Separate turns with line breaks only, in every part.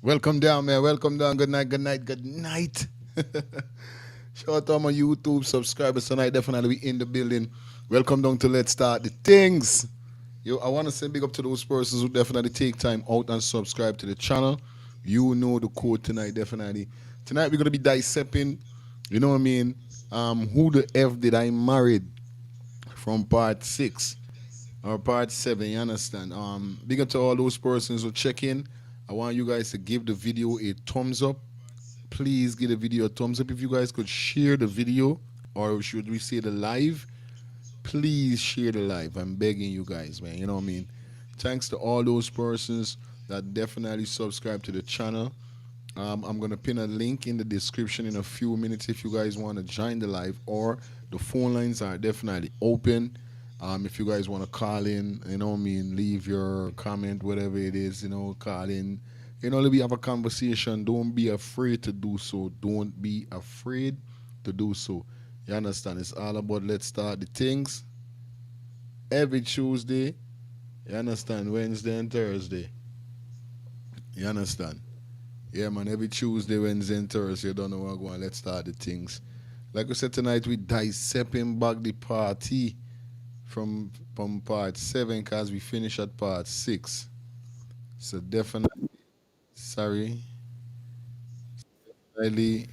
Welcome down, man. Welcome down. Good night, good night, good night. Shout out to all my YouTube subscribers tonight. Definitely we in the building. Welcome down to Let's Start the Things. Yo, I want to say big up to those persons who definitely take time out and subscribe to the channel. You know the code tonight, definitely. Tonight we're gonna be dissecting, you know what I mean? Who the F did I marry from part six or part seven, you understand? Big up to all those persons who check in. I want you guys to give the video a thumbs up. Please give the video a thumbs up. If you guys could share the video, or should we say the live, please share the live. I'm begging you guys, man. You know what I mean? Thanks to all those persons that definitely subscribe to the channel. I'm gonna pin a link in the description in a few minutes if you guys want to join the live, or the phone lines are definitely open. If you guys want to call in, you know what I mean, leave your comment, whatever it is, call in. Let me have a conversation. Don't be afraid to do so. Don't be afraid to do so. You understand? It's all about let's start the things every Tuesday. You understand? Wednesday and Thursday. You understand? Yeah, man. Every Tuesday, Wednesday, and Thursday. You don't know what going. Let's start the things. Like we said tonight, we dissecting back the party from part seven because we finished at part six. So definitely, sorry, really.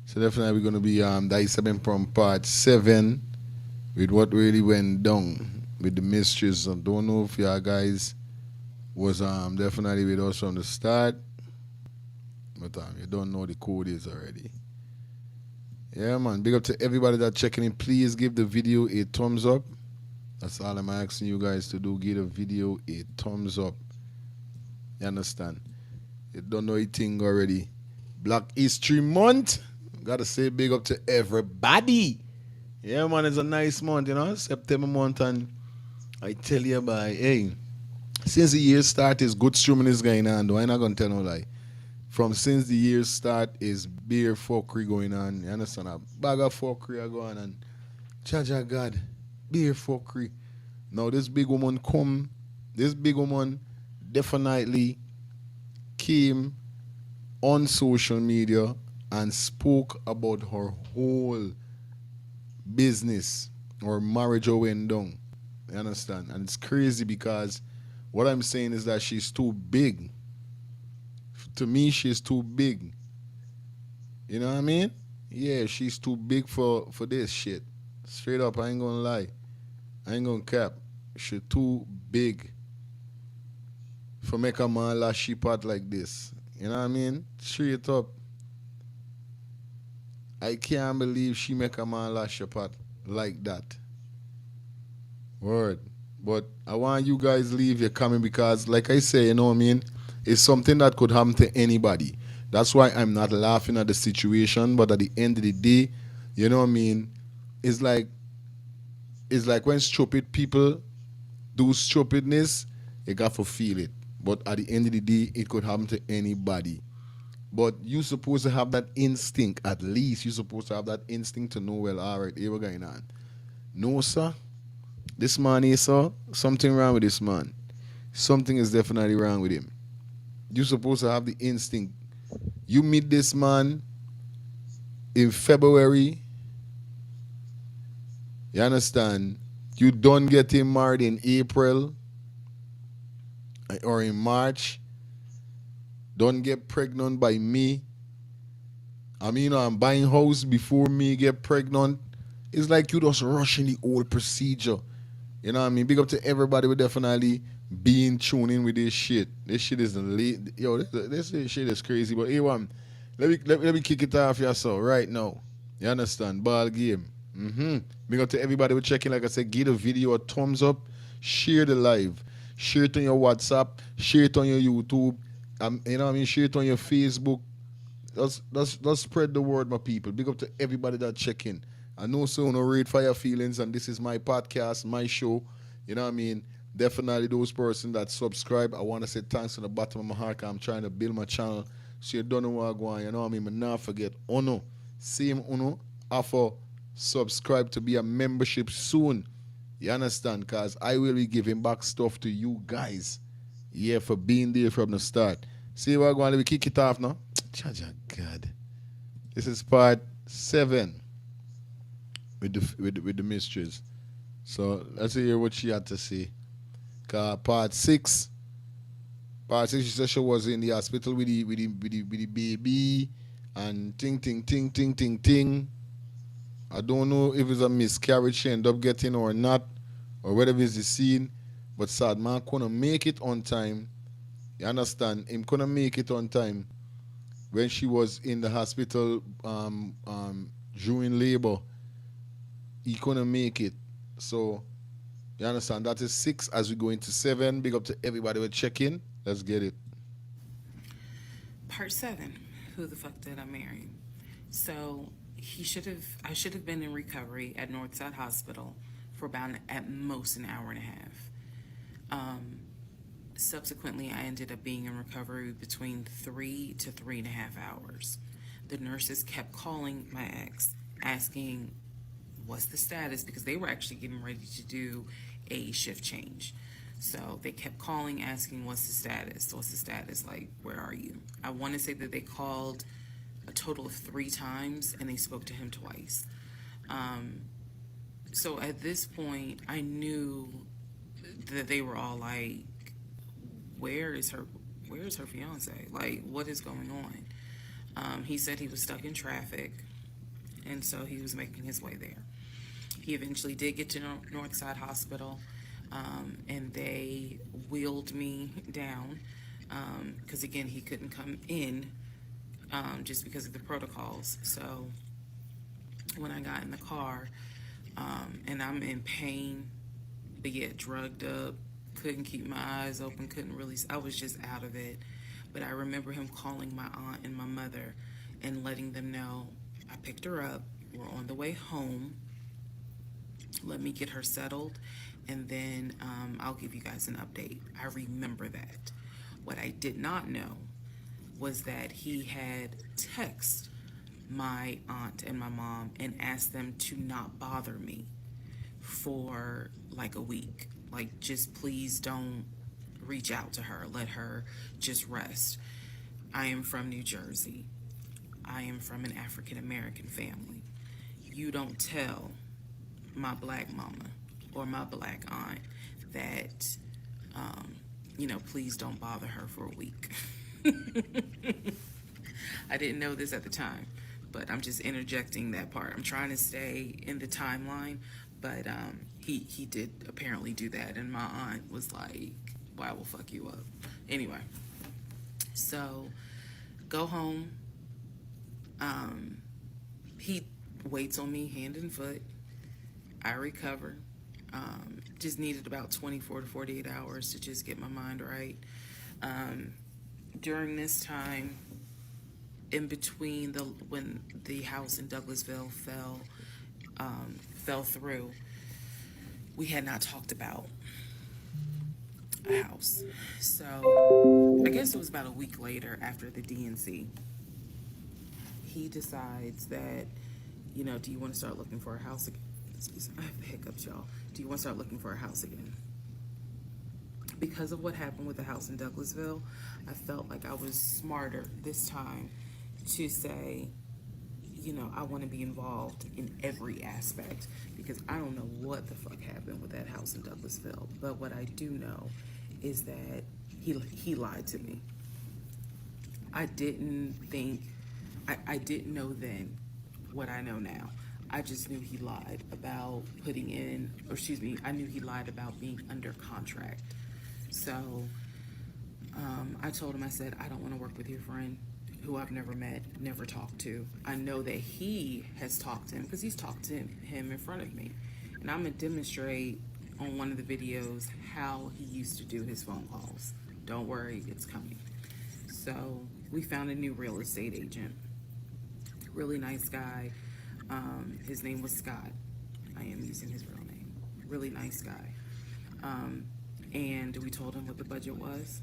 So definitely, we're gonna be dissecting from part seven with what really went down with the mysteries. I don't know if y'all guys was definitely with us from the start, but you don't know the code is already. Yeah, man. Big up to everybody that checking in. Please give the video a thumbs up. That's all I'm asking you guys to do. Give the video a thumbs up. You understand? You don't know anything already. Black History Month. Gotta say big up to everybody. Yeah, man. It's a nice month, September month, and I tell you, by hey, since the year start, is good streaming is going on. Though I'm not gonna tell no lie. From since the year start, is beer fuckery going on. You understand? A bag of fuckery are going on. Jaja God, beer fuckery. Now this big woman come. This big woman definitely came on social media and spoke about her whole business or marriage went down. You understand? And it's crazy because what I'm saying is that she's too big. To me, she's too big. You know what I mean? Yeah, she's too big for this shit. Straight up, I ain't gonna lie. I ain't gonna cap. She too big for make a man lash she pot like this. You know what I mean? Straight up. I can't believe she make a man lash a pot like that. Word. But I want you guys leave your comment because like I say, you know what I mean? It's something that could happen to anybody. That's why I'm not laughing at the situation, but at the end of the day, you know what I mean? It's like it's like when stupid people do stupidness, you got to feel it. But at the end of the day, it could happen to anybody. But you supposed to have that instinct. At least you're supposed to have that instinct to know, well, all right, here we're going on. No, sir. This man here, sir, something wrong with this man. Something is definitely wrong with him. You're supposed to have the instinct. You meet this man in February, you understand? You don't get him married in April or in March. Don't get pregnant by me. I mean, I'm buying house before me get pregnant. It's like you just rushing the whole procedure. You know what I mean? Big up to everybody who definitely being tuned in with this shit. This shit is late. Yo, this shit is crazy. But hey, one, let me kick it off yourself right now. You understand? Ball game. Big up to everybody who checking. Like I said, give the video a thumbs up. Share the live. Share it on your WhatsApp. Share it on your YouTube. You know what I mean? Share it on your Facebook. Let's spread the word, my people. Big up to everybody that check in. I know so no read for your feelings, and this is my podcast, my show. You know what I mean? Definitely those persons that subscribe. I want to say thanks from the bottom of my heart. 'Cause I'm trying to build my channel. So you don't know what I'm going. You know what I mean? But not forget Uno. Same Uno. Offer subscribe to be a membership soon. You understand? Because I will be giving back stuff to you guys. Yeah, for being there from the start. See, we're going to kick it off now. Jaja God. This is part 7 with the mistress. So let's hear what she had to say. Part 6. Part 6, she said she was in the hospital with the baby and ting ting ting ting ting ting. I don't know if it's a miscarriage she ended up getting or not, or whether it's the scene. But sad man couldn't make it on time. You understand? Him couldn't make it on time when she was in the hospital during labor. He couldn't make it. So you understand? That is 6 as we go into 7. Big up to everybody who check in. Let's get it.
Part 7. Who the fuck did I marry? So I should have been in recovery at Northside Hospital for about at most an hour and a half. Subsequently, I ended up being in recovery between 3 to 3.5 hours. The nurses kept calling my ex, asking what's the status, because they were actually getting ready to do a shift change. So they kept calling, asking, what's the status? What's the status? Like, where are you? I want to say that they called a total of 3 times and they spoke to him twice. So at this point, I knew that they were all like, where is her fiance? Like, what is going on? He said he was stuck in traffic, and so he was making his way there. He eventually did get to Northside Hospital, and they wheeled me down because, again, he couldn't come in just because of the protocols. So when I got in the car, and I'm in pain, but yet drugged up, couldn't keep my eyes open, couldn't really, I was just out of it. But I remember him calling my aunt and my mother and letting them know I picked her up, we're on the way home, let me get her settled, and then I'll give you guys an update. I remember that. What I did not know was that he had texted my aunt and my mom and asked them to not bother me for like a week. Like, just please don't reach out to her. Let her just rest. I am from New Jersey. I am from an African American family. You don't tell my black mama or my black aunt that, please don't bother her for a week. I didn't know this at the time, but I'm just interjecting that part. I'm trying to stay in the timeline, but he did apparently do that, and my aunt was like, "Why will fuck you up?" Anyway, so go home. He waits on me hand and foot. I recover. Just needed about 24 to 48 hours to just get my mind right. During this time, in between when the house in Douglasville fell through, we had not talked about a house. So I guess it was about a week later, after the DNC, he decides that, do you want to start looking for a house again? Excuse me, I have the hiccups, y'all. Do you want to start looking for a house again? Because of what happened with the house in Douglasville, I felt like I was smarter this time to say, I want to be involved in every aspect, because I don't know what the fuck happened with that house in Douglasville. But what I do know is that he lied to me. I didn't know then what I know now. I just knew he lied about I knew he lied about being under contract. So I told him, I said, I don't want to work with your friend who I've never met, never talked to. I know that he has talked to him because he's talked to him in front of me. And I'm going to demonstrate on one of the videos how he used to do his phone calls. Don't worry, it's coming. So we found a new real estate agent. Really nice guy. His name was Scott. I am using his real name. Really nice guy. And we told him what the budget was.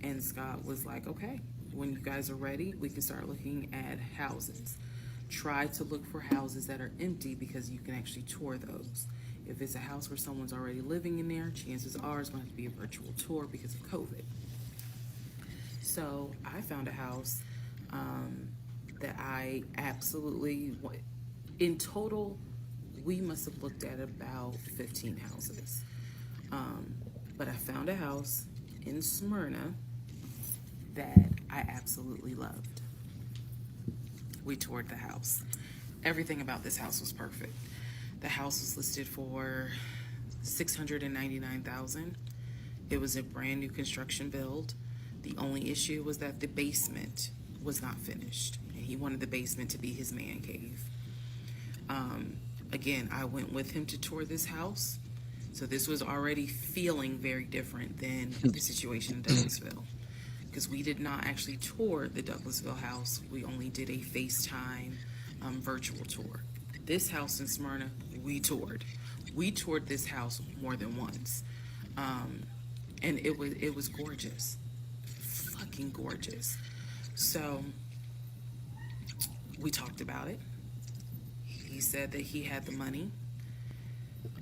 And Scott was like, okay, when you guys are ready, we can start looking at houses. Try to look for houses that are empty, because you can actually tour those. If it's a house where someone's already living in there, chances are it's going to be a virtual tour because of COVID. So I found a house um, that I absolutely, in total, we must have looked at about 15 houses. Um, but I found a house in Smyrna that I absolutely loved. We toured the house. Everything about this house was perfect. The house was listed for 699,000. It was a brand new construction build. The only issue was that the basement was not finished. And he wanted the basement to be his man cave. Um, Again, I went with him to tour this house. So this was already feeling very different than the situation in Douglasville. Because we did not actually tour the Douglasville house, we only did a FaceTime virtual tour. This house in Smyrna, we toured. We toured this house more than once, um, and it was gorgeous, fucking gorgeous. So we talked about it. He said that he had the money.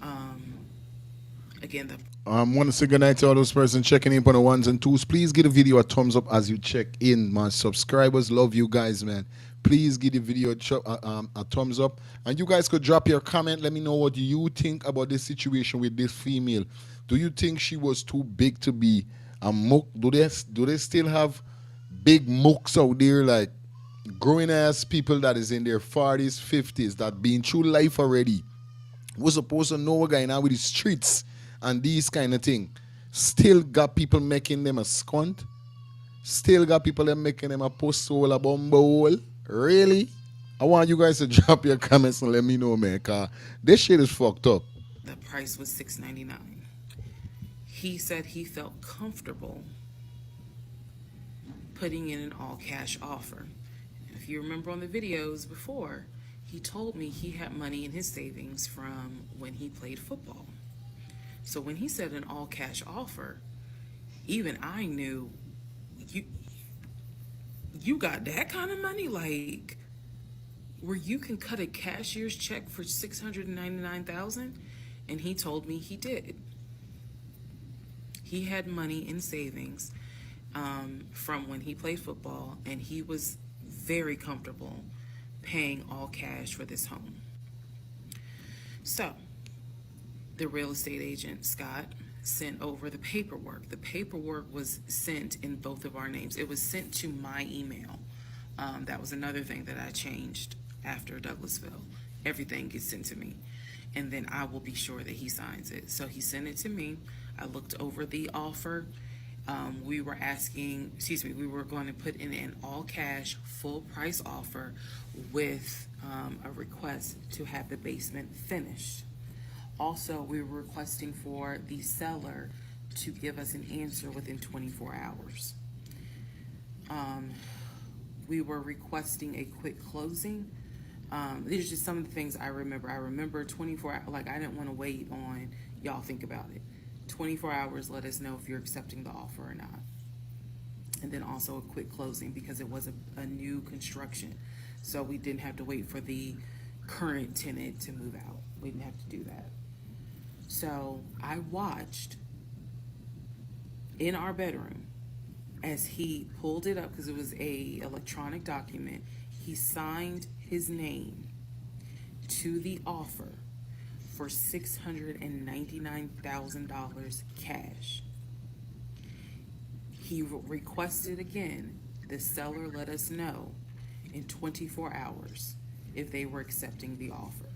Um, Again, the
Want to say good night to all those persons checking in on the ones and twos. Please give the video a thumbs up as you check in. My subscribers love you guys, man. Please give the video a thumbs up. And you guys could drop your comment. Let me know what you think about this situation with this female. Do you think she was too big to be a mook? Do they still have big mooks out there, like growing ass people that is in their 40s, 50s, that been through life already? We're supposed to know a guy now with the streets and these kind of thing. Still got people making them a scunt. Still got people that making them a post hole, a bumbo hole. Really? I want you guys to drop your comments and let me know, man. Cause this shit is fucked up.
the price was 699. He said he felt comfortable putting in an all cash offer. If you remember on the videos before, he told me he had money in his savings from when he played football. So when he said an all cash offer, even I knew you you got that kind of money, like where you can cut a cashier's check for 699,000. And he told me he did. He had money in savings from when he played football, and he was very comfortable paying all cash for this home. So the real estate agent, Scott, sent over the paperwork. The paperwork was sent in both of our names. It was sent to my email. That was another thing that I changed after Douglasville. Everything gets sent to me, and then I will be sure that he signs it. So he sent it to me. I looked over the offer. We were going to put in an all cash, full price offer with a request to have the basement finished. Also, we were requesting for the seller to give us an answer within 24 hours. We were requesting a quick closing. These are just some of the things I remember. I remember 24 hours, like I didn't want to wait on y'all think about it. 24 hours, let us know if you're accepting the offer or not. And then also a quick closing because it was a new construction. So we didn't have to wait for the current tenant to move out. We didn't have to do that. So I watched in our bedroom as he pulled it up because it was a electronic document. He signed his name to the offer for $699,000 cash. He requested again the seller let us know in 24 hours if they were accepting the offer.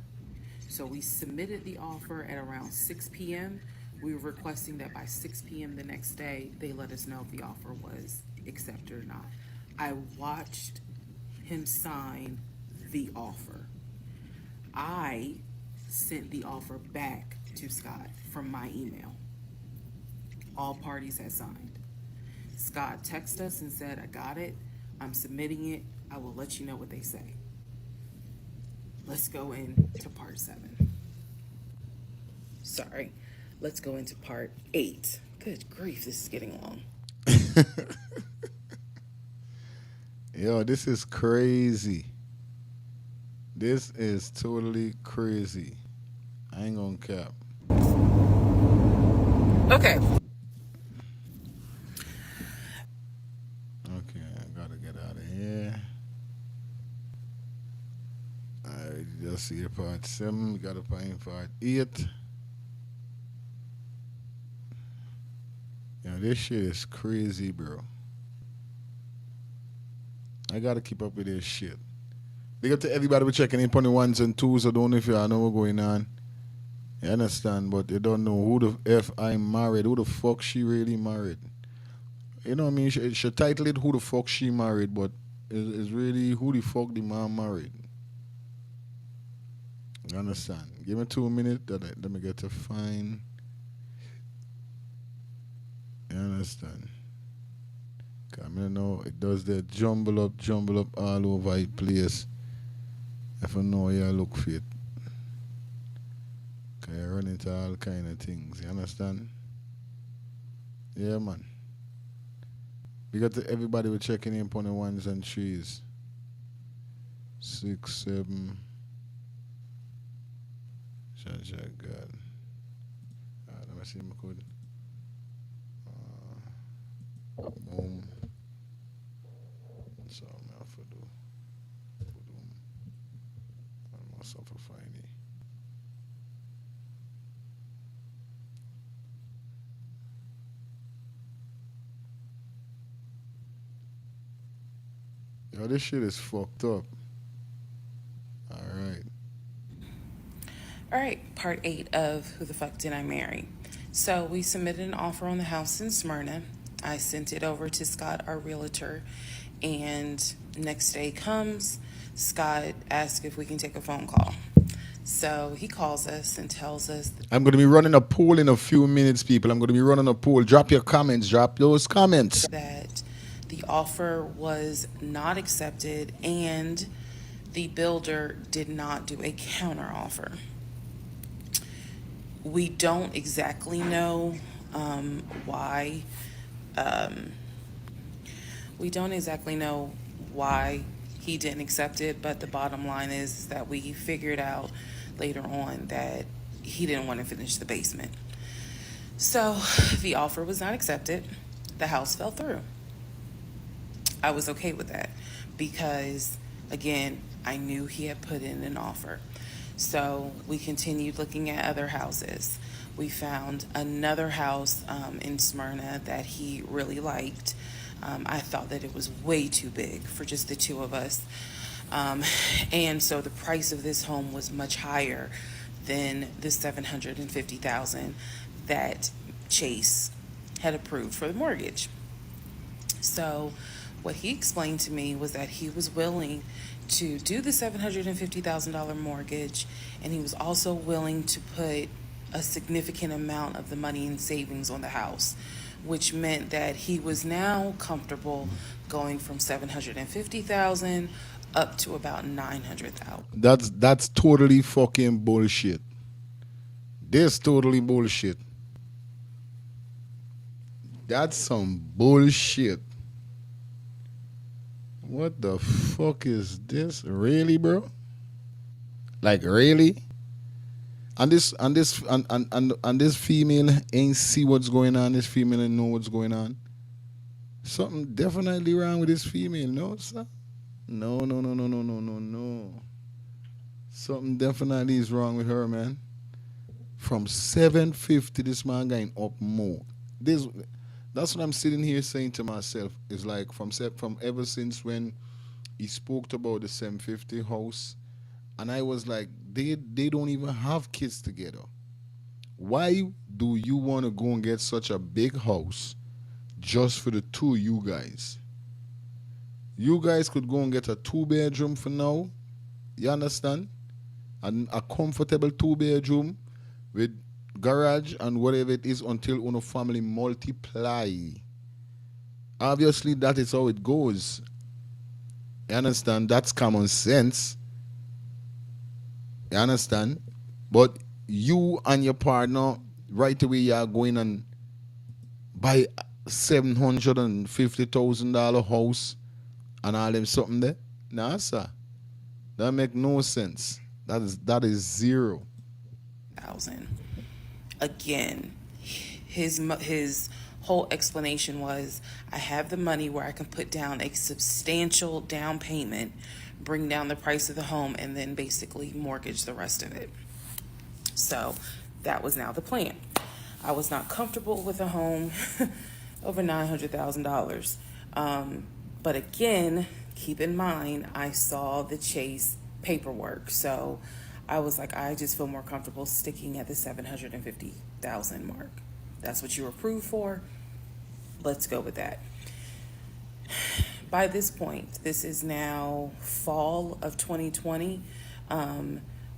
So we submitted the offer at around 6 p.m. We were requesting that by 6 p.m. the next day, they let us know if the offer was accepted or not. I watched him sign the offer. I sent the offer back to Scott from my email. All parties had signed. Scott texted us and said, I got it. I'm submitting it. I will let you know what they say. Let's go into part 7. Sorry. Let's go into part 8. Good grief, this is getting long.
Yo, this is crazy. This is totally crazy. I ain't gonna cap.
Okay.
Okay, I gotta get out of here. Alright, just see part 7. We gotta find part 8. This shit is crazy, bro. I gotta keep up with this shit. Big up to everybody who checking in on the ones and twos. I don't know if you know what's going on. You understand? But you don't know who the F I'm married. Who the fuck she really married? You know what I mean? She title it who the fuck she married, but it's really who the fuck the man married. You understand? Give me 2 minutes. Let me get to find. You understand? Cause I know it does the jumble up all over the place. If I know you look fit. Cause you run into all kind of things. You understand? Yeah, man. We got to everybody we're checking in on the ones and threes. 6, 7. Shut God. Let me see if I could. Boom. That's all I have to do. Boom. I myself a find it. Yo, this shit is fucked up. Alright.
All right, part 8 of Who the Fuck Did I Marry? So we submitted an offer on the house in Smyrna. I sent it over to Scott, our realtor, and next day comes, Scott asks if we can take a phone call. So he calls us and tells us
I'm going to be running a poll in a few minutes, people. I'm going to be running a poll. Drop your comments. Drop those comments.
that the offer was not accepted and the builder did not do a counter offer. We don't exactly know why. We don't exactly know why he didn't accept it, but the bottom line is that we figured out later on that he didn't want to finish the basement. So the offer was not accepted. The house fell through. I was okay with that because, again, I knew he had put in an offer. So we continued looking at other houses. We found another house in Smyrna that he really liked. I thought that it was way too big for just the two of us. And so the price of this home was much higher than the $750,000 that Chase had approved for the mortgage. So what he explained to me was that he was willing to do the $750,000 mortgage, and he was also willing to put a significant amount of the money in savings on the house, which meant that he was now comfortable going from $750,000 up to about $900,000.
That's totally fucking bullshit. This totally bullshit. That's some bullshit. What the fuck is this? Really, bro? Like really? And this female ain't see what's going on. This female ain't know what's going on. Something definitely wrong with this female, no, sir? No. Something definitely is wrong with her, man. From 750, this man going up more. That's what I'm sitting here saying to myself. Is like from ever since when he spoke about the 750 house, and I was like, they don't even have kids together. Why do you want to go and get such a big house just for the two of you guys? You guys could go and get a 2-bedroom for now. You understand? And a comfortable 2-bedroom with garage and whatever it is until your family multiply. Obviously, that is how it goes. You understand? That's common sense. You understand? But you and your partner, right away, you are going and buy $750,000 house and all them something there. Nah, sir. That make no sense. That is zero.
$700,000. Again, his whole explanation was, I have the money where I can put down a substantial down payment, bring down the price of the home, and then basically mortgage the rest of it. So that was now the plan. I was not comfortable with a home over $900,000. But again, keep in mind, I saw the Chase paperwork. So I was like, I just feel more comfortable sticking at the $750,000 mark. That's what you were approved for. Let's go with that. By this point, this is now fall of 2020.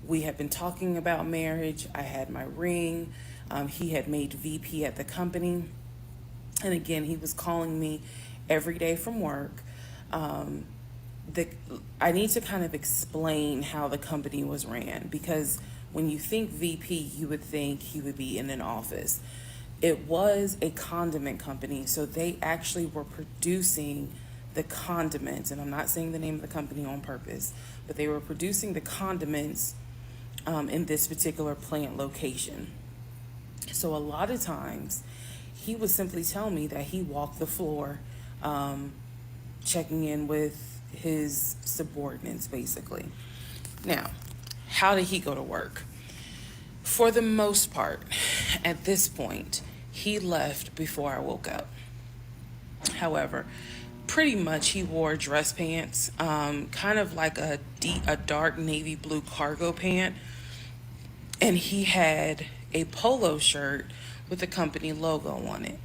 We had been talking about marriage. I had my ring. He had made VP at the company. And again, he was calling me every day from work. I need to kind of explain how the company was ran, because when you think VP, you would think he would be in an office. It was a condiment company, so they actually were producing the condiments, and I'm not saying the name of the company on purpose, but they were producing the condiments in this particular plant location. So a lot of times, he would simply tell me that he walked the floor, checking in with his subordinates, basically. Now, how did he go to work? For the most part, at this point, he left before I woke up. However, pretty much he wore dress pants, kind of like a dark navy blue cargo pant, and he had a polo shirt with the company logo on it.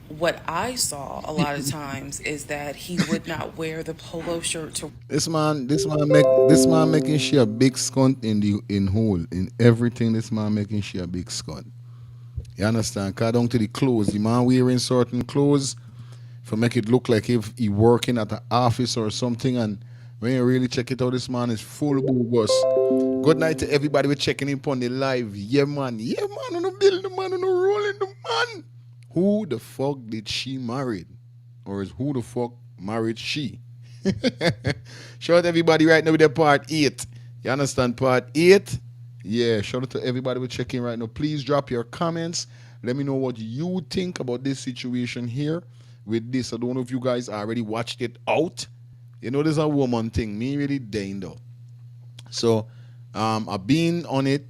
What I saw a lot of times is that he would not wear the polo shirt to.
This man making sure a big scunt in whole in everything. This man making sure a big scunt. You understand? Cause down to the clothes, the man wearing certain clothes for make it look like if he working at the office or something. And when you really check it out, this man is full bogus. Good night to everybody we're checking in upon the live. Yeah man, on the building, man, on the rolling the man. Who the fuck did she marry? Or is who the fuck married she? Shout out to everybody right now with their part 8. You understand part 8? Yeah, shout out to everybody we're checking right now. Please drop your comments. Let me know what you think about this situation here with this. I don't know if you guys already watched it out. You know, there's a woman thing. Me really dying though. So I've been on it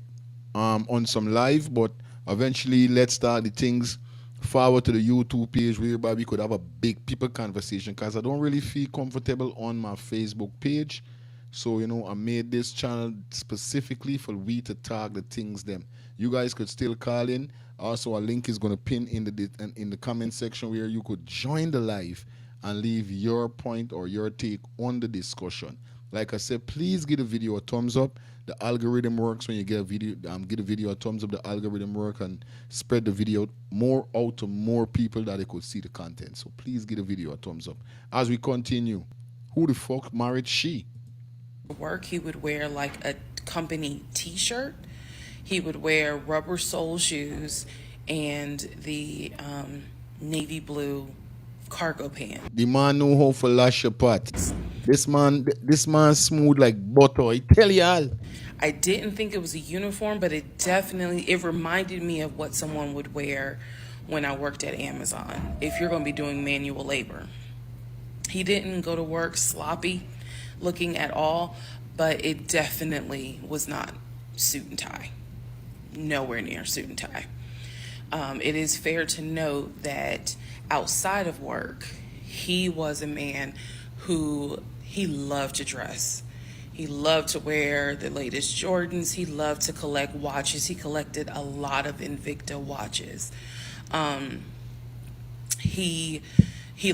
on some live, but eventually let's start the things forward to the YouTube page whereby we could have a big people conversation, because I don't really feel comfortable on my Facebook page. So, you know, I made this channel specifically for we to talk the things them. You guys could still call in. Also, a link is going to pin in the comment section where you could join the live and leave your point or your take on the discussion. Like I said, please give the video a thumbs up. The algorithm works when you get a video. Give the video a thumbs up. The algorithm works and spread the video more out to more people that they could see the content. So please give the video a thumbs up. As we continue, who the fuck married she?
Work, he would wear like a company t-shirt. He would wear rubber sole shoes and the navy blue cargo pants.
The man know how to lash your pot. This man smooth like butter. I tell y'all.
I didn't think it was a uniform, but it reminded me of what someone would wear when I worked at Amazon, if you're going to be doing manual labor. He didn't go to work sloppy looking at all, but it definitely was not suit and tie. Nowhere near suit and tie. It is fair to note that outside of work, he was a man who he loved to dress. He loved to wear the latest Jordans. He loved to collect watches. He collected a lot of Invicta watches. He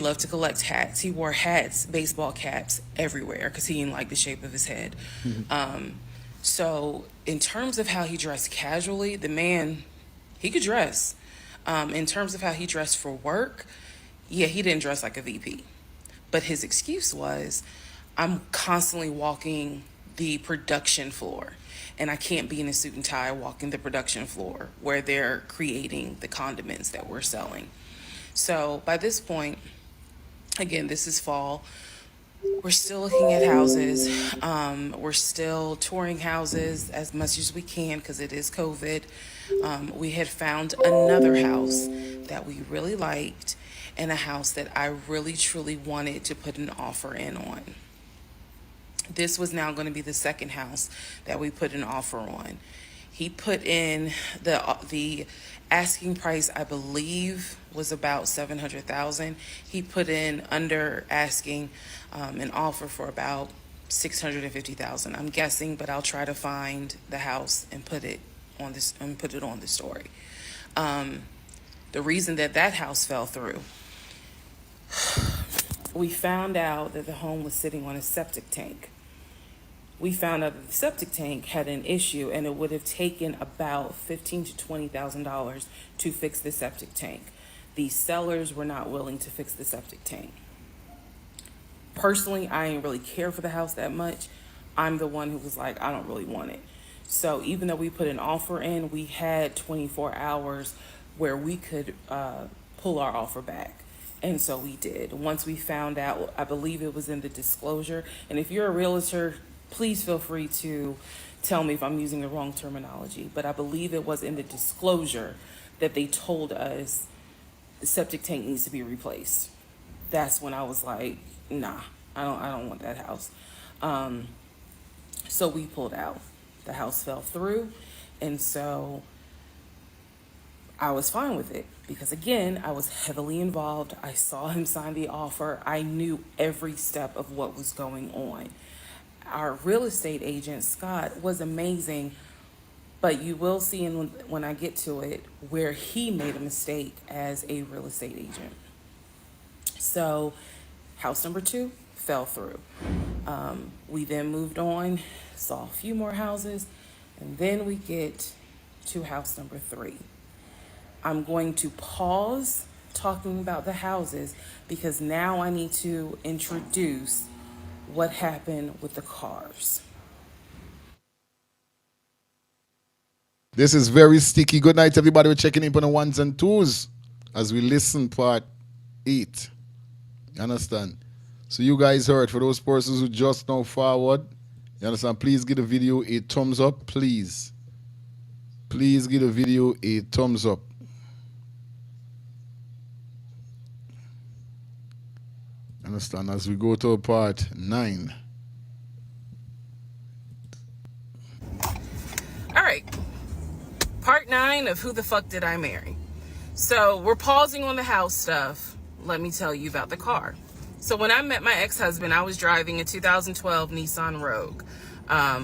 loved to collect hats. He wore hats, baseball caps everywhere because he didn't like the shape of his head. So in terms of how he dressed casually, the man, he could dress. In terms of how he dressed for work, yeah, he didn't dress like a VP. But his excuse was, I'm constantly walking the production floor, and I can't be in a suit and tie walking the production floor where they're creating the condiments that we're selling. So by this point, again, this is fall. We're still looking at houses. We're still touring houses as much as we can because it is COVID. We had found another house that we really liked and a house that I really truly wanted to put an offer in on. This was now going to be the second house that we put an offer on. He put in the asking price, I believe, was about 700,000. He put in under asking an offer for about 650,000. I'm guessing, but I'll try to find the house and put it on the story. The reason that that house fell through, we found out that the home was sitting on a septic tank. We found out that the septic tank had an issue, and it would have taken about $15,000 to $20,000 to fix the septic tank. The sellers were not willing to fix the septic tank. Personally, I didn't really care for the house that much. I'm the one who was like, I don't really want it. So even though we put an offer in, we had 24 hours where we could pull our offer back. And so we did. Once we found out, I believe it was in the disclosure. And if you're a realtor, please feel free to tell me if I'm using the wrong terminology. But I believe it was in the disclosure that they told us the septic tank needs to be replaced. That's when I was like, nah, I don't want that house. So we pulled out. The house fell through, and so I was fine with it because, again, I was heavily involved. I saw him sign the offer. I knew every step of what was going on. Our real estate agent, Scott, was amazing, but you will see when I get to it where he made a mistake as a real estate agent. So house number 2 fell through. We then moved on, saw a few more houses, and then we get to house number 3. I'm going to pause talking about the houses because now I need to introduce what happened with the cars.
This is very sticky. Good night, everybody. We're checking in on the ones and twos as we listen part 8. You understand? So you guys heard, for those persons who just now forward, you understand? Please give the video a thumbs up, please. Please give the video a thumbs up. Understand? As we go to part 9.
All right. Part 9 of Who the Fuck Did I Marry? So we're pausing on the house stuff. Let me tell you about the car. So when I met my ex-husband, I was driving a 2012 Nissan Rogue,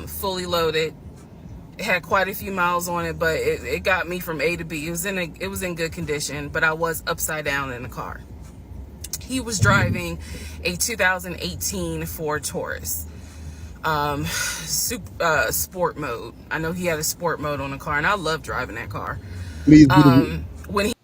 fully loaded. It had quite a few miles on it, but it got me from A to B. It was in good condition, but I was upside down in the car. He was driving a 2018 Ford Taurus, sport mode. I know he had a sport mode on the car, and I love driving that car.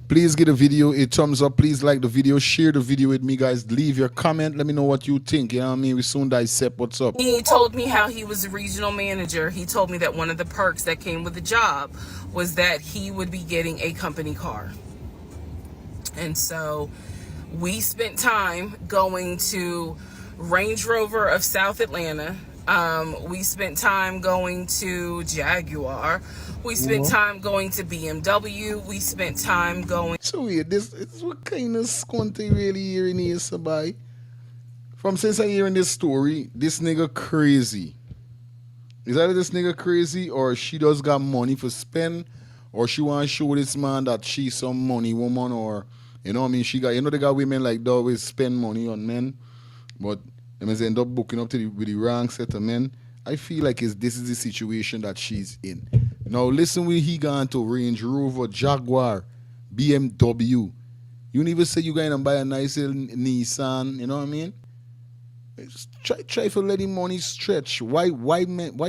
Please give the video a thumbs up. Please like the video. Share the video with me, guys. Leave your comment. Let me know what you think. You know what I mean? We soon dissect what's up.
He told me how he was a regional manager. He told me that one of the perks that came with the job was that he would be getting a company car. And so we spent time going to Range Rover of South Atlanta. We spent time going to Jaguar. We spent time going to BMW. We spent time going.
So weird. This is what kind of squinty really hearing here, somebody. From since I'm hearing this story, this nigga crazy. Is either this nigga crazy or she does got money for spend, or she want to show this man that she's some money woman, or you know what I mean? She got, you know, they got women like that always spend money on men, but they end up booking up with the wrong set of men. I feel like this is the situation that she's in. Now listen, when he gone to Range Rover, Jaguar, BMW, you don't even say you going to buy a nice little Nissan. You know what I mean? Try to let the money stretch. Why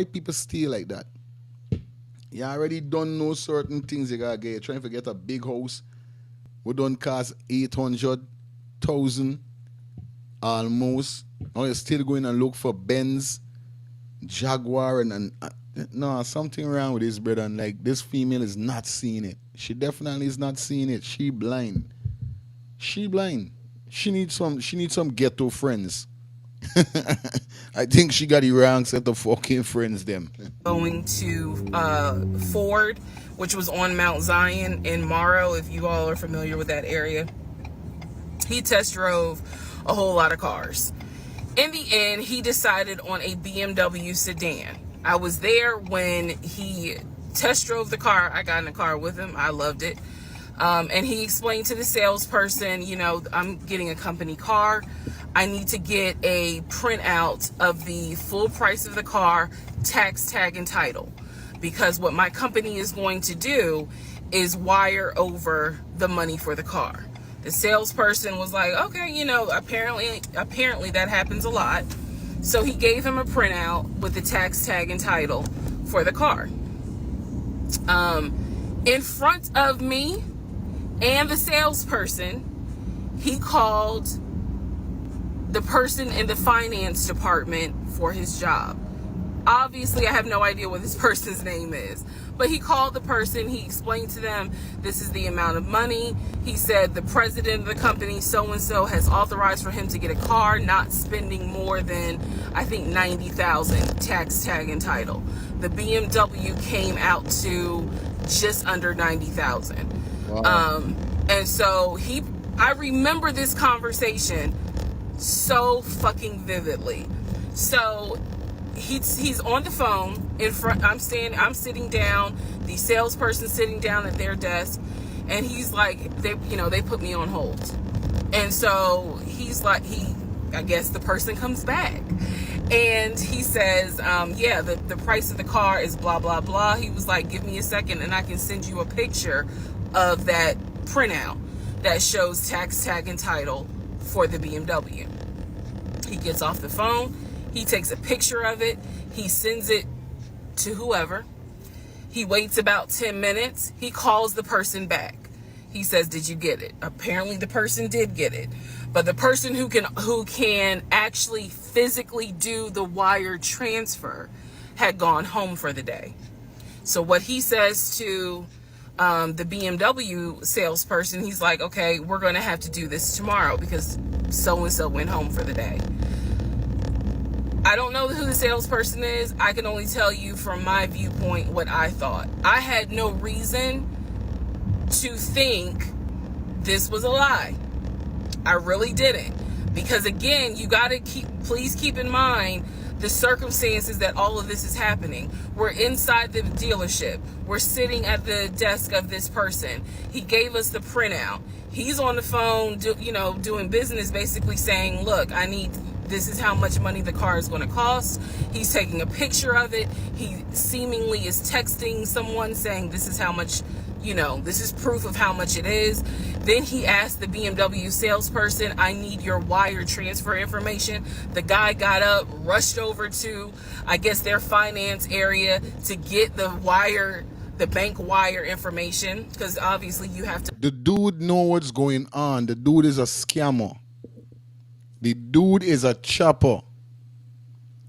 people stay like that? You already don't know certain things you gotta get. You're trying to get a big house. We don't cost 800,000 almost. Now you're still going and look for Benz, Jaguar, and no, something wrong with this, brother. And like, this female is not seeing it. She definitely is not seeing it. She blind. She blind. She needs some ghetto friends. I think she got the wrong set of fucking friends, them.
Going to Ford, which was on Mount Zion in Morrow, if you all are familiar with that area. He test drove a whole lot of cars. In the end, he decided on a BMW sedan. I was there when he test drove the car. I got in the car with him. I loved it. And he explained to the salesperson, you know, I'm getting a company car. I need to get a printout of the full price of the car, tax, tag, and title. Because what my company is going to do is wire over the money for the car. The salesperson was like, okay, you know, apparently that happens a lot. So he gave him a printout with the tax, tag, and title for the car. In front of me and the salesperson, he called the person in the finance department for his job. Obviously, I have no idea what this person's name is, but he called the person. He explained to them, this is the amount of money. He said the president of the company, so-and-so, has authorized for him to get a car, not spending more than, I think, $90,000 tax, tag, and title. The BMW came out to just under $90,000.
Wow.
And so I remember this conversation so fucking vividly. So he's on the phone in front. I'm sitting down, the salesperson sitting down at their desk, and he's like, they put me on hold. And so he's like, I guess the person comes back and he says, yeah, the price of the car is blah, blah, blah. He was like, give me a second and I can send you a picture of that printout that shows tax, tag, and title for the BMW. He gets off the phone. He takes a picture of it. He sends it to whoever. He waits about 10 minutes. He calls the person back. He says, did you get it? Apparently the person did get it. But the person who can actually physically do the wire transfer had gone home for the day. So what he says to the BMW salesperson, he's like, okay, we're going to have to do this tomorrow because so-and-so went home for the day. I don't know who the salesperson is. I can only tell you from my viewpoint what I thought. I had no reason to think this was a lie. I really didn't. Because again, you got to please keep in mind the circumstances that all of this is happening. We're inside the dealership. We're sitting at the desk of this person. He gave us the printout. He's on the phone, doing business, basically saying, look, this is how much money the car is going to cost. He's taking a picture of it. He seemingly is texting someone saying this is how much, this is proof of how much it is. Then he asked the BMW salesperson, I need your wire transfer information. The guy got up, rushed over to, I guess, their finance area to get the bank wire information, because obviously you have to.
The dude know what's going on. The dude is a scammer. The dude is a chopper.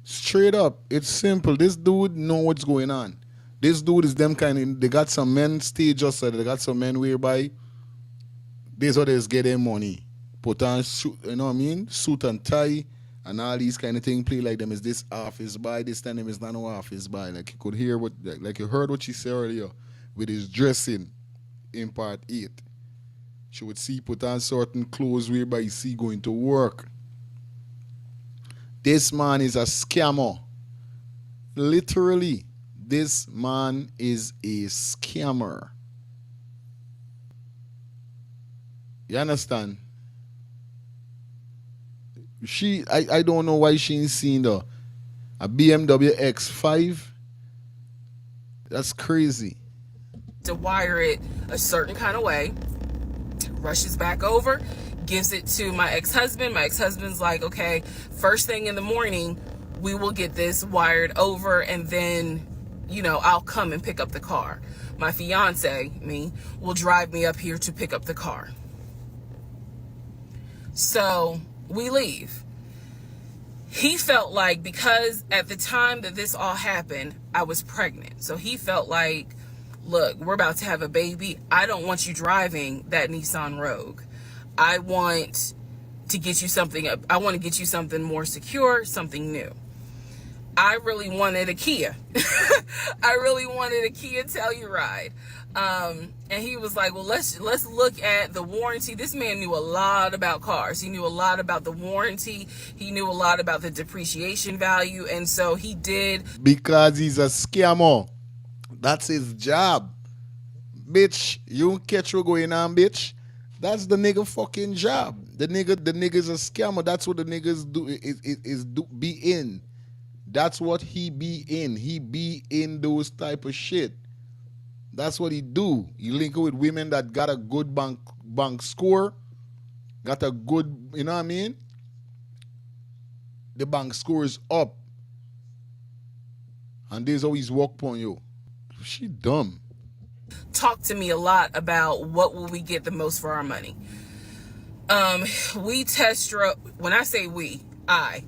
Straight up. It's simple. This dude know what's going on. This dude is them kind of, they got some men stage outside. They got some men whereby this how they get their money. Put on suit, you know what I mean? Suit and tie and all these kind of things. Play like them is this office boy. This time them is not no office boy. Like you could hear like you heard what she said earlier with his dressing in part 8. She would see put on certain clothes whereby you see going to work. This man is a scammer. Literally, this man is a scammer. You understand? I don't know why she ain't seen a BMW X5. That's crazy.
To wire it a certain kind of way. Rushes back over, gives it to my ex-husband. My ex-husband's like, okay, first thing in the morning, we will get this wired over, and then, I'll come and pick up the car. My fiance, me, will drive me up here to pick up the car. So we leave. He felt like, because at the time that this all happened, I was pregnant. So he felt like, look, we're about to have a baby. I don't want you driving that Nissan Rogue. I want to get you something. I want to get you something more secure, something new. I really wanted a Kia. I really wanted a Kia Telluride. And he was like, well, let's look at the warranty. This man knew a lot about cars. He knew a lot about the warranty. He knew a lot about the depreciation value. And so he did.
Because he's a scammer. That's his job. Bitch, you catch you going on, bitch. That's the nigga fucking job. The nigga's a scammer. That's what the niggas do be in. That's what he be in. He be in those type of shit. That's what he do. He link with women that got a good bank score, got a good, you know what I mean? The bank score is up. And there's always walk upon you. She dumb.
Talk to me a lot about what will we get the most for our money. We test drove, when I say we, I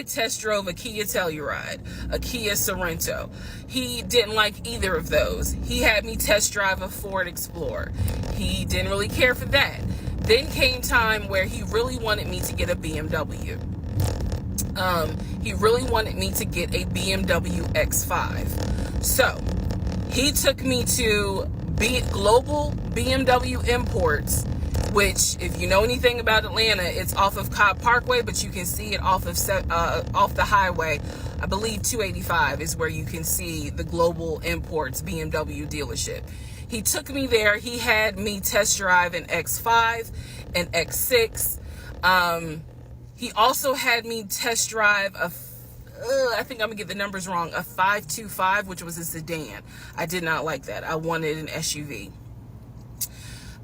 test drove a Kia Telluride, a Kia Sorento. He didn't like either of those. He had me test drive a Ford Explorer. He didn't really care for that. Then came time where he really wanted me to get a BMW. He really wanted me to get a BMW X5. So he took me to Global BMW Imports, which, if you know anything about Atlanta, it's off of Cobb Parkway, but you can see it off the highway. I believe 285 is where you can see the Global Imports BMW dealership. He took me there. He had me test drive an X5, an X6. He also had me test drive I think I'm gonna get the numbers wrong, a 525, which was a sedan. I did not like that. I wanted an SUV.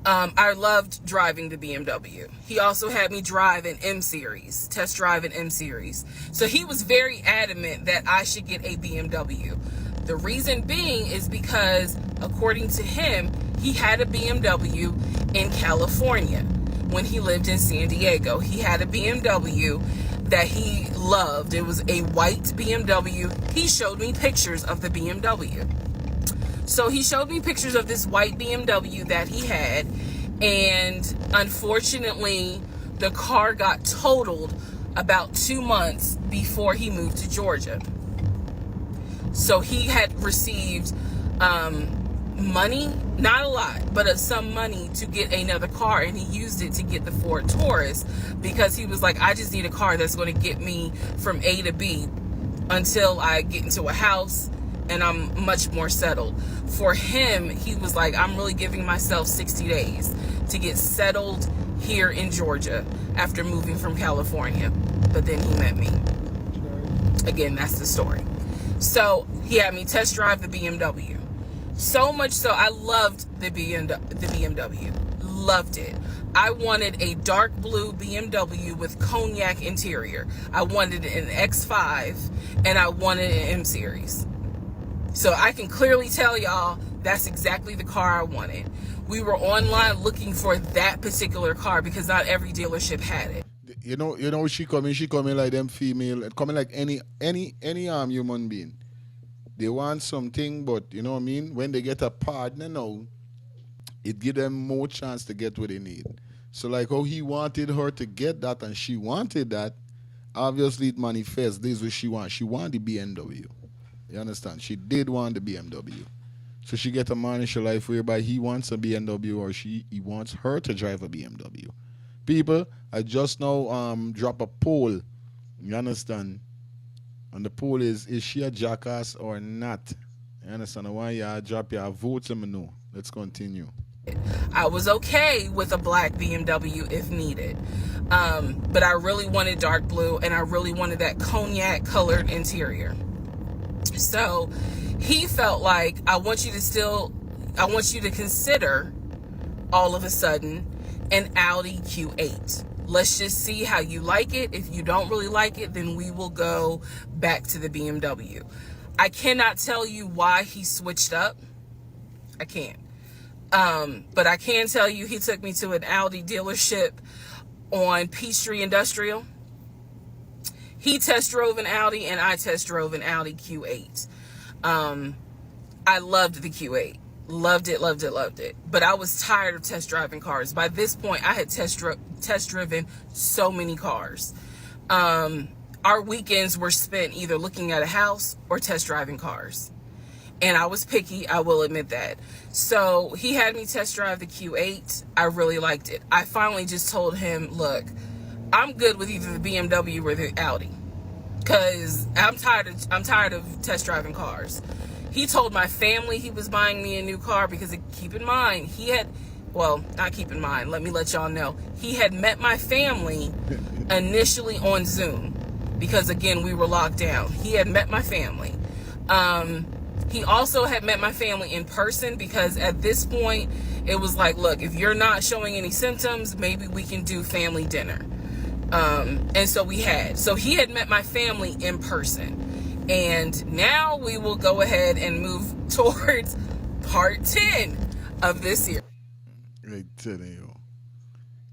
I loved driving the BMW. He also had me drive an M Series, test drive an M Series. So he was very adamant that I should get a BMW. The reason being is because, according to him, he had a BMW in California when he lived in San Diego. He had a BMW that he loved. It was a white BMW. He showed me pictures of the BMW. So he showed me pictures of this white BMW that he had, and unfortunately, the car got totaled about 2 months before he moved to Georgia. So he had received money, not a lot, but some money to get another car, and he used it to get the Ford Taurus because he was like, I just need a car that's going to get me from A to B until I get into a house and I'm much more settled. For him, he was like, I'm really giving myself 60 days to get settled here in Georgia after moving from California. But then he met me. Again, that's the story. So he had me test drive the BMW. So much so, I loved the BMW. Loved it. I wanted a dark blue BMW with cognac interior. I wanted an X5, and I wanted an M Series. So I can clearly tell y'all that's exactly the car I wanted. We were online looking for that particular car because not every dealership had it.
You know she coming like them female, coming like any human being. They want something, but you know what I mean? When they get a partner now, it give them more chance to get what they need. So like how he wanted her to get that and she wanted that, obviously it manifests. This is what she wants. She wanted the BMW. You understand? She did want the BMW. So she get a man in her life whereby he wants a BMW or he wants her to drive a BMW. People, I just now drop a poll. You understand? And the poll is she a jackass or not? You understand? I want you to drop your vote to me know. Let's continue.
I was okay with a black BMW if needed. But I really wanted dark blue, and I really wanted that cognac colored interior. So he felt like, I want you to consider all of a sudden an Audi Q8. Let's just see how you like it. If you don't really like it, then we will go back to the BMW. I cannot tell you why he switched up. I can't. But I can tell you he took me to an Audi dealership on Peachtree Industrial. He test drove an Audi and I test drove an Audi Q8. I loved the Q8. Loved it, loved it, loved it. But I was tired of test driving cars. By this point, I had test driven so many cars. Our weekends were spent either looking at a house or test driving cars. And I was picky, I will admit that. So he had me test drive the Q8. I really liked it. I finally just told him, look, I'm good with either the BMW or the Audi, because I'm tired of test driving cars. He told my family he was buying me a new car because, keep in mind, not keep in mind, let me let y'all know, he had met my family initially on Zoom because, again, we were locked down. He had met my family. He also had met my family in person because at this point it was like, look, if you're not showing any symptoms, maybe we can do family dinner. And so we had. So he had met my family in person. And now we will go ahead and move towards part 10 of this series.
Right, telling you.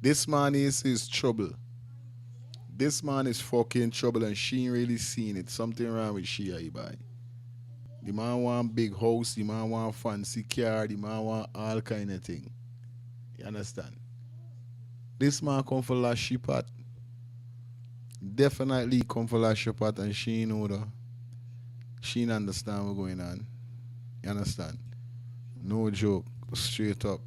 This man is trouble. This man is fucking trouble and she ain't really seen it. Something wrong with she, I buy. The man want big house, the man want fancy car, the man want all kind of thing. You understand? This man come for last shepat. Definitely come for last shepat and she know that. She don't understand what's going on. You understand? No joke. Straight up.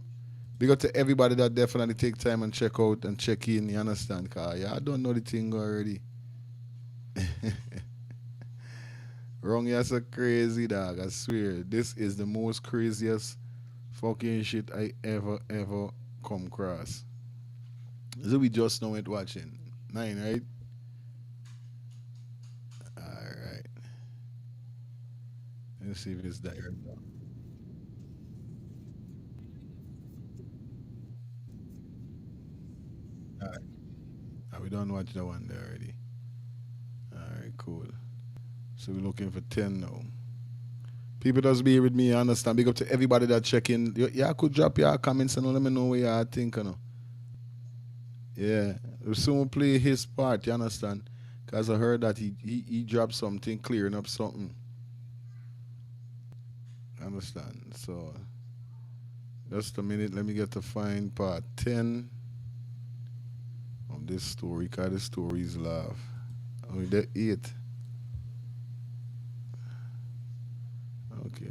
Big up to everybody that definitely take time and check out and check in. You understand? Cause yeah, I don't know the thing already. Wrong, you're so crazy, dog. I swear. This is the most craziest fucking shit I ever come across. So we just know it watching. 9, right? Alright. Let's see if it's there. Alright. We don't watch the one there already. Alright, cool. So we're looking for 10 now. People just be here with me, you understand. Big up to everybody that check in. Yeah, I could drop your comments and let me know what you think, you know. Yeah. We'll soon play his part, you understand? Because I heard that he dropped something, clearing up something. Understand? So, just a minute, let me get to find part 10 of this story, because the story is laugh. Only the 8. Okay.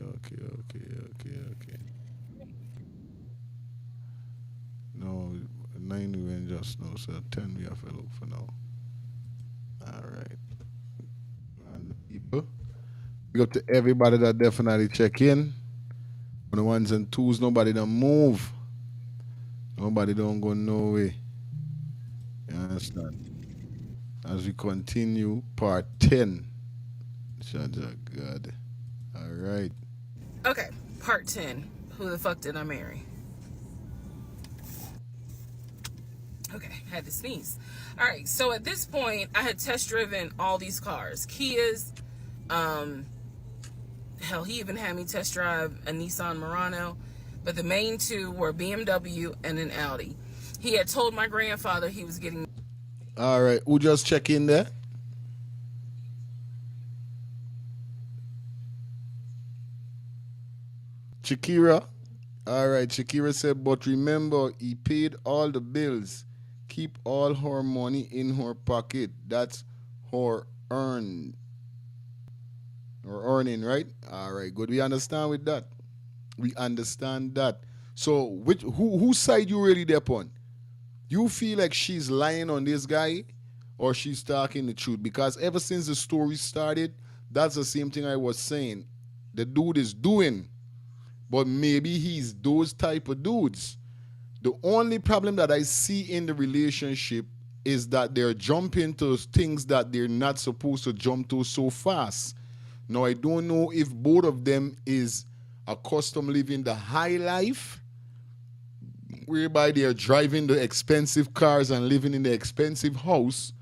No, 9 we went just now, so 10 we have to look for now. Alright. And people, big up to everybody that definitely check in. On the ones and twos, nobody don't move. Nobody don't go no way. You understand? As we continue part 10. Shaja God. Alright.
Okay, part 10. Who the fuck did I marry? Okay, had to sneeze. All right, so at this point, I had test driven all these cars. Kias, hell, he even had me test drive a Nissan Murano, but the main two were BMW and an Audi. He had told my grandfather he was getting.
Alright, who just check in there? Shakira. Alright, Shakira said, but remember, he paid all the bills. Keep all her money in her pocket. That's her earn or earning, right? Alright, good. We understand with that. We understand that. So which whose side you really there on? You feel like she's lying on this guy or she's talking the truth? Because ever since the story started, that's the same thing I was saying. The dude is doing, but maybe he's those type of dudes. The only problem that I see in the relationship is that they're jumping to things that they're not supposed to jump to so fast. Now I don't know if both of them is accustomed living the high life, whereby they are driving the expensive cars and living in the expensive house.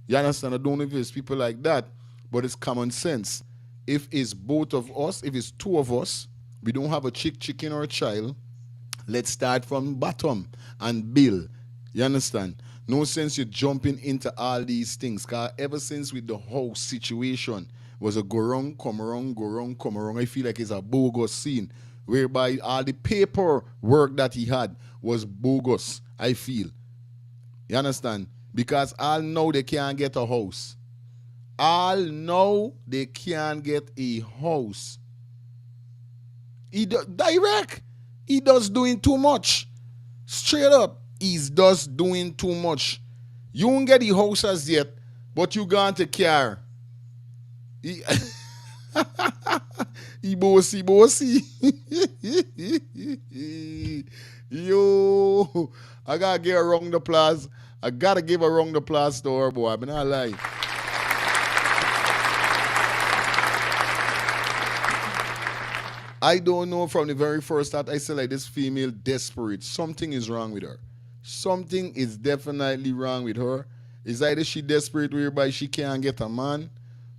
You understand? I don't know if it's people like that, but it's common sense. If it's both of us, if it's two of us, we don't have a chicken or a child, let's start from bottom and build. You understand? No sense you jumping into all these things. Cause ever since with the whole situation was a go wrong, come around, go wrong, come around. I feel like it's a bogus scene. whereby all the paperwork that he had was bogus, I feel. You understand? Because all know they can't get a house. All know they can't get a house. Direct. He does doing too much. Straight up. He's just doing too much. You won't get the house as yet, but you gone to care. He, he bossy. Yo, I gotta give a round of applause. I gotta give a round of applause to her, boy. I'm not lying. I don't know from the very first that I said like this female desperate. Something is wrong with her. Something is definitely wrong with her. It's either she desperate whereby she can't get a man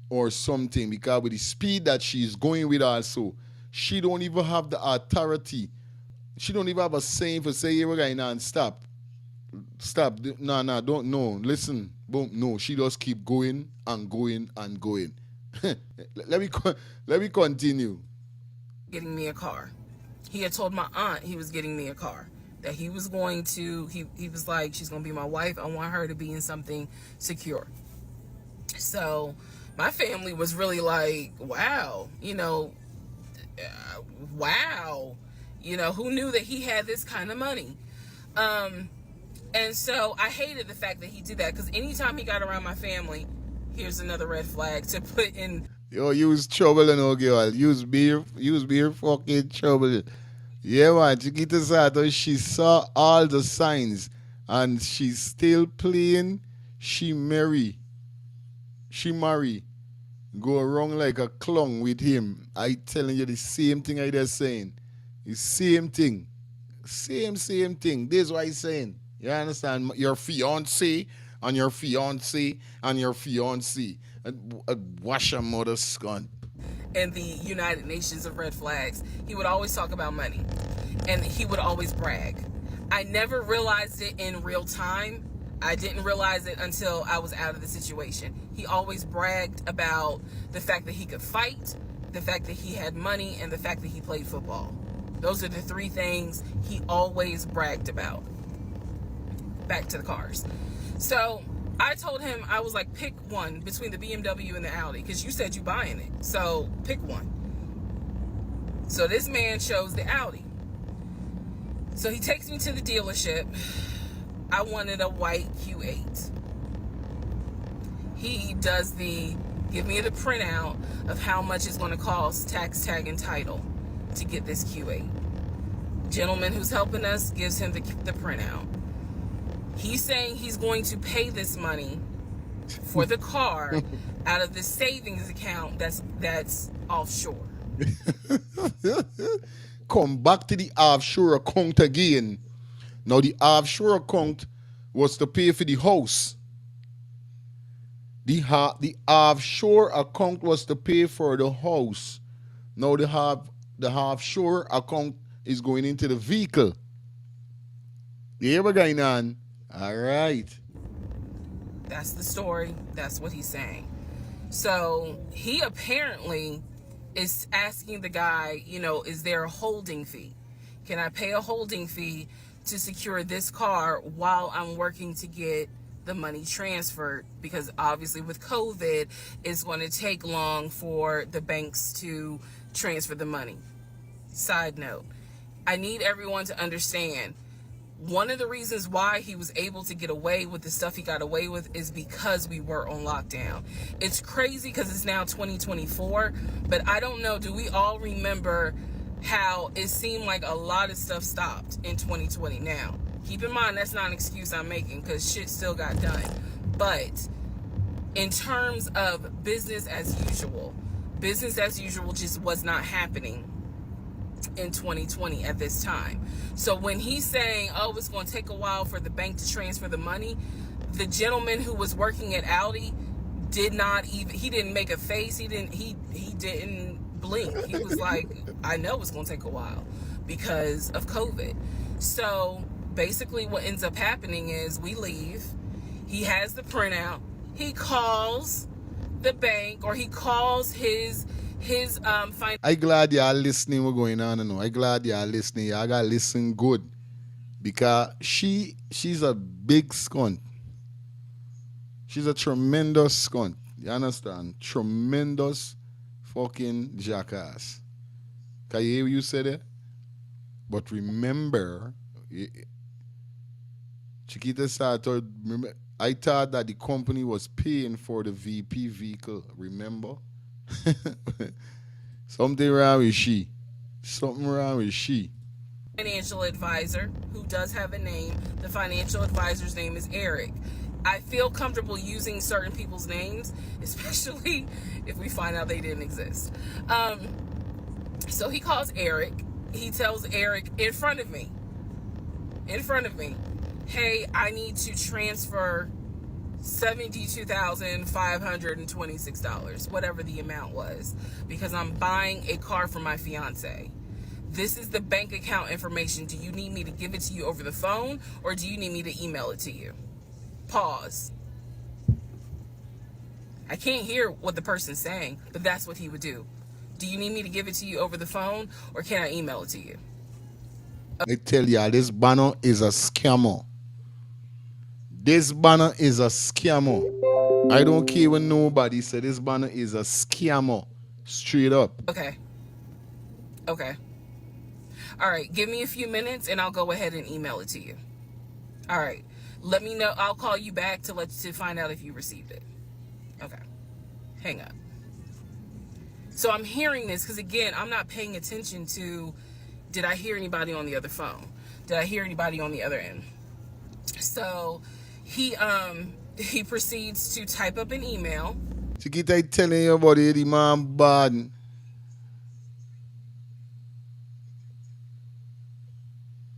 or something. Because with the speed that she's going with also, she don't even have the authority. She don't even have a saying for say, hey, we're going on, stop. Stop. No, don't, no. Listen. Boom. No, she just keep going and going and going. let me continue.
Getting me a car. He had told my aunt he was getting me a car. That he was going to, he was like, she's going to be my wife. I want her to be in something secure. So my family was really like, wow, wow. Who knew that he had this kind of money? And so I hated the fact that he did that, because anytime he got around my family, here's another red flag to put in.
Yo, you was trouble and no girl. You was beer fucking trouble. Yeah, man. Chiquita Sato, she saw all the signs and she's still playing. She marry. Go around like a clown with him. I telling you the same thing I just saying. The same thing. Same thing. This is what I'm saying. You understand? Your fiance and your fiance and your fiance. Wash your mother's scum.
In the United Nations of red flags, he would always talk about money, and he would always brag. I never realized it in real time. I didn't realize it until I was out of the situation. He always bragged about the fact that he could fight, the fact that he had money, and the fact that he played football. Those are the three things he always bragged about. Back to the cars. So I told him, I was like, pick one between the BMW and the Audi, because you said you buying it. So pick one. So this man chose the Audi. So he takes me to the dealership. I wanted a white Q8. He does give me the printout of how much it's going to cost, tax, tag, and title, to get this Q8. Gentleman who's helping us gives him the printout. He's saying he's going to pay this money for the car out of the savings account that's offshore.
Come back to the offshore account again. Now the offshore account was to pay for the house. The offshore account was to pay for the house. Now the offshore account is going into the vehicle. You hear what's going on? All right.
That's the story. That's what he's saying. So he apparently is asking the guy, is there a holding fee? Can I pay a holding fee to secure this car while I'm working to get the money transferred? Because obviously with COVID, it's going to take long for the banks to transfer the money. Side note, I need everyone to understand, one of the reasons why he was able to get away with the stuff he got away with is because we were on lockdown. It's crazy because it's now 2024, but I don't know, do we all remember how it seemed like a lot of stuff stopped in 2020? Now, keep in mind, that's not an excuse I'm making, because shit still got done. But in terms of business as usual just was not happening in 2020 at this time. So when he's saying, it's going to take a while for the bank to transfer the money, the gentleman who was working at Audi he didn't make a face. He didn't blink. He was like, I know it's going to take a while because of COVID. So basically what ends up happening is we leave. He has the printout. He calls the bank, or he calls his His
I glad y'all listening what's going on, you know. I glad y'all listening. Y'all gotta listen good. Because she's a big skunt. She's a tremendous cunt. You understand? Tremendous fucking jackass. Can you hear what you said it? But remember, Chiquita started, remember, I thought that the company was paying for the VP vehicle. Remember? Something wrong with she. Something wrong with she.
financial advisor who does have a name. The financial advisor's name is Eric. I feel comfortable using certain people's names, especially if we find out they didn't exist. So he calls Eric. He tells Eric in front of me, hey, I need to transfer $72,526, whatever the amount was, because I'm buying a car for my fiance. This is the bank account information. Do you need me to give it to you over the phone, or do you need me to email it to you? Pause. I can't hear what the person's saying, but that's what he would do. Do you need me to give it to you over the phone, or can I email it to you?
I tell y'all, this banner is a scammer. This banner is a scammer. I don't care when nobody said this banner is a scammer. Straight up.
Okay. All right, give me a few minutes and I'll go ahead and email it to you. All right, let me know. I'll call you back to find out if you received it. Okay, hang up. So I'm hearing this because, again, I'm not paying attention to, did I hear anybody on the other phone? Did I hear anybody on the other end? So he proceeds to type up an email.
Chiquita telling you about it, the man bad.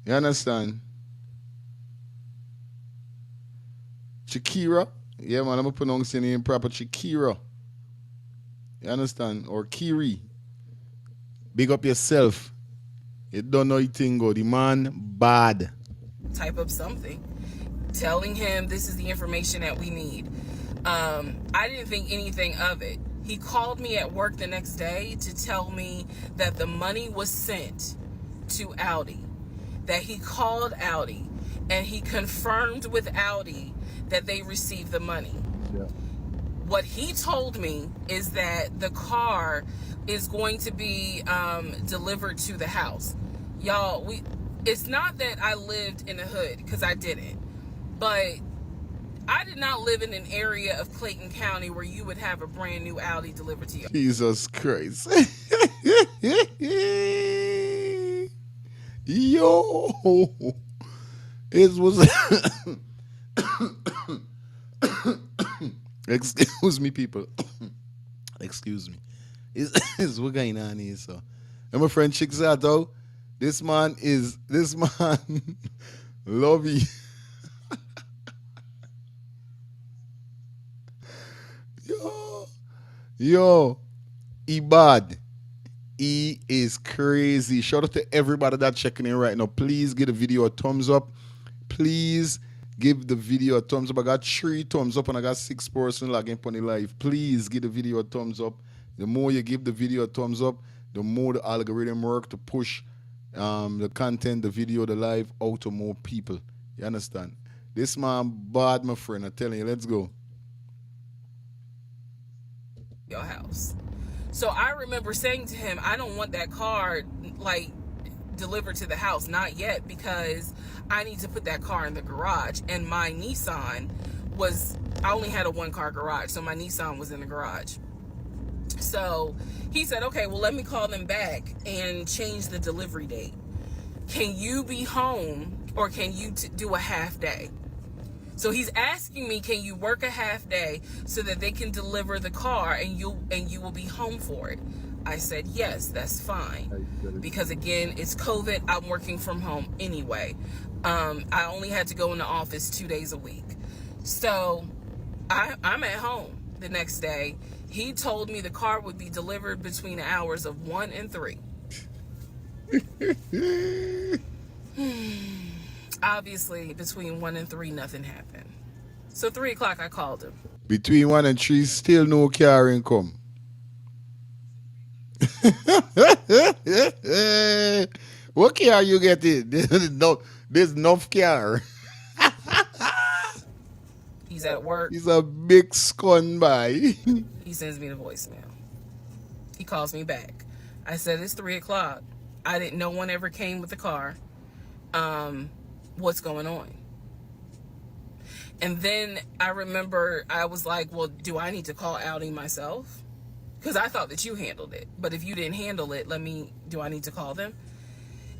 You understand? Shakira. Yeah, man, I'm pronouncing the name proper. Shakira. You understand? Or Kiri. Big up yourself. You don't know anything, go. The man bad.
Type up something, telling him this is the information that we need. I didn't think anything of it. He called me at work the next day to tell me that the money was sent to Audi, that he called Audi and he confirmed with Audi that they received the money. Yeah. What he told me is that the car is going to be delivered to the house. Y'all, it's not that I lived in the hood, because I didn't, but I did not live in an area of Clayton County where you would have a brand new Audi delivered to you.
Jesus Christ. Yo, it was. Excuse me, people. Excuse me. It's what going on here, so. And my friend Chicksato, this man love you. Yo, he bad. He is crazy. Shout out to everybody that's checking in right now. Please give the video a thumbs up. Please give the video a thumbs up. I got 3 thumbs up and I got 6 person logging on the live. Please give the video a thumbs up. The more you give the video a thumbs up, the more the algorithm work to push the content, the video, the live out to more people. You understand? This man bad, my friend. I'm telling you, let's go.
Your house. So I remember saying to him, I don't want that car delivered to the house, not yet, because I need to put that car in the garage. And my Nissan I only had a 1-car garage, so my Nissan was in the garage. So he said, okay, well, let me call them back and change the delivery date. Can you be home, or can you do a half day? So he's asking me, can you work a half day so that they can deliver the car and you will be home for it? I said, yes, that's fine. Because again, it's COVID. I'm working from home anyway. I only had to go in the office 2 days a week. So I'm at home the next day. He told me the car would be delivered between the hours of 1 and 3. Obviously, between 1 and 3, nothing happened. So 3 o'clock, I called him.
Between 1 and 3, still no car income. What car you getting? There's no car.
He's at work.
He's a big scun by.
He sends me the voicemail. He calls me back. I said, it's 3 o'clock. I didn't, no one ever came with the car. What's going on? And then I remember I was like, well, do I need to call Audi myself? Because I thought that you handled it. But if you didn't handle it, do I need to call them?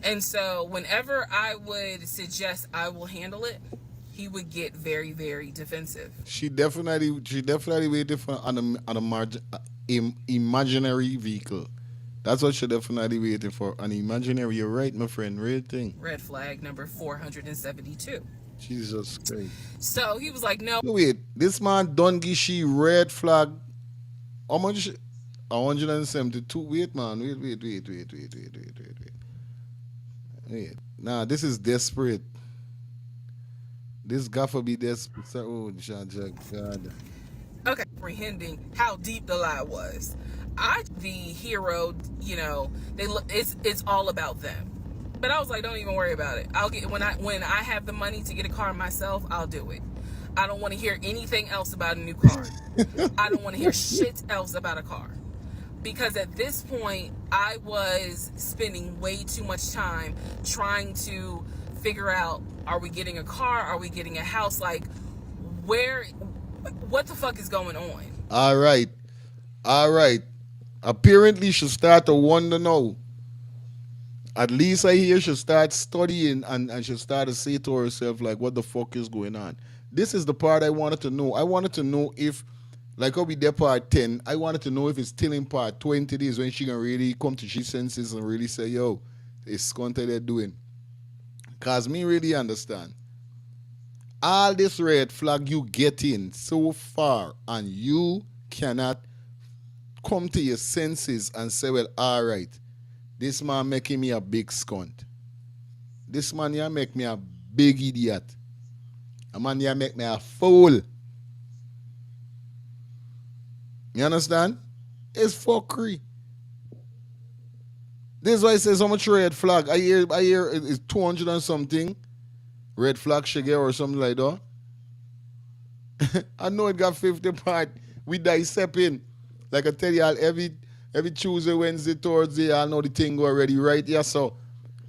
And so whenever I would suggest I will handle it, he would get very, very defensive.
She definitely waited for on a imaginary vehicle. That's what she definitely waiting for. An imaginary. You're right, my friend. Real thing.
Red flag number 472.
Jesus Christ.
So he was like, no.
Wait, this man don't give she red flag. How much? 172. Wait, man. Wait. Nah, this is desperate. This gaffer be desperate. Oh, God.
Okay, comprehending how deep the lie was. The hero, it's all about them. But I was like, don't even worry about it. I'll get when I have the money to get a car myself, I'll do it. I don't want to hear anything else about a new car. I don't want to hear shit else about a car. Because at this point, I was spending way too much time trying to figure out, are we getting a car? Are we getting a house? Like, what the fuck is going on?
All right. All right. Apparently, she start to wonder now. At least I hear she start studying and she start to say to herself, like, what the fuck is going on? This is the part I wanted to know. I wanted to know if, like how we did part 10, I wanted to know if it's still in part 20 days when she can really come to she senses and really say, yo, it's content they're doing. Because me really understand. All this red flag you get in so far and you cannot come to your senses and say, well, all right, this man making me a big scunt. This man here make me a big idiot. A man here make me a fool. You understand? It's fuckery. This is why it says how much red flag. I hear it's 200 and something. Red flag sugar or something like that. I know it got 50 part. We dissecting. Like I tell y'all, every Tuesday, Wednesday, Thursday, I know the thing go already right here. So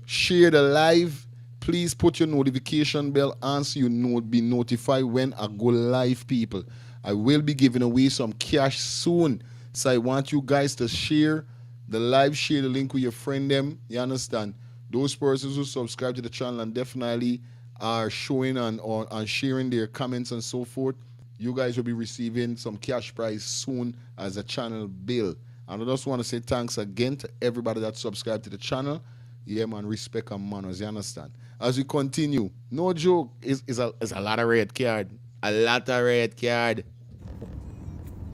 share the live. Please put your notification bell on so you be notified when I go live, people. I will be giving away some cash soon. So I want you guys to share the live, share the link with your friend them. You understand? Those persons who subscribe to the channel and definitely are showing and sharing their comments and so forth, you guys will be receiving some cash prize soon as a channel bill. And I just want to say thanks again to everybody that subscribed to the channel. Yeah, man, respect and manners, you understand? As we continue, no joke, is a lot of red card. A lot of red card.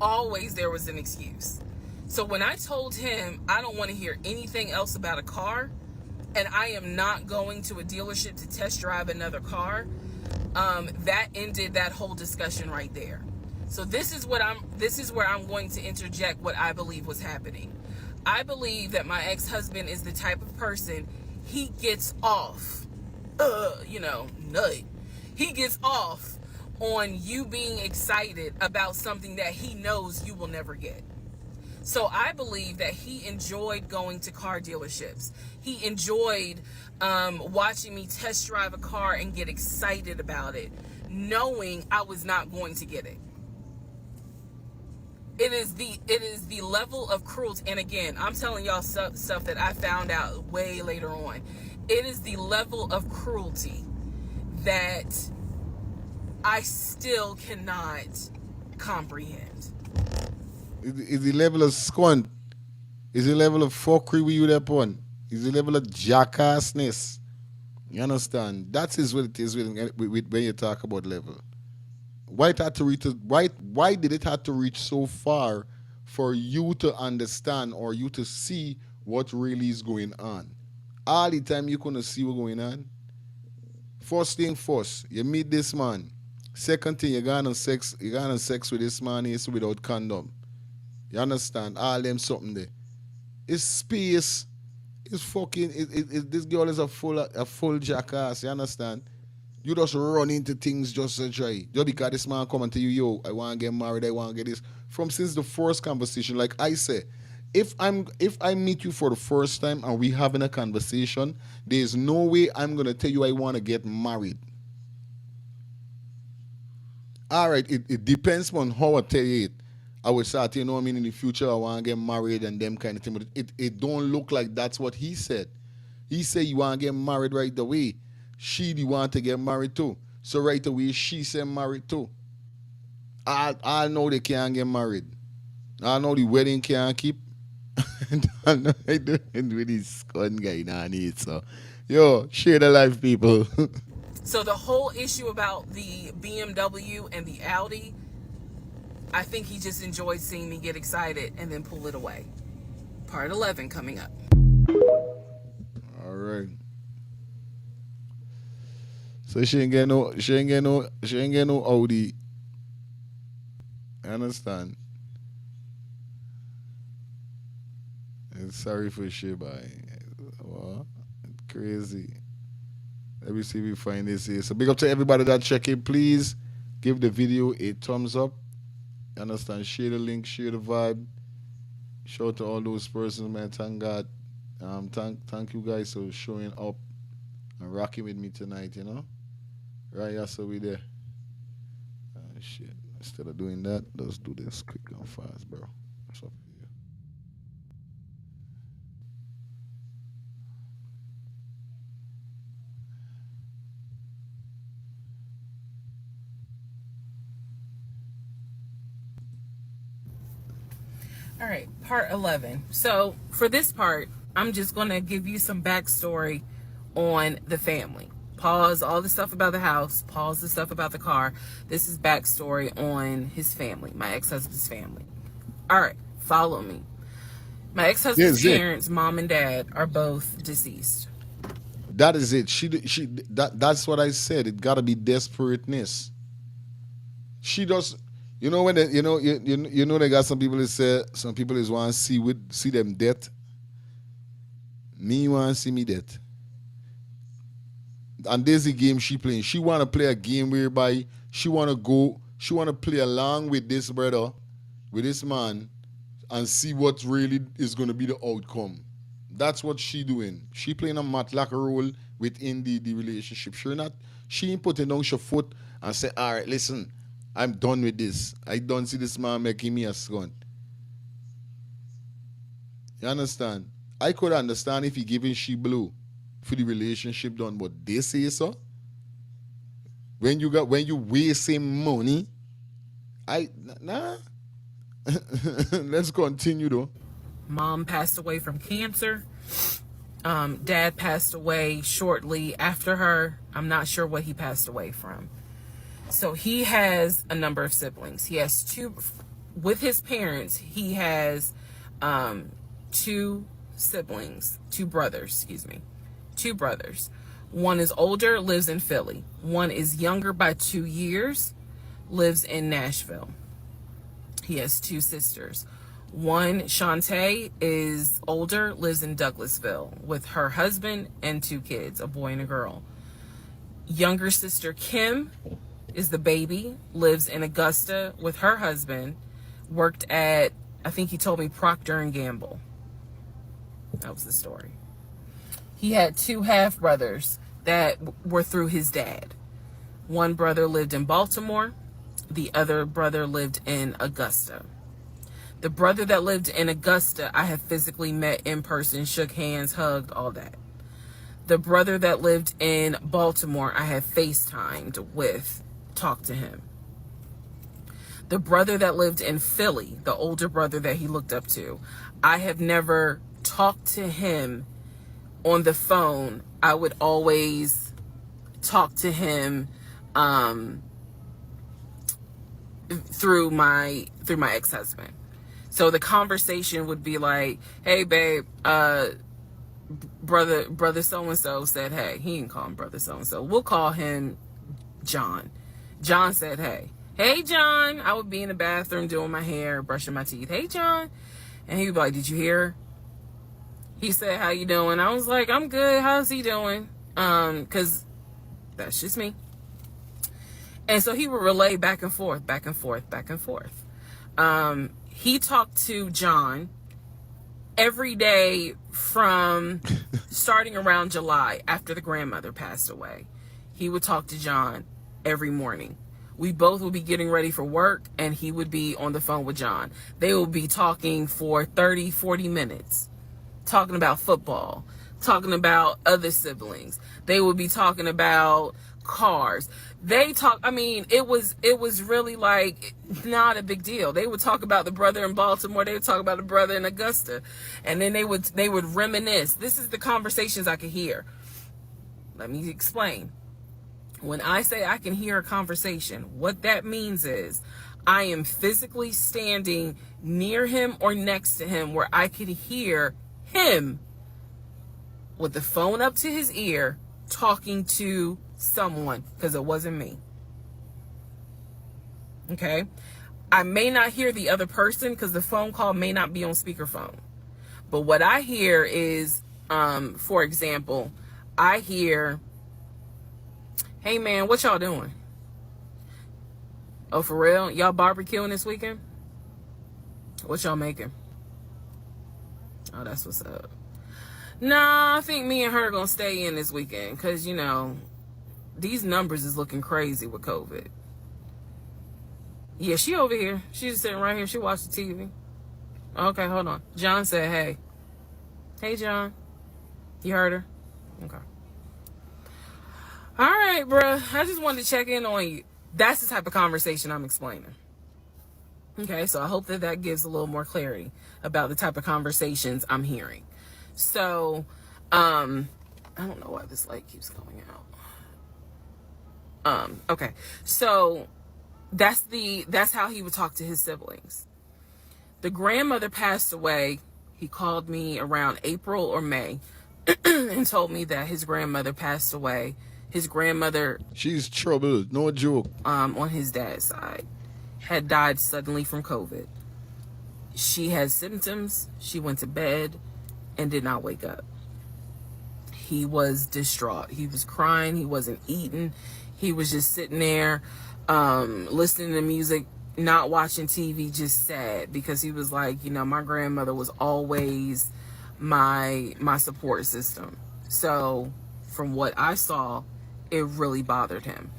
Always there was an excuse. So when I told him I don't want to hear anything else about a car, and I am not going to a dealership to test drive another car, that ended that whole discussion right there. So this is where I'm going to interject what I believe was happening. I believe that my ex-husband is the type of person, he gets off, nut. He gets off on you being excited about something that he knows you will never get. So I believe that he enjoyed going to car dealerships. He enjoyed watching me test drive a car and get excited about it, knowing I was not going to get it. It is the level of cruelty. And again, I'm telling y'all stuff that I found out way later on. It is the level of cruelty that I still cannot comprehend.
Is the level of squant? Is the level of fuckery we you upon? Is the level of jackassness? You understand? That is what it is when you talk about level. Why it had to reach? Why did it have to reach so far for you to understand or you to see what really is going on? All the time you couldn't see what's going on. First thing first, you meet this man. Second thing, you gone on sex with this man is without condom. You understand? All them something there. It's space. It's fucking. This girl is a full jackass. You understand? You just run into things just to try. Just because this man come and tell you, yo, I want to get married, I want to get this. From since the first conversation, like I say, if I meet you for the first time and we having a conversation, there's no way I'm gonna tell you I want to get married. All right, it depends on how I tell you it. I would start, you know what I mean, in the future I want to get married and them kind of thing. But it don't look like that's what he said. He said you want to get married right away. She the want to get married too. So right away she said married too. I know they can't get married. I know the wedding can't keep. I know I doing with this con guy now need so. Yo, share the life people.
So the whole issue about the BMW and the Audi, I think he just enjoyed seeing me get excited and then pull it away. Part 11 coming up.
All right. So she ain't get no Audi. I understand. And sorry for shit, but well, crazy. Let me see if we find this here. So big up to everybody that check it. Please give the video a thumbs up. You understand? Share the link, share the vibe. Shout out to all those persons, man. Thank God. Thank you guys for showing up and rocking with me tonight, you know? Right, yeah, so we there. Shit. Instead of doing that, let's do this quick and fast, bro. What's up here?
All right, part 11. So for this part, I'm just going to give you some backstory on the family. Pause all the stuff about the house. Pause the stuff about the car. This is backstory on his family, my ex-husband's family. All right, follow me. My ex-husband's parents, mom and dad, are both deceased.
That is it. That's what I said. It gotta be desperateness. She does. You know when they, you know they got some people that say some people is want to see them dead. Me want to see me dead. And there's a game she playing. She want to play a game whereby she want to play along with this brother, with this man, and see what really is going to be the outcome. That's what she doing. She playing a matlock role within the relationship. She ain't putting down her foot and say, all right, listen, I'm done with this. I don't see this man making me a son. You understand? I could understand if he giving she blue for the relationship done, but they say so. When you wasting money, nah. Let's continue though.
Mom passed away from cancer. Dad passed away shortly after her. I'm not sure what he passed away from. So he has a number of siblings. He has two, with his parents, he has two siblings, two brothers. One is older, lives in Philly. One is younger by 2 years, lives in Nashville. He has two sisters. One, Shantae, is older, lives in Douglasville with her husband and two kids, a boy and a girl. Younger sister, Kim, is the baby, lives in Augusta with her husband, worked at, I think he told me, Procter & Gamble. That was the story. He had two half-brothers that were through his dad. One brother lived in Baltimore. The other brother lived in Augusta. The brother that lived in Augusta, I have physically met in person, shook hands, hugged, all that. The brother that lived in Baltimore, I have FaceTimed with, talked to him. The brother that lived in Philly, the older brother that he looked up to, I have never talked to him on the phone. I would always talk to him through my ex-husband. So the conversation would be like, hey babe, brother so-and-so said hey. He didn't call him brother so-and-so. We'll call him John. John said hey John. I would be in the bathroom doing my hair, brushing my teeth. Hey John. And he would be like, did you hear? He said, "How you doing?" I was like, "I'm good. How's he doing?" Because that's just me. And so he would relay back and forth, back and forth, back and forth. He talked to John every day from starting around July after the grandmother passed away. He would talk to John every morning. We both would be getting ready for work, and he would be on the phone with John. They would be talking for 30, 40 minutes, talking about football, talking about other siblings. They would be talking about cars. It was really like not a big deal. They would talk about the brother in Baltimore. They would talk about the brother in Augusta. And then they would reminisce. This is the conversations I could hear. Let me explain. When I say I can hear a conversation, what that means is I am physically standing near him or next to him where I can hear him with the phone up to his ear talking to someone, because it wasn't me. Okay? I may not hear the other person because the phone call may not be on speakerphone. But what I hear is, for example, I hear, "Hey man, what y'all doing? Oh, for real? Y'all barbecuing this weekend? What y'all making? Oh, that's what's up. Nah, I think me and her gonna stay in this weekend because, these numbers is looking crazy with COVID. Yeah, she over here. She's just sitting right here. She watched the TV. Okay, hold on. John said, hey. Hey, John. You heard her? Okay. All right, bruh. I just wanted to check in on you. That's the type of conversation I'm explaining. Okay, so I hope that gives a little more clarity about the type of conversations I'm hearing. So, I don't know why this light keeps going out. Okay, so that's how he would talk to his siblings. The grandmother passed away. He called me around April or May and told me that his grandmother passed away. His grandmother,
she's troubled, no joke.
On his dad's side, had died suddenly from COVID. She had symptoms. She went to bed and did not wake up. He was distraught. He was crying. He wasn't eating. He was just sitting there, listening to music, not watching TV, just sad, because he was like, my grandmother was always my support system. So from what I saw, it really bothered him.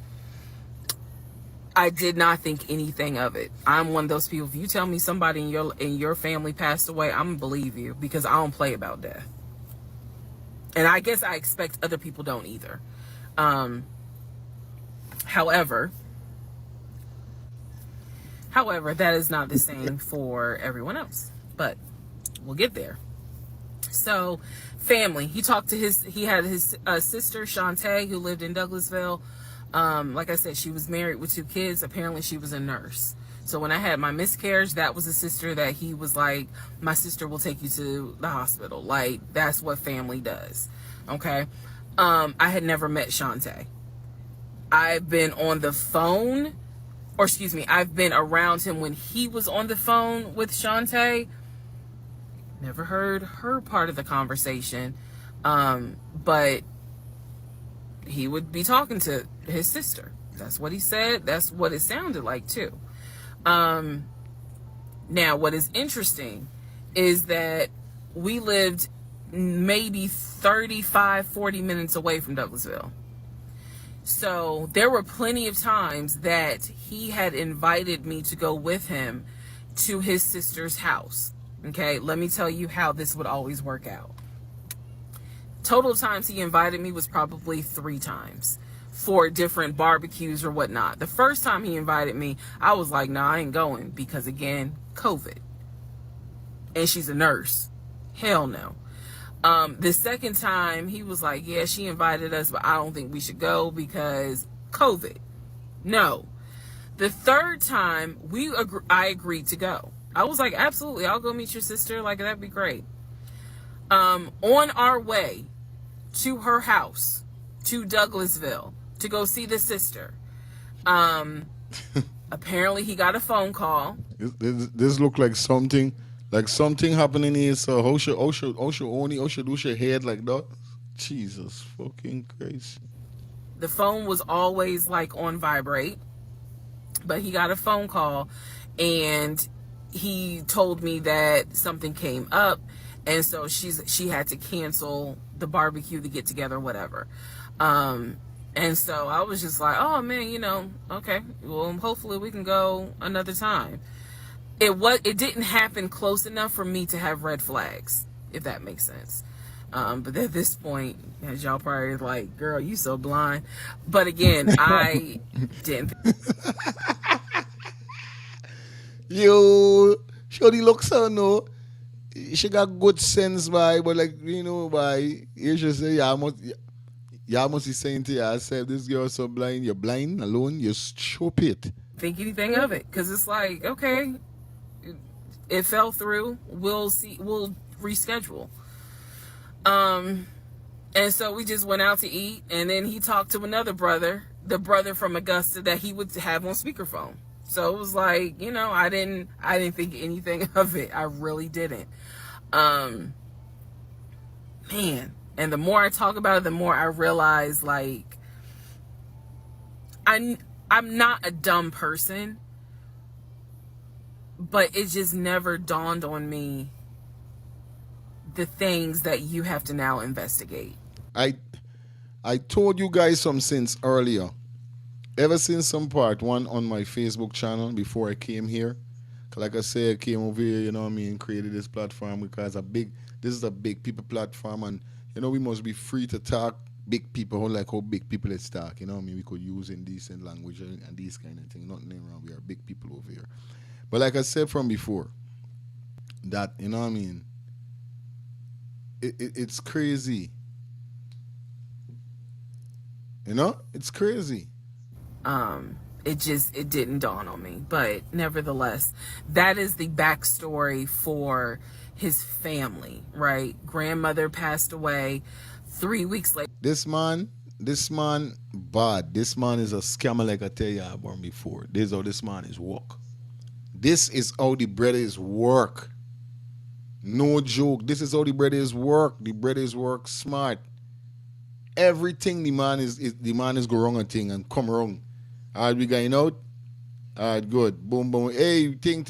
I did not think anything of it. I'm one of those people, if you tell me somebody in your family passed away, I'm gonna believe you, because I don't play about death. And I guess I expect other people don't either. However, that is not the same for everyone else, but we'll get there. So, family, he had his sister, Shantae, who lived in Douglasville. Like I said, she was married with 2 kids. Apparently she was a nurse. So when I had my miscarriage, that was a sister that he was like, my sister will take you to the hospital. Like, that's what family does. Okay. I had never met Shantae. I've been on the phone, I've been around him when he was on the phone with Shantae. Never heard her part of the conversation. But he would be talking to his sister. That's what he said. That's what it sounded like too. Now, what is interesting is that we lived maybe 35, 40 minutes away from Douglasville. So there were plenty of times that he had invited me to go with him to his sister's house. Okay, let me tell you how this would always work out. Total times he invited me was probably 3 times for different barbecues or whatnot. The first time he invited me, I was like, nah, I ain't going, because again, COVID. And she's a nurse. Hell no. The second time he was like, yeah, she invited us, but I don't think we should go because COVID. No. The third time I agreed to go. I was like, absolutely, I'll go meet your sister. Like, that'd be great. On our way to her house, to Douglasville, to go see the sister, apparently he got a phone call.
This looked like something Like something happening here, so how should do your head like that? Jesus fucking Christ.
The phone was always like on vibrate, but he got a phone call and he told me that something came up, and so she had to cancel the barbecue, the get together, whatever. um and so I was just like, oh man, okay, well, hopefully we can go another time. It didn't happen close enough for me to have red flags, if that makes sense. But at this point, as y'all probably like, girl, you so blind. But again, I didn't.
Yo, Shorty looks so no. She got good sense, by, but like by you should say, yeah, must be saying to yourself, this girl so blind, you're blind alone, you're stupid.
think anything of it, because it's like, okay, it fell through, we'll see, we'll reschedule. And so we just went out to eat, and then he talked to another brother, the brother from Augusta that he would have on speakerphone. So it was like, I didn't think anything of it. I really didn't. Man, and the more I talk about it, the more I realize, like, I'm not a dumb person, but it just never dawned on me the things that you have to now investigate.
I I told you guys some since earlier. Ever since some part one on my Facebook channel before I came here. Like I said, I came over here, created this platform because this is a big people platform, and we must be free to talk big people, how big people let's talk, we could use indecent language and these kind of things. Nothing wrong. We are big people over here. But like I said from before, that, it's crazy. It's crazy.
It didn't dawn on me, but nevertheless, that is the backstory for his family, right? Grandmother passed away 3 weeks later.
This man bad. This man is a scammer, like I tell you about before. This is how this man is work. This is how the brothers work. No joke. This is how the brothers work. The brothers work smart. Everything the man is go wrong a thing and come wrong. Alright, we going out. Alright, good. Boom, boom. Hey, ting.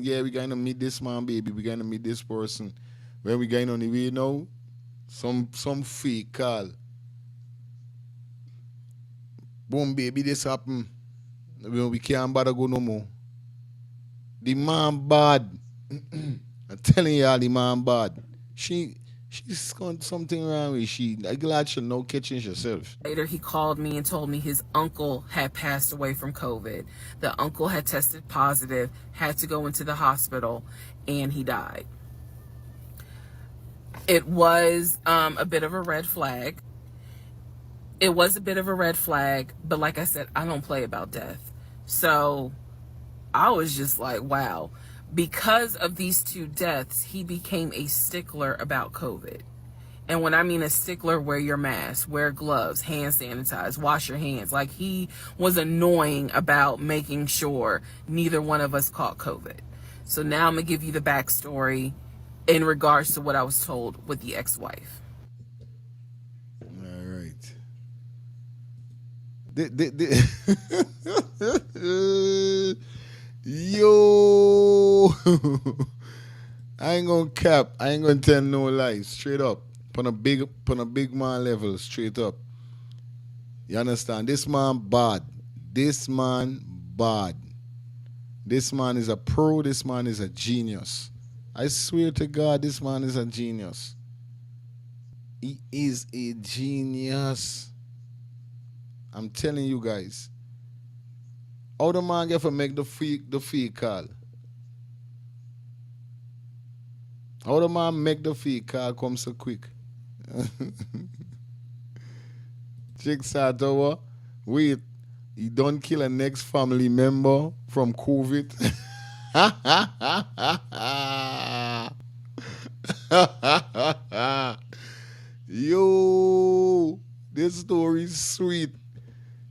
Yeah, we gonna meet this man, baby. We gonna meet this person. When we going on the way now, some fake call. Boom, baby, this happen. We can't bother go no more. The man bad. I'm telling y'all, the man bad. She's got something wrong with she. I'm glad she no catching herself.
Later, he called me and told me his uncle had passed away from COVID. The uncle had tested positive, had to go into the hospital, and he died. It was a bit of a red flag. It was a bit of a red flag, but like I said, I don't play about death. So I was just like, wow. Because of these two deaths, he became a stickler about COVID. And when I mean a stickler, wear your mask, wear gloves, hand sanitize, wash your hands. Like, he was annoying about making sure neither one of us caught COVID. So now I'm going to give you the backstory in regards to what I was told with the ex-wife.
All right. Yo, I ain't gonna cap. I ain't gonna tell no lies. Straight up, on a big man level. Straight up. You understand? This man bad. This man bad. This man is a pro. This man is a genius. I swear to God, this man is a genius. He is a genius. I'm telling you guys. How the man get for make the fee call? How the man make the fee call come so quick? Check that over. Wait, he don't kill a next family member from COVID. Yo, this story is sweet.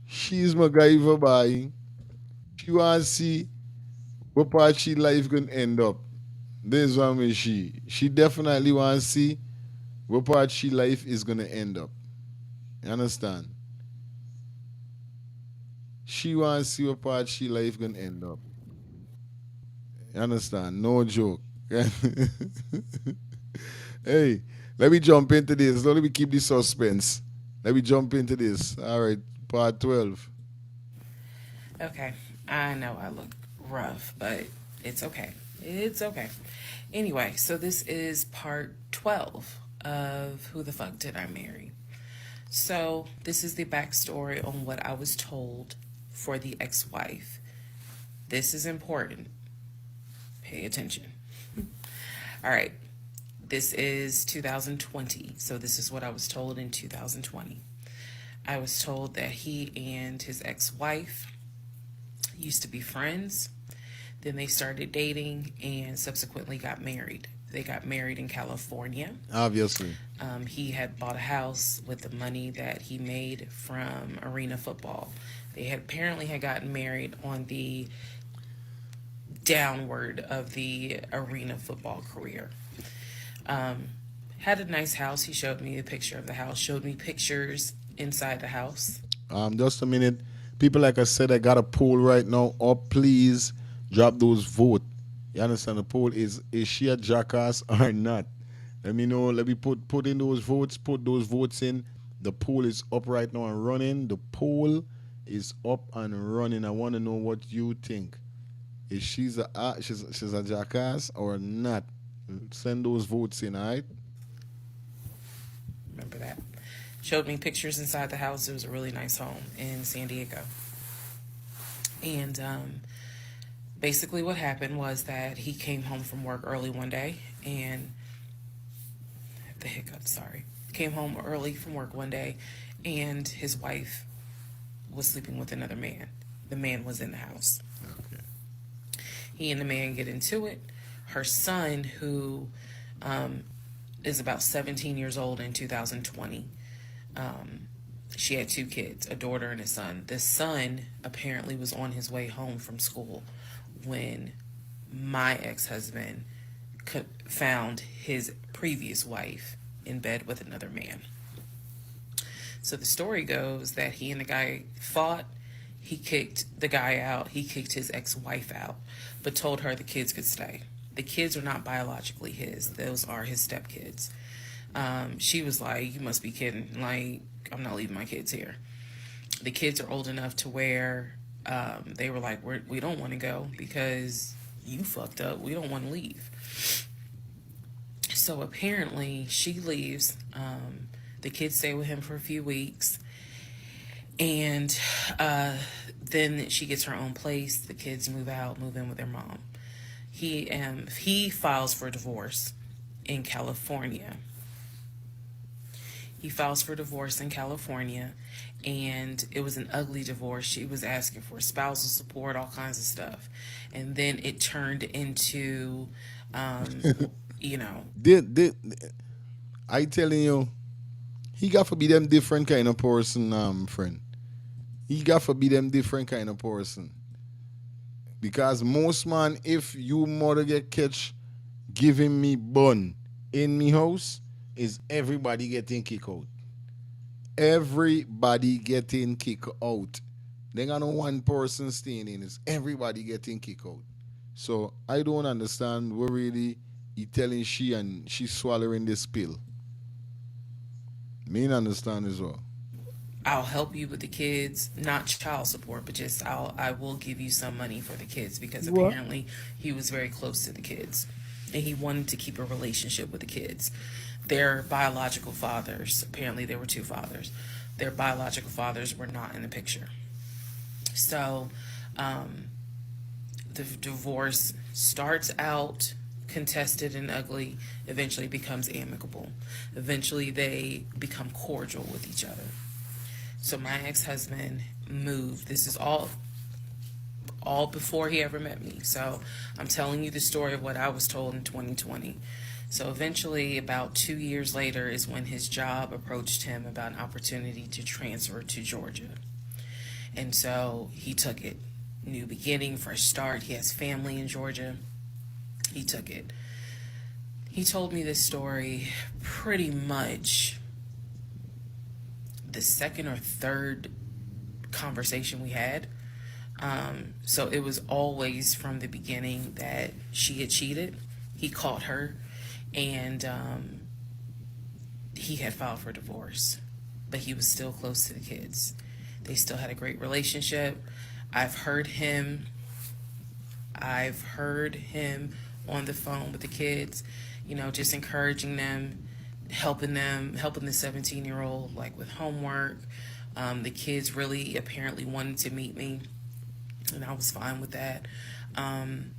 She's MacGyver buying. She want to see what part she life gonna end up. This one with she. She definitely want to see what part she life is gonna end up. You understand? She want to see what part she life gonna end up. You understand? No joke. Hey, let me jump into this. Let me keep the suspense. Let me jump into this. All right, part 12.
Okay, I know I look rough, but it's okay. It's okay. Anyway, so this is part 12 of Who the Fuck Did I Marry? So, this is the backstory on what I was told for the ex wife. This is important. Pay attention. All right, this is 2020. So, this is what I was told in 2020. I was told that he and his ex wife used to be friends. Then they started dating and subsequently got married. They got married in California.
Obviously.
He had bought a house with the money that he made from arena football. They had apparently had gotten married on the downward of the arena football career. Had a nice house. He showed me a picture of the house, showed me pictures inside the house.
Just a minute. People, like I said, I got a poll right now. Up, please drop those vote. You understand? The poll is she a jackass or not? Let me know. Let me put in those votes. Put those votes in. The poll is up right now and running. The poll is up and running. I want to know what you think. Is she's a jackass or not? Send those votes in, all right?
Remember that? Showed me pictures inside the house. It was a really nice home in San Diego. And basically, what happened was that he came home from work early one day and the hiccups, sorry. Came home early from work one day and his wife was sleeping with another man. The man was in the house.
Okay.
He and the man get into it. Her son, who is about 17 years old in 2020, she had two kids, a daughter and a son. The son apparently was on his way home from school when my ex-husband found his previous wife in bed with another man. So the story goes that he and the guy fought. He kicked the guy out. He kicked his ex-wife out, but told her the kids could stay. The kids are not biologically his. Those are his stepkids. She was like, you must be kidding. Like, I'm not leaving my kids here. The kids are old enough to where they were like, we don't want to go because you fucked up. We don't want to leave. So apparently she leaves. The kids stay with him for a few weeks. And then she gets her own place. The kids move out, move in with their mom. He files for divorce in California. He files for divorce in California, and it was an ugly divorce. She was asking for spousal support, all kinds of stuff. And then it turned into, you know,
I telling you, he got to be them different kind of person, friend. He got to be them different kind of person. Because most man, if you mother get catch giving me bun in me house, is everybody getting kicked out. Everybody getting kicked out. They got no one person staying in. It's everybody getting kicked out. So I don't understand what really he telling she and she swallowing this pill. Me understand as well.
I'll help you with the kids, not child support, but just I will give you some money for the kids because
What?
apparently he was very close to the kids and he wanted to keep a relationship with the kids. Their biological fathers, apparently there were two fathers. Their biological fathers were not in the picture. So, the divorce starts out contested and ugly, eventually becomes amicable. Eventually they become cordial with each other. So my ex-husband moved. This is all before he ever met me. So I'm telling you the story of what I was told in 2020. So eventually, about 2 years later, is when his job approached him about an opportunity to transfer to Georgia. And so he took it. New beginning, fresh start. He has family in Georgia. He took it. He told me this story pretty much the second or third conversation we had. So it was always from the beginning that she had cheated. He caught her, and he had filed for divorce, but he was still close to the kids. They still had a great relationship. I've heard him. I've heard him on the phone with the kids, just encouraging them, helping the 17-year-old like with homework. The kids really apparently wanted to meet me, and I was fine with that. Um,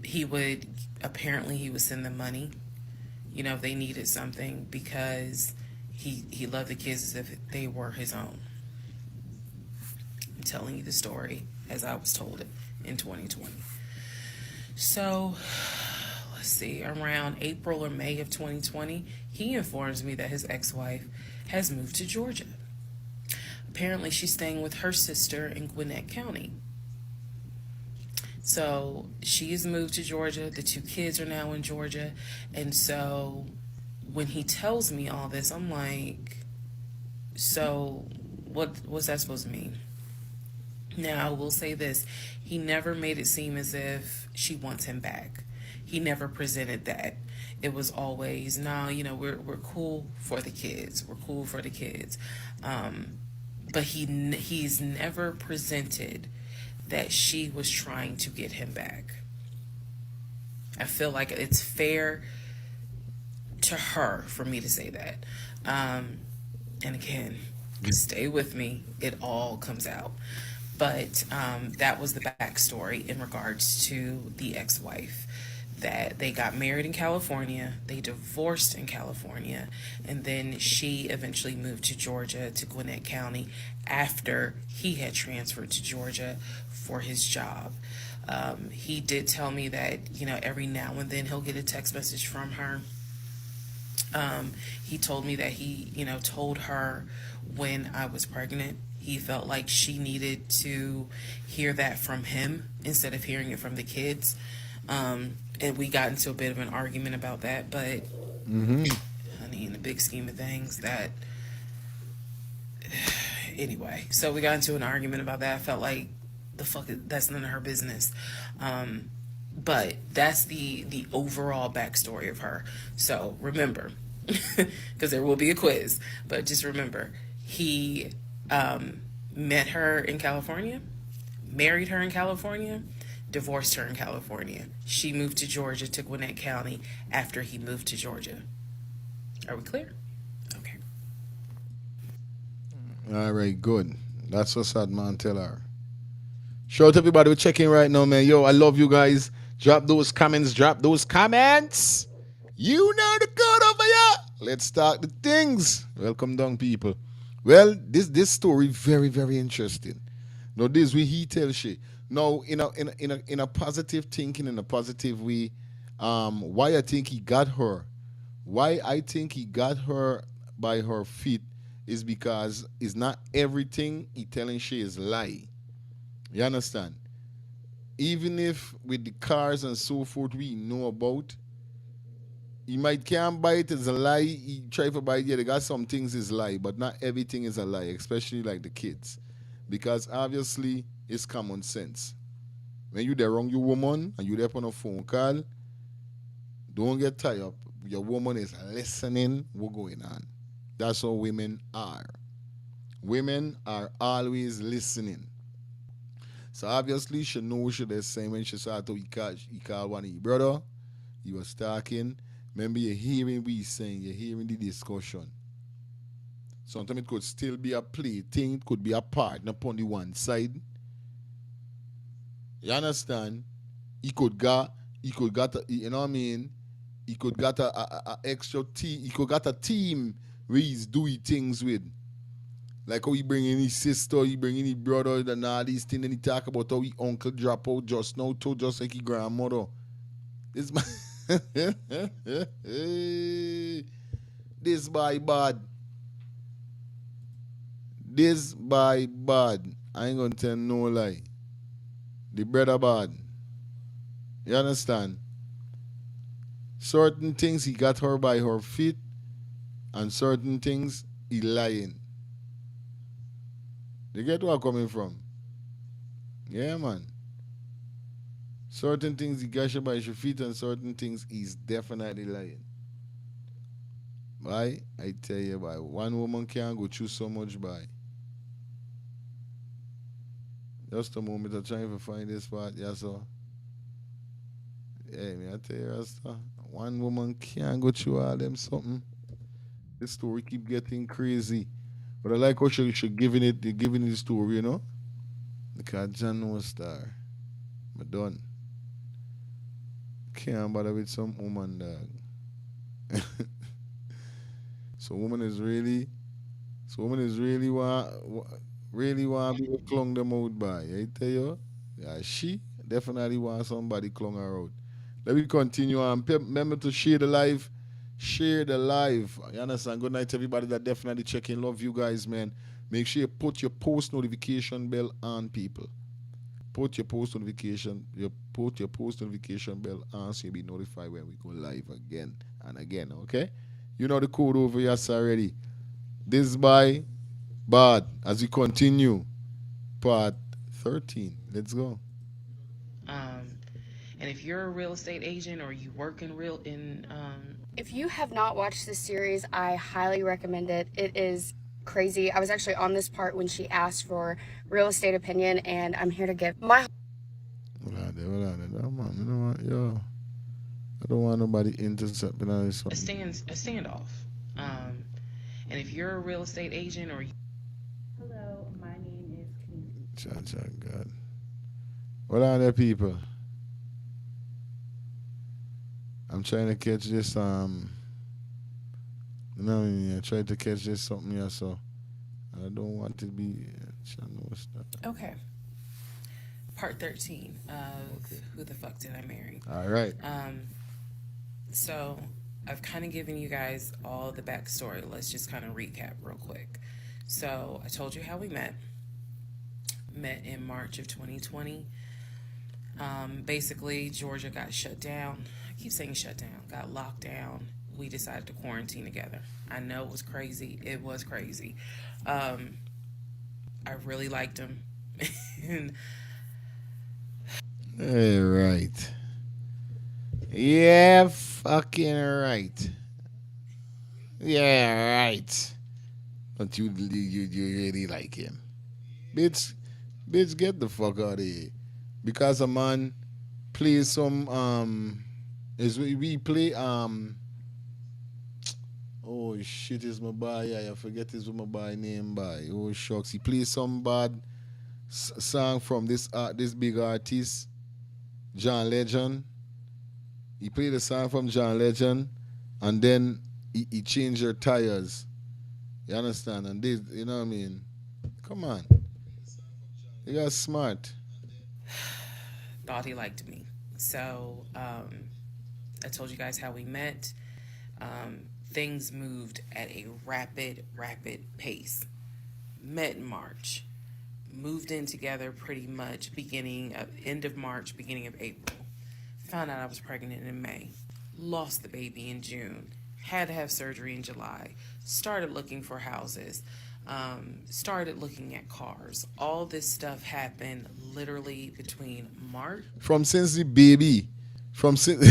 he would he would send them money, if they needed something because he loved the kids as if they were his own. I'm telling you the story as I was told it in 2020. So, let's see, around April or May of 2020, he informs me that his ex-wife has moved to Georgia. Apparently, she's staying with her sister in Gwinnett County. So she has moved to Georgia. The two kids are now in Georgia. And so when he tells me all this, I'm like, so what's that supposed to mean? Now, I will say this. He never made it seem as if she wants him back. He never presented that. It was always, no, we're cool for the kids. We're cool for the kids. But he's never presented that she was trying to get him back. I feel like it's fair to her for me to say that. And again, stay with me. It all comes out. But that was the backstory in regards to the ex-wife. That they got married in California, they divorced in California, and then she eventually moved to Georgia, to Gwinnett County, after he had transferred to Georgia for his job. He did tell me that, every now and then he'll get a text message from her. He told me that he, told her when I was pregnant, he felt like she needed to hear that from him instead of hearing it from the kids. And we got into a bit of an argument about that, but
Mm-hmm.
honey, in the big scheme of things, that anyway. So we got into an argument about that. I felt like that's none of her business. But that's the overall backstory of her. So remember, because there will be a quiz, but just remember, he met her in California, married her in California, divorced her in California. She moved to Georgia, to Gwinnett County, after he moved to Georgia. Are we clear? Okay.
All right, good. That's what's that man tell her. Shout out to everybody who checking right now, man. Yo, I love you guys. Drop those comments. Drop those comments. You know the code over here. Let's start the things. Welcome down, people. Well, this story very very interesting. Now this we he tell shit. Now in a positive thinking, in a positive way, why I think he got her, why I think he got her by her feet is because it's not everything he telling she is lie. You understand? Even if with the cars and so forth we know about, he might can't buy it as a lie. He try to buy it. Yeah, they got some things is lie, but not everything is a lie, especially like the kids, because obviously it's common sense. When you there wrong your woman and you there on a phone call, don't get tied up. Your woman is listening what's going on. That's how women are. Women are always listening. So obviously she knows she the same when she started to he called one of your brother. He was talking. Remember you're hearing what he's saying, you're hearing the discussion. Sometimes it could still be a play thing, it could be a partner upon the one side. You understand? He could got you know what I mean? He could got a extra team. He could got a team where he's doing things with. Like how he bring in his sister, he bring in his brother, and all these things, and he talk about how his uncle drop out just now too, just like his grandmother. This man, this boy bad. This boy bad. I ain't gonna tell no lie. The brother bad. You understand? Certain things he got her by her feet, and certain things he lying. You get where I'm coming from? Yeah, man. Certain things he got you by your feet, and certain things he's definitely lying. Why? I tell you, why. One woman can't go through so much by. Just a moment, I'm trying to find this part. Yeah, so. Hey, me, I tell you, Rasta. One woman can't go through all them something. This story keep getting crazy. But I like how she giving it the story, you know? Because John no star. I'm done. Can't bother with some woman, dog. So woman is really, so woman is really want people clung them out by. I tell you, yeah, she definitely want somebody clung her out. Let me continue on. Remember to share the live. Share the live. You understand? Good night, everybody that definitely checking. Love you guys, man. Make sure you put your post notification bell on, people. Put your post notification. You put your post notification bell on so you'll be notified when we go live again and again. Okay? You know the code over here already. This by Bad. As we continue, part 13. Let's go.
Um, and if you're a real estate agent or you work in
If you have not watched this series, I highly recommend it. It is crazy. I was actually on this part when she asked for real estate opinion, and I'm here to give my.
Hold on there, hold on there. No, man, you know what, yo. I don't want nobody intercepting on this one.
a standoff. Um, and if you're a real estate agent or
Hello, my name is
Cha, God. Hold on there, people. I'm trying to catch this, you know what I mean? I tried to catch this something here, so I don't want to be,
okay, part 13 of Who the Fuck Did I Marry?
All right.
So I've kind of given you guys all the backstory. Let's just kind of recap real quick. So I told you how we met. Met in March of 2020. Basically, Georgia got shut down. I keep saying shut down. Got locked down. We decided to quarantine together. I know it was crazy. It was crazy. I really liked him. And
All right. Yeah, fucking right. Yeah, right. But you really like him. Bitch, bitch, get the fuck out of here. Because a man plays some is we play oh shit is my boy, yeah, I forget his my boy name by. Oh shucks. He plays some bad song from this big artist, John Legend. He played a song from John Legend, and then he changed your tires. You understand? And this, you know what I mean? Come on. You got smart.
thought he liked me. So I told you guys how we met. Things moved at a rapid pace. Met in March. Moved in together pretty much end of March, beginning of April. Found out I was pregnant in May. Lost the baby in June. Had to have surgery in July. Started looking for houses. Started looking at cars. All this stuff happened literally between March.
From since the baby, from since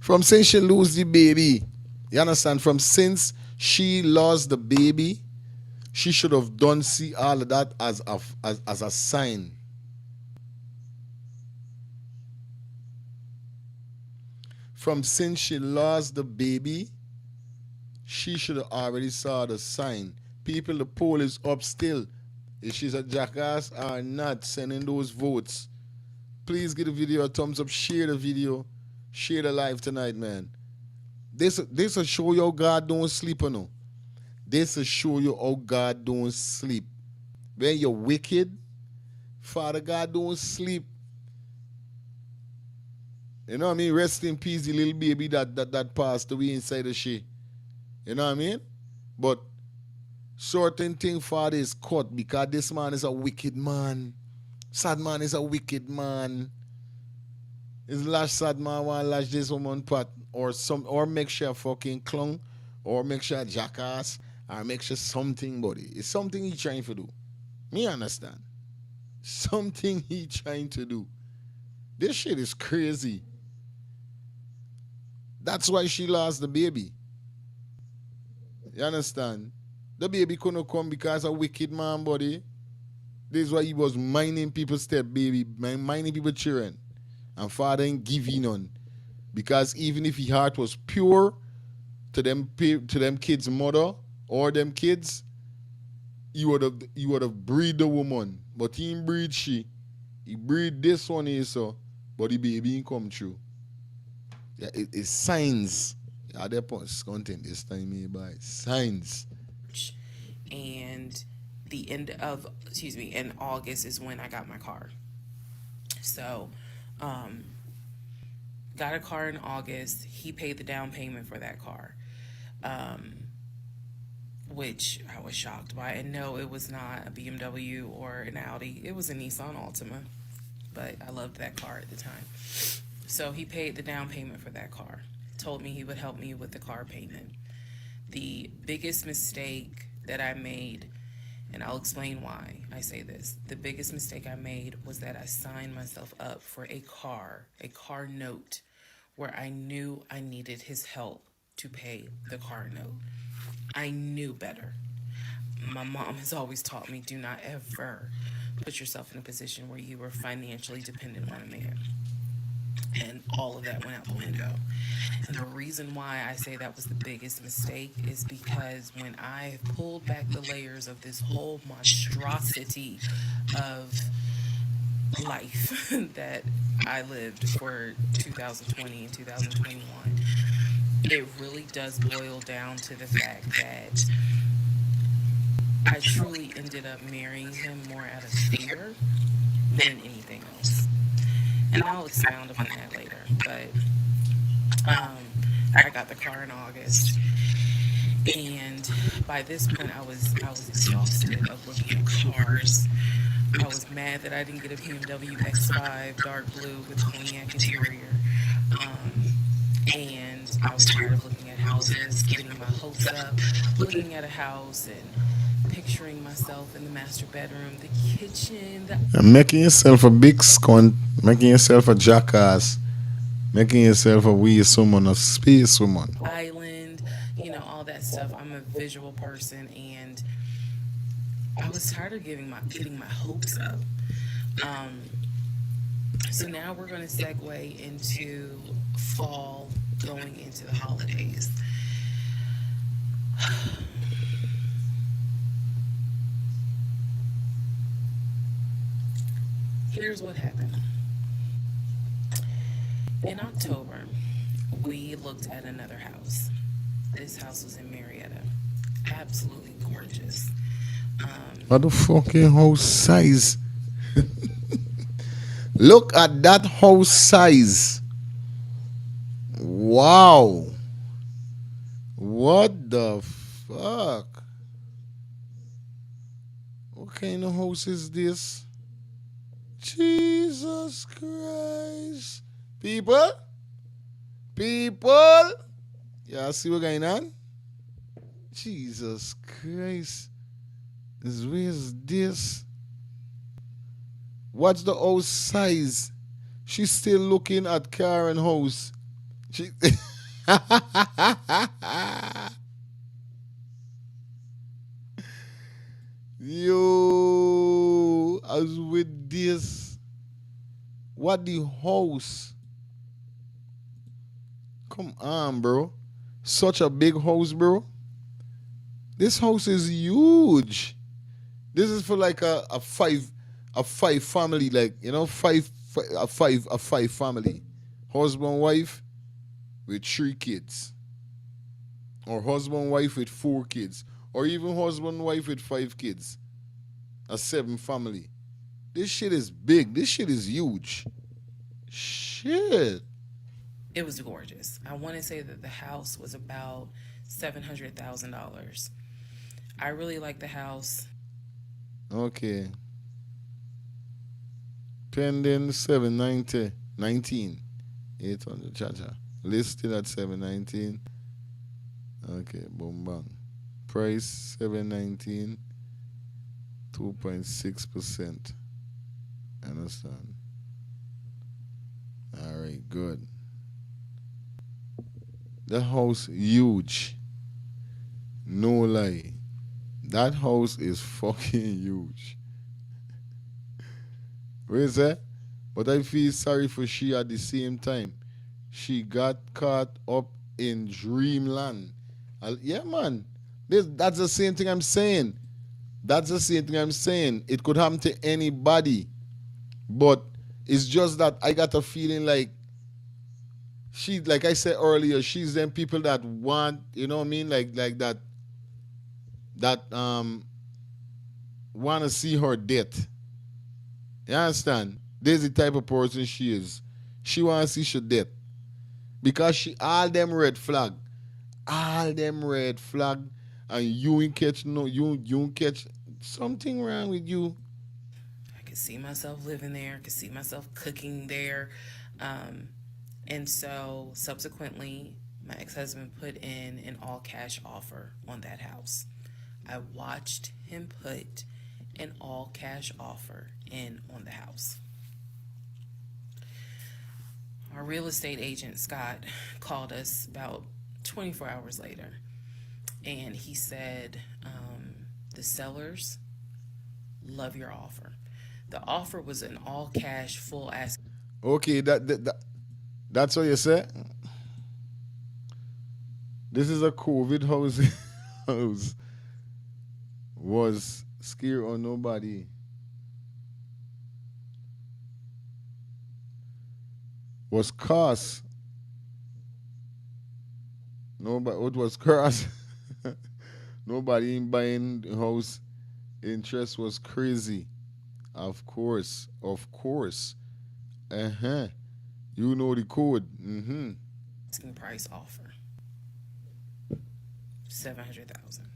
from since she lose the baby, you understand? From since she lost the baby, she should have done see all of that as a sign. From since she lost the baby, she should have already saw the sign. People, the poll is up still. If she's a jackass or not, sending those votes. Please give the video a thumbs up, share the video, share the live tonight, man. This will show you how God don't sleep, you know. This will show you how God don't sleep. When you're wicked, Father God don't sleep. You know what I mean? Rest in peace, the little baby that passed away inside the she. You know what I mean? But certain thing Father is cut because this man is a wicked man. Sad man is a wicked man. Is lash sad man want lash this woman pot or make sure fucking clown or make sure jackass or make sure something body. It's something he trying to do. Me understand. Something he trying to do. This shit is crazy. That's why she lost the baby. You understand? The baby couldn't come because a wicked man body. This is why he was minding people's step baby, minding people's children. And father ain't giving none. Because even if his heart was pure to them kids' mother or them kids, he would have breed the woman. But he didn't breed she. He breed this one here, so but the baby ain't come true. Yeah, it's signs. Yeah, that post content this time me by signs.
And the end of in August is when I got my car. So got a car in August. He paid the down payment for that car, which I was shocked by. And no, it was not a BMW or an Audi. It was a Nissan Altima, but I loved that car at the time. So he paid the down payment for that car. Told me he would help me with the car payment. The biggest mistake that I made, and I'll explain why I say this. The biggest mistake I made was that I signed myself up for a car note, where I knew I needed his help to pay the car note. I knew better. My mom has always taught me, do not ever put yourself in a position where you are financially dependent on a man. And all of that went out the window. And the reason why I say that was the biggest mistake is because when I pulled back the layers of this whole monstrosity of life that I lived for 2020 and 2021, it really does boil down to the fact that I truly ended up marrying him more out of fear than anything else. And I'll expound upon that later. But I got the car in August, and by this point I was exhausted of looking at cars. I was mad that I didn't get a BMW X5 dark blue with cognac interior. And I was tired of looking at houses, getting my hopes up, looking at a house and picturing myself in the master bedroom, the kitchen,
And making yourself a big scunt, making yourself a jackass, making yourself a wee woman, a space woman.
island, all that stuff. I'm a visual person, and I was tired of getting my hopes up. So now we're going to segue into fall, going into the holidays. Here's what happened. In October, we looked at another house. This house was in Marietta. Absolutely gorgeous.
What the fucking house size? Look at that house size. Wow. What the fuck? What kind of house is this? Jesus Christ. People? People? Yeah, see what's going on? Jesus Christ. Where's this? What's the house size? She's still looking at car and house. She Yo, as with this. What the house? Come on, bro. Such a big house, bro. This house is huge. This is for like a five family, like a five family. Husband, wife with 3 kids. Or husband, wife with 4 kids. Or even husband, wife with 5 kids. A 7 family. This shit is big. This shit is huge. Shit.
It was gorgeous. I want to say that the house was about $700,000. I really like the house.
Okay. Pending 790 19. 800, cha-cha. Listed at 719. Okay, boom, bang. Price 719, 2.6%. Understand? All right, good. The house huge. No lie. That house is fucking huge. What is that? But I feel sorry for she at the same time. She got caught up in dreamland. Yeah, man. That's the same thing I'm saying. That's the same thing I'm saying. It could happen to anybody. But it's just that I got a feeling like she, like I said earlier, she's them people that want, you know what I mean? Like that want to see her death. You understand? There's the type of person she is. She want to see her death. Because she all them red flag. All them red flag. And you ain't catch no you ain't catch something wrong with you.
I could see myself living there. I could see myself cooking there. Um, and so subsequently, my ex husband put in an all cash offer on that house. I watched him put an all cash offer in on the house. Our real estate agent, Scott, called us about 24 hours later, and he said, the sellers love your offer. The offer was an all cash, full ask.
Okay, that's what you said. This is a COVID house. House was scared or nobody. Was cost. Nobody it was cost. Nobody in buying the house. Interest was crazy. Of course. Of course. Uh-huh. You know the code. Mm-hmm.
Asking price offer 700,000.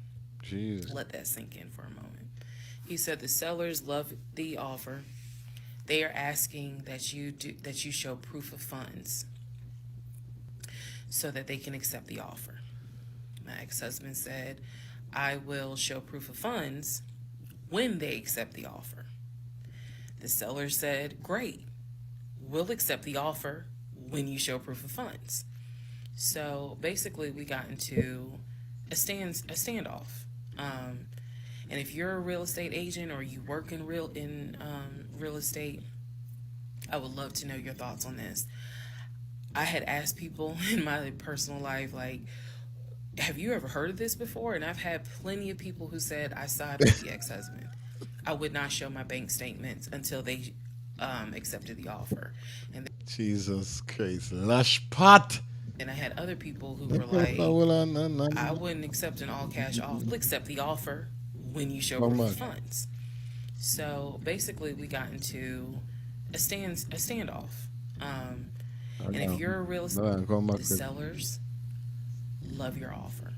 Jesus.
Let that sink in for a moment. He said the sellers love the offer. They are asking that you show proof of funds so that they can accept the offer. My ex-husband said, I will show proof of funds when they accept the offer. The seller said, great, we'll accept the offer when you show proof of funds. So basically we got into a standoff. And if you're a real estate agent or you work in real estate, I would love to know your thoughts on this. I had asked people in my personal life, like, have you ever heard of this before? And I've had plenty of people who said I side with the ex-husband. I would not show my bank statements until they accepted the offer. And
Jesus Christ. Lash pot.
then I had other people who were like, I wouldn't accept an all cash offer. I'll accept the offer when you show proof of funds. So basically, we got into a standoff. And if you're a real estate, the sellers love your offer.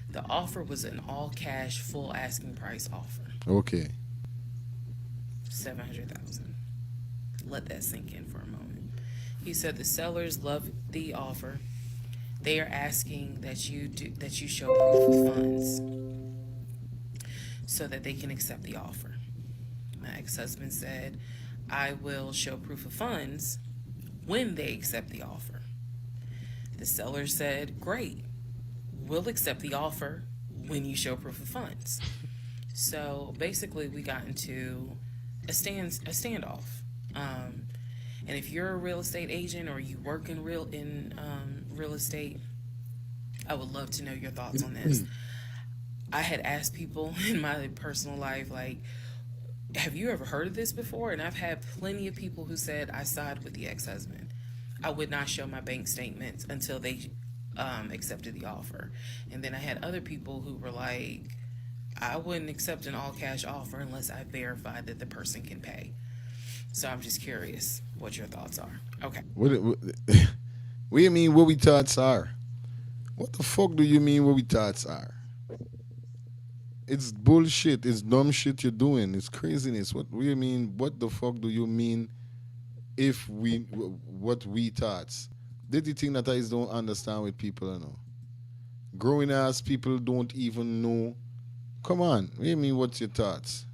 The offer was an all cash, full asking price offer.
Okay.
700,000. Let that sink in for a moment. He said the sellers love the offer. They are asking that you show proof of funds so that they can accept the offer. My ex-husband said, I will show proof of funds when they accept the offer. The seller said, great, we'll accept the offer when you show proof of funds. So basically we got into a standoff. And if you're a real estate agent or you work in real estate, I would love to know your thoughts on this. I had asked people in my personal life, like, have you ever heard of this before? And I've had plenty of people who said I side with the ex-husband. I would not show my bank statements until they accepted the offer. And then I had other people who were like, I wouldn't accept an all cash offer unless I verify that the person can pay. So I'm just curious what your thoughts are. Okay.
What do you mean what we thoughts are? What the fuck do you mean what we thoughts are? It's bullshit. It's dumb shit you're doing. It's craziness. What do you mean? What the fuck do you mean if what we thoughts? Did the thing that I don't understand with people, you know. Growing ass people don't even know. Come on, what do you mean? What's your thoughts?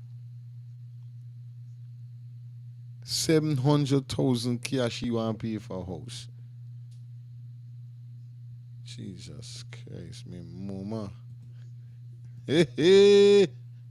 700,000 cash you want to pay for a house. Jesus Christ, me mama. Hey, hey,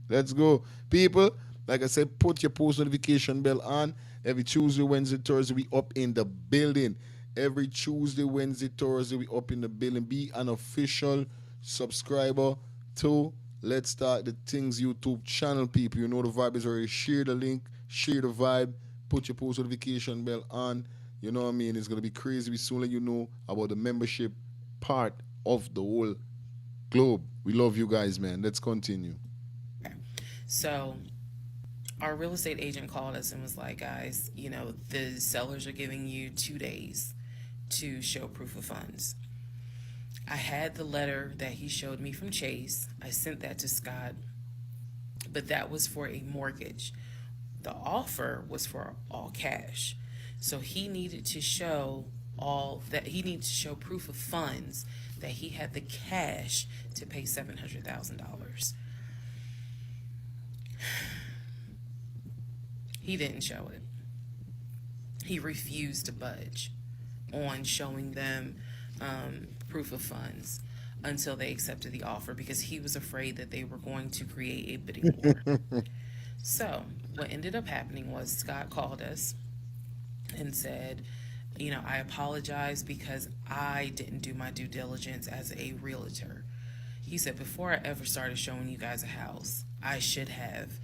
let's go. People, like I said, put your post notification bell on. Every Tuesday, Wednesday, Thursday, we up in the building. Every Tuesday, Wednesday, Thursday, we up in the building. Be an official subscriber to Let's Start the Things YouTube channel, people. You know the vibe is already. Share the link, share the vibe, put your post notification bell on. You know what I mean? It's gonna be crazy. We soon let you know about the membership part of the whole globe. We love you guys, man. Let's continue.
Okay. So our real estate agent called us and was like, guys, the sellers are giving you 2 days to show proof of funds. I had the letter that he showed me from Chase. I sent that to Scott, but that was for a mortgage. The offer was for all cash. So he needed to show proof of funds that he had the cash to pay $700,000. He didn't show it. He refused to budge on showing them proof of funds until they accepted the offer because he was afraid that they were going to create a bidding war. So what ended up happening was Scott called us and said, I apologize because I didn't do my due diligence as a realtor. He said, before I ever started showing you guys a house, I should have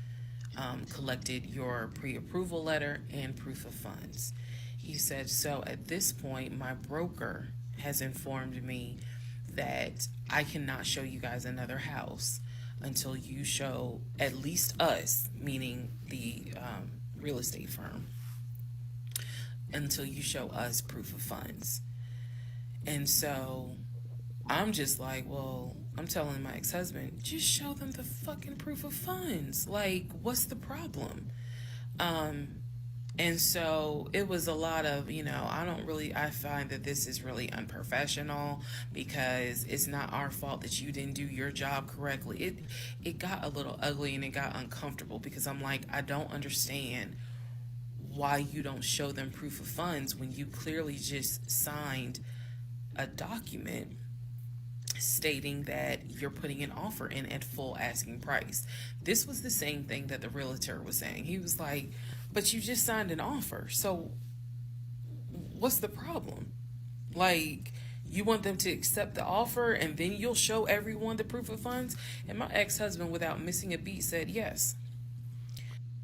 collected your pre-approval letter and proof of funds. He said, so at this point, my broker has informed me that I cannot show you guys another house until you show at least us, meaning the real estate firm, until you show us proof of funds. And so I'm just like, well, I'm telling my ex-husband, just show them the fucking proof of funds. Like, what's the problem? And so it was a lot of, I find that this is really unprofessional because it's not our fault that you didn't do your job correctly. It got a little ugly and it got uncomfortable because I'm like, I don't understand why you don't show them proof of funds when you clearly just signed a document stating that you're putting an offer in at full asking price. This was the same thing that the realtor was saying. He was like, but you just signed an offer, so what's the problem? Like, you want them to accept the offer and then you'll show everyone the proof of funds? And my ex-husband, without missing a beat, said yes.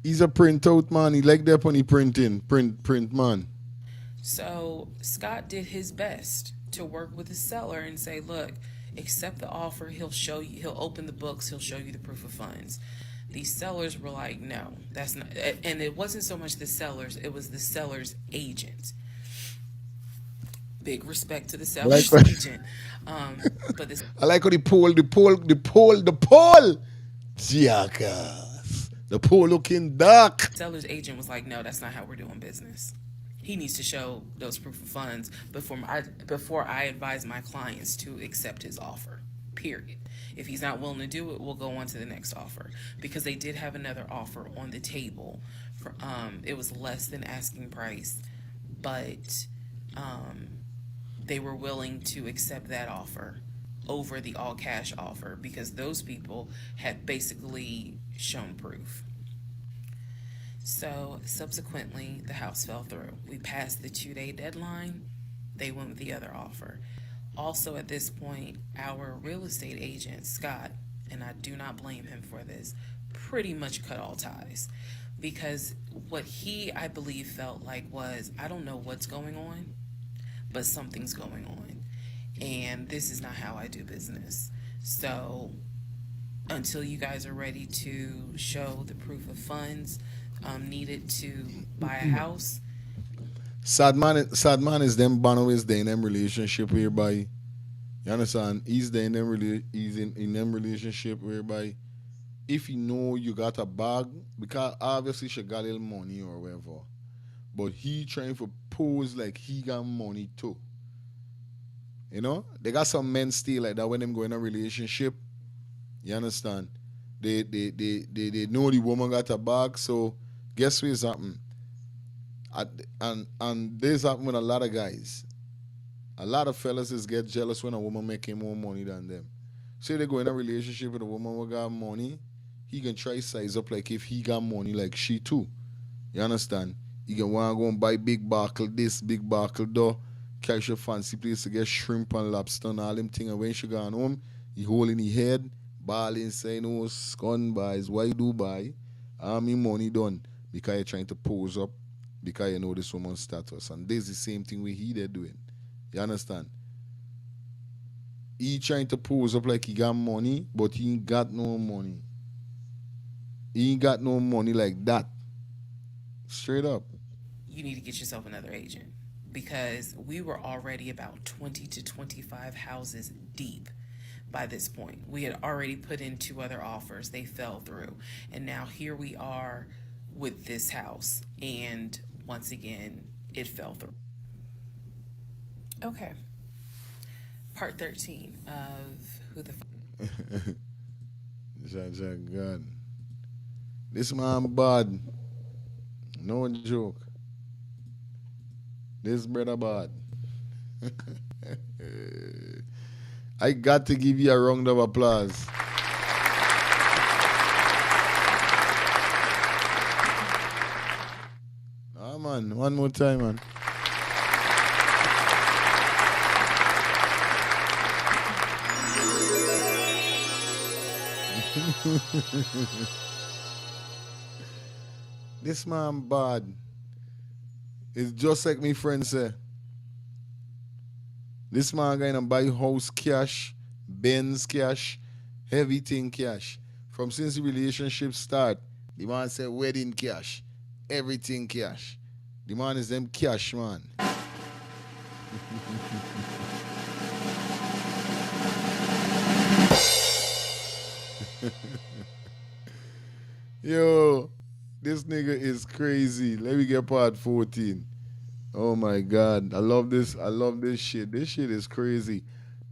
He's a printout man. He like that when he print man.
So Scott did his best to work with the seller and say, look, accept the offer. He'll open the books. He'll show you the proof of funds. These sellers were like, no, that's not. And it wasn't so much the sellers. It was the seller's agent. Big respect to the seller's agent. But this,
I like how the pole. Jackass. The pole looking dark.
seller's agent was like, no, that's not how we're doing business. He needs to show those proof of funds before I advise my clients to accept his offer. Period. If he's not willing to do it, we'll go on to the next offer because they did have another offer on the table. It was less than asking price, but they were willing to accept that offer over the all cash offer because those people had basically shown proof. So subsequently, the house fell through. We passed the 2-day deadline. They went with the other offer. Also, at this point, our real estate agent, Scott, and I do not blame him for this, pretty much cut all ties. Because what he, I believe, felt like was, I don't know what's going on, but something's going on. And this is not how I do business. So until you guys are ready to show the proof of funds needed to buy a house.
Sad man is them Bono there in them relationship whereby you understand he's there in them he's in them relationship whereby if you know you got a bag because obviously she got a little money or whatever, but he trying to pose like he got money too. You know, they got some men still like that when them go in a relationship. You understand? They know the woman got a bag, so guess what's happening? And this happen with a lot of guys. A lot of fellas is get jealous when a woman making more money than them. Say they go in a relationship with a woman who got money, he can try size up like if he got money like she too. You understand? He can want to go and buy big buckle this, big buckle that, catch a fancy place to get shrimp and lobster and all them things. And when she gone home, he holding his head, bawling, saying, oh, scun buys, why you do buy? Me money done. Because you're trying to pose up, because you know this woman's status. And this is the same thing we he there doing. You understand? He trying to pose up like he got money, but he ain't got no money. He ain't got no money like that. Straight up.
You need to get yourself another agent, because we were already about 20 to 25 houses deep by this point. We had already put in 2 other offers. They fell through. And now here we are with this house. And once again, it fell through. Okay. Part 13 of Who the Fuck.
God. This man bad. No joke. This brother bad. I got to give you a round of applause. Ah, man. One more time, man. This man bad. It's just like me friend say. This man gonna buy house cash, Benz cash, everything cash. From since the relationship start, the man say wedding cash, everything cash. The man is them cash man. Yo, this nigga is crazy. Let me get part 14. Oh my God. I love this. I love this shit. This shit is crazy.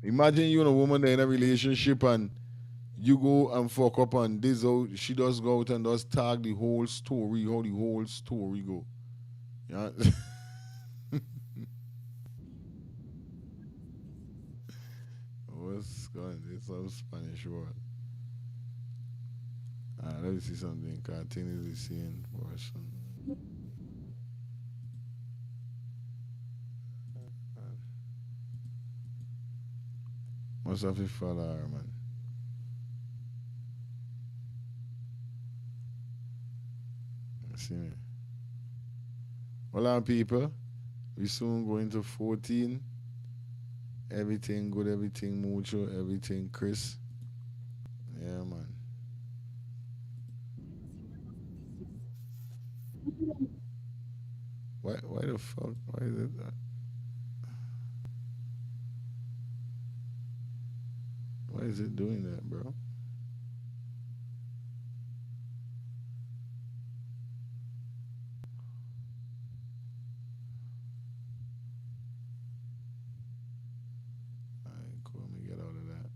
Imagine you and a woman that in a relationship and you go and fuck up and this out, she does go out and does tag the whole story, how the whole story go. Yeah. What's going? It's some Spanish word. Let me see something. Continuously seeing portion. Must have to follow her, man. See me. Well, on people, we soon go into 14. Everything good, everything mucho, everything Chris. Yeah, man. Why the fuck? Why is it that? Why is it doing that, bro? Alright, cool. Let me get out of that.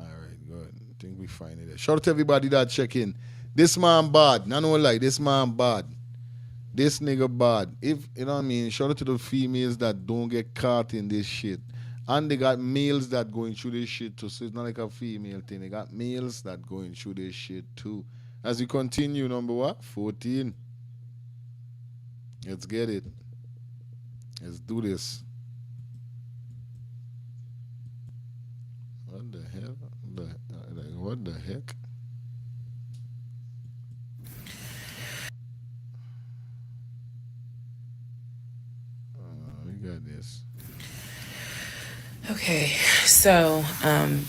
Alright, good. I think we find it. Shout out to everybody that check in. This man bad. No, no lie. This man bad. This nigga bad. If you know what I mean, shout out to the females that don't get caught in this shit. And they got males that going through this shit too. So it's not like a female thing. They got males that going through this shit too. As we continue, number what? 14. Let's get it. Let's do this. What the hell? What the heck? We got this.
Okay, so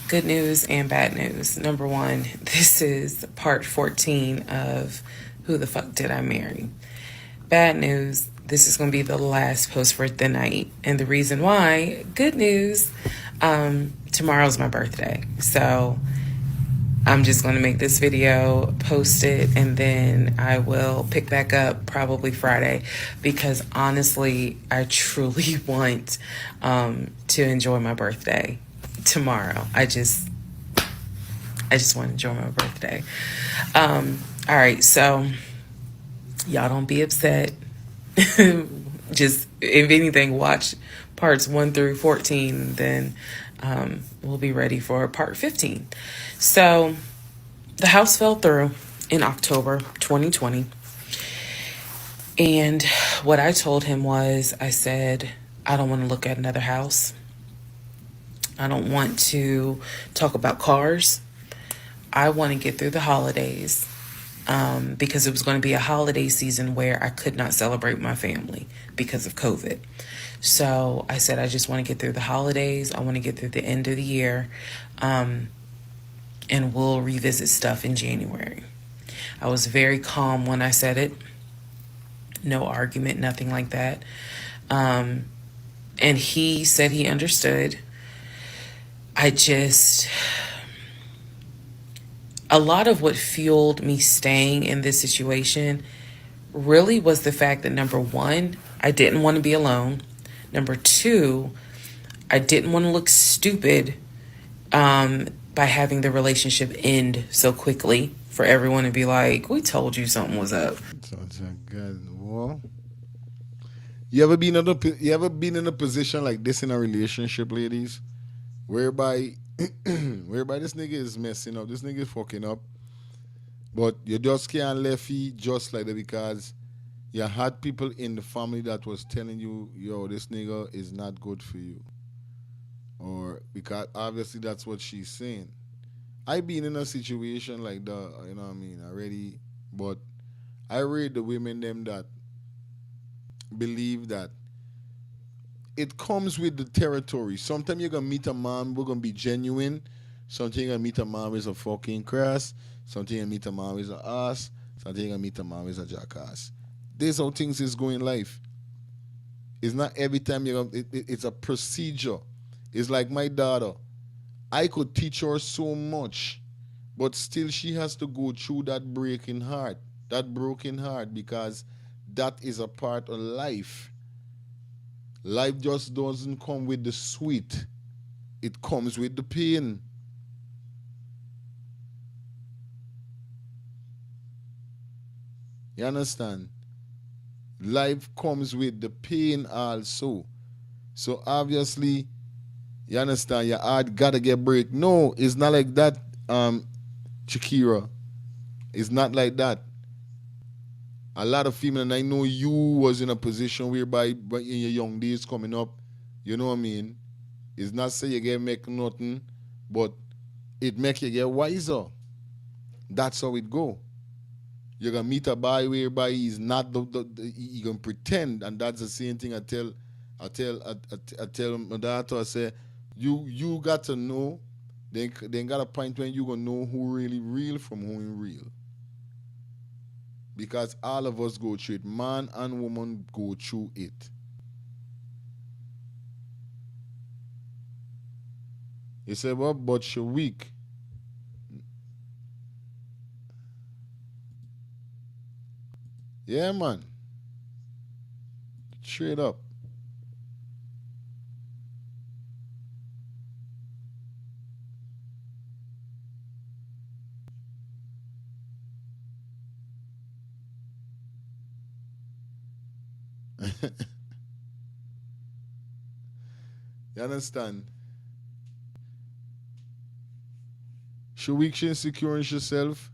good news and bad news. Number one, this is part 14 of Who the Fuck Did I Marry? Bad news, this is going to be the last post for the night. And the reason why, good news, to tomorrow's my birthday. So I'm just going to make this video, post it, and then I will pick back up probably Friday, because honestly, I truly want to enjoy my birthday tomorrow. I just want to enjoy my birthday. All right, so y'all don't be upset. Just, if anything, watch parts 1 through 14, then we'll be ready for part 15. So the house fell through in October 2020. And what I told him was, I said, I don't want to look at another house. I don't want to talk about cars. I want to get through the holidays, because it was going to be a holiday season where I could not celebrate my family because of COVID. So I said, I just want to get through the holidays. I want to get through the end of the year, and we'll revisit stuff in January. I was very calm when I said it. No argument, nothing like that. And he said he understood. A lot of what fueled me staying in this situation really was the fact that, number one, I didn't want to be alone. Number two, I didn't want to look stupid by having the relationship end so quickly, for everyone to be like, we told you something was up.
Such a good war. You ever been in a position like this in a relationship, ladies, whereby this nigga is messing up, this nigga is fucking up, but you just can't left it just like that because you had people in the family that was telling you, yo, this nigga is not good for you, or because obviously that's what she's saying. I been in a situation like that, you know what I mean, already, but I read the women them that believe that it comes with the territory. Sometimes you're gonna meet a man who's gonna be genuine. Sometimes you're gonna meet a man who's a fucking crass. Sometimes you're gonna meet a man who's an ass. Sometimes you're gonna meet a man who's a jackass. This how things is going in life. It's not every time you're gonna, it's a procedure. It's like my daughter. I could teach her so much, but still she has to go through that breaking heart, that broken heart, because that is a part of life. Life just doesn't come with the sweet. It comes with the pain. You understand? Life comes with the pain also. So obviously, you understand, your heart gotta get break. No, it's not like that, Shakira. It's not like that. A lot of female, and I know you was in a position whereby in your young days coming up, you know what I mean? It's not say you get make nothing, but it make you get wiser. That's how it go. You're gonna meet a boy whereby he's not he gonna pretend, and that's the same thing I tell my daughter. I say, you got to know. Then got a point when you gonna know who really real from who ain't real. Because all of us go through it. Man and woman go through it. He said, well, but you're weak. Yeah, man. Straight up. You understand? She weak, she insecure in herself.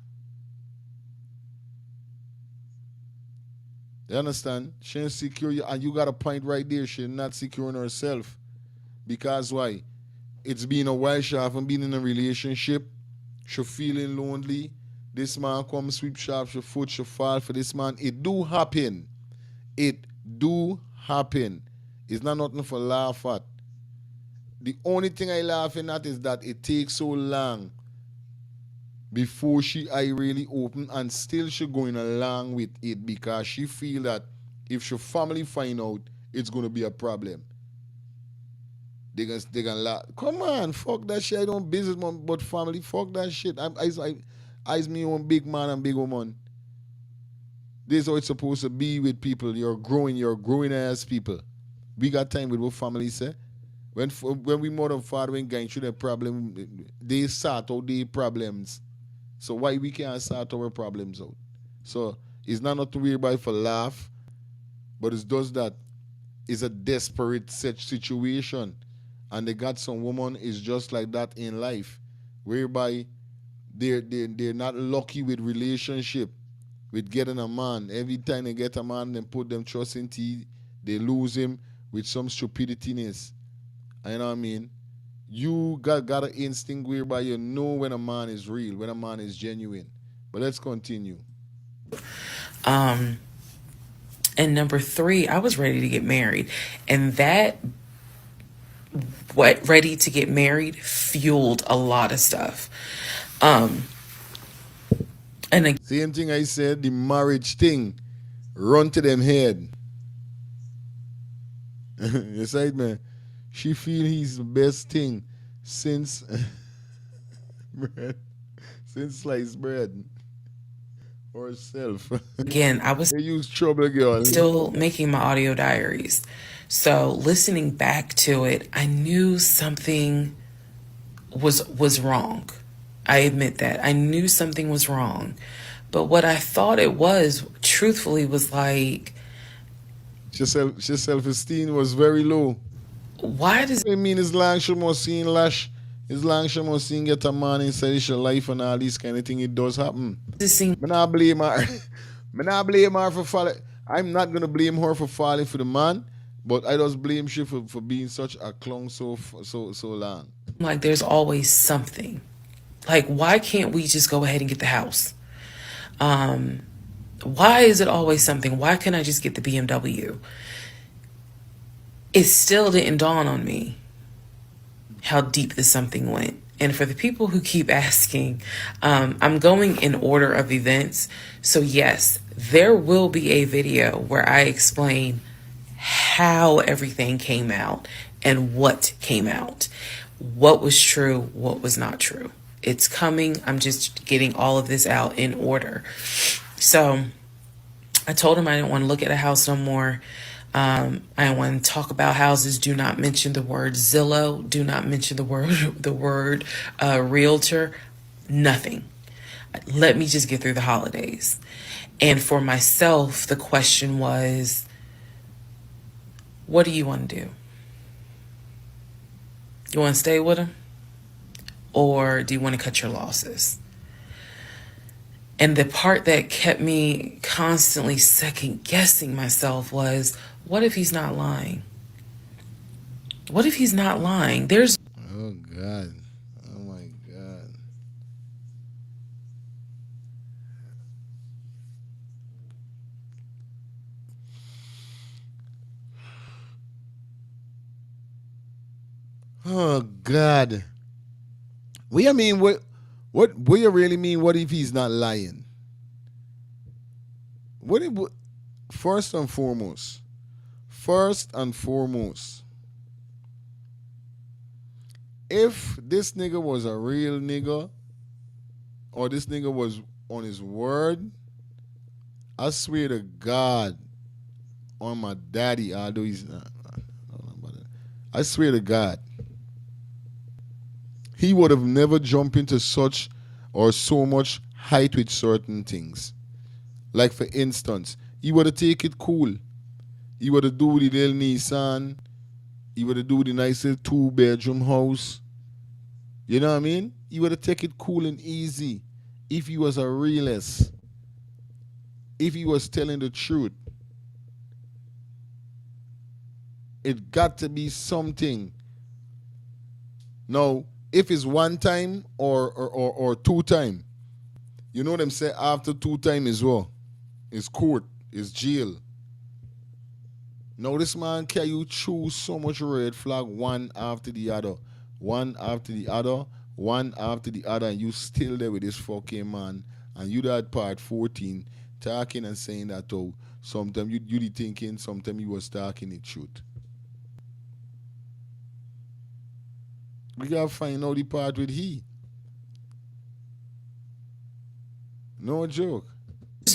You understand? She insecure, and you got a point right there. She's not secure in herself. Because why? It's been a while. She haven't been in a relationship. She feeling lonely. This man come sweep sharp, she foot, she fall for this man. It do happen. It do happen. It's not nothing for laugh at. The only thing I laughing at is that it takes so long before she I really open, and still she going along with it because she feel that if she family find out, it's gonna be a problem. they gonna laugh. Come on, fuck that shit. I don't business man, but family. Fuck that shit. I's me one big man and big woman. This is how it's supposed to be with people. You're growing as people. We got time with what family say. When we more than father when going through the problem, they sort out their problems. So why we can't sort our problems out? So it's not to worry about for laugh, but it's just that it's a desperate such situation. And they got some woman is just like that in life, whereby they're not lucky with relationship, with getting a man. Every time they get a man, they put them trust in tea, they lose him with some stupidityness. You know what I mean? You got an instinct whereby you know when a man is real, when a man is genuine. But let's continue.
And number three, I was ready to get married. And that, what ready to get married fueled a lot of stuff. And
Same thing I said, the marriage thing, run to them head. You said, man, she feel he's the best thing since bread, since sliced bread or herself.
again, I was
They use trouble girl.
still making my audio diaries. So listening back to it, I knew something was wrong. I admit that. I knew something was wrong. But what I thought it was, truthfully, was like,
She self-esteem was very low.
why does
I mean, as long she must see lash, as long she must see get a man inside her life and all these kind of thing, it does happen.
this seem
Me not blame her. Me not blame her for falling. I'm not gonna blame her for falling for the man, but I just blame she for being such a clown so long.
like there's always something? Like, why can't we just go ahead and get the house? Why is it always something? Why can't I just get the BMW? It still didn't dawn on me how deep this something went. And for the people who keep asking, I'm going in order of events. So yes, there will be a video where I explain how everything came out and what came out, what was true, what was not true. It's coming. I'm just getting all of this out in order. So I told him I didn't want to look at a house no more. I don't want to talk about houses. Do not mention the word Zillow. Do not mention the word realtor. Nothing. Let me just get through the holidays. And for myself, the question was, what do you want to do? You want to stay with him? Or do you want to cut your losses? And the part that kept me constantly second guessing myself was, what if he's not lying? What if he's not lying? There's
Oh God. Oh my God. Oh God. What you mean? What you really mean? What if he's not lying? What first and foremost, if this nigga was a real nigga, or this nigga was on his word, I swear to God, on my daddy, although he's not, I don't know about that. I swear to God, he would have never jumped into such or so much height with certain things. Like for instance, he would have take it cool. He would have do the little Nissan. He would have do the nice little 2-bedroom house. You know what I mean? He would have take it cool and easy if he was a realist. If he was telling the truth. It got to be something. Now, if it's one time or 2 time, you know them say after 2 time is what? It's court, it's jail. Now this man can you choose so much red flag one after the other, one after the other, one after the other, and you still there with this fucking man, and you that part 14 talking and saying that oh, sometimes you be thinking, sometimes you was talking the truth. We gotta find out the part with he. No joke.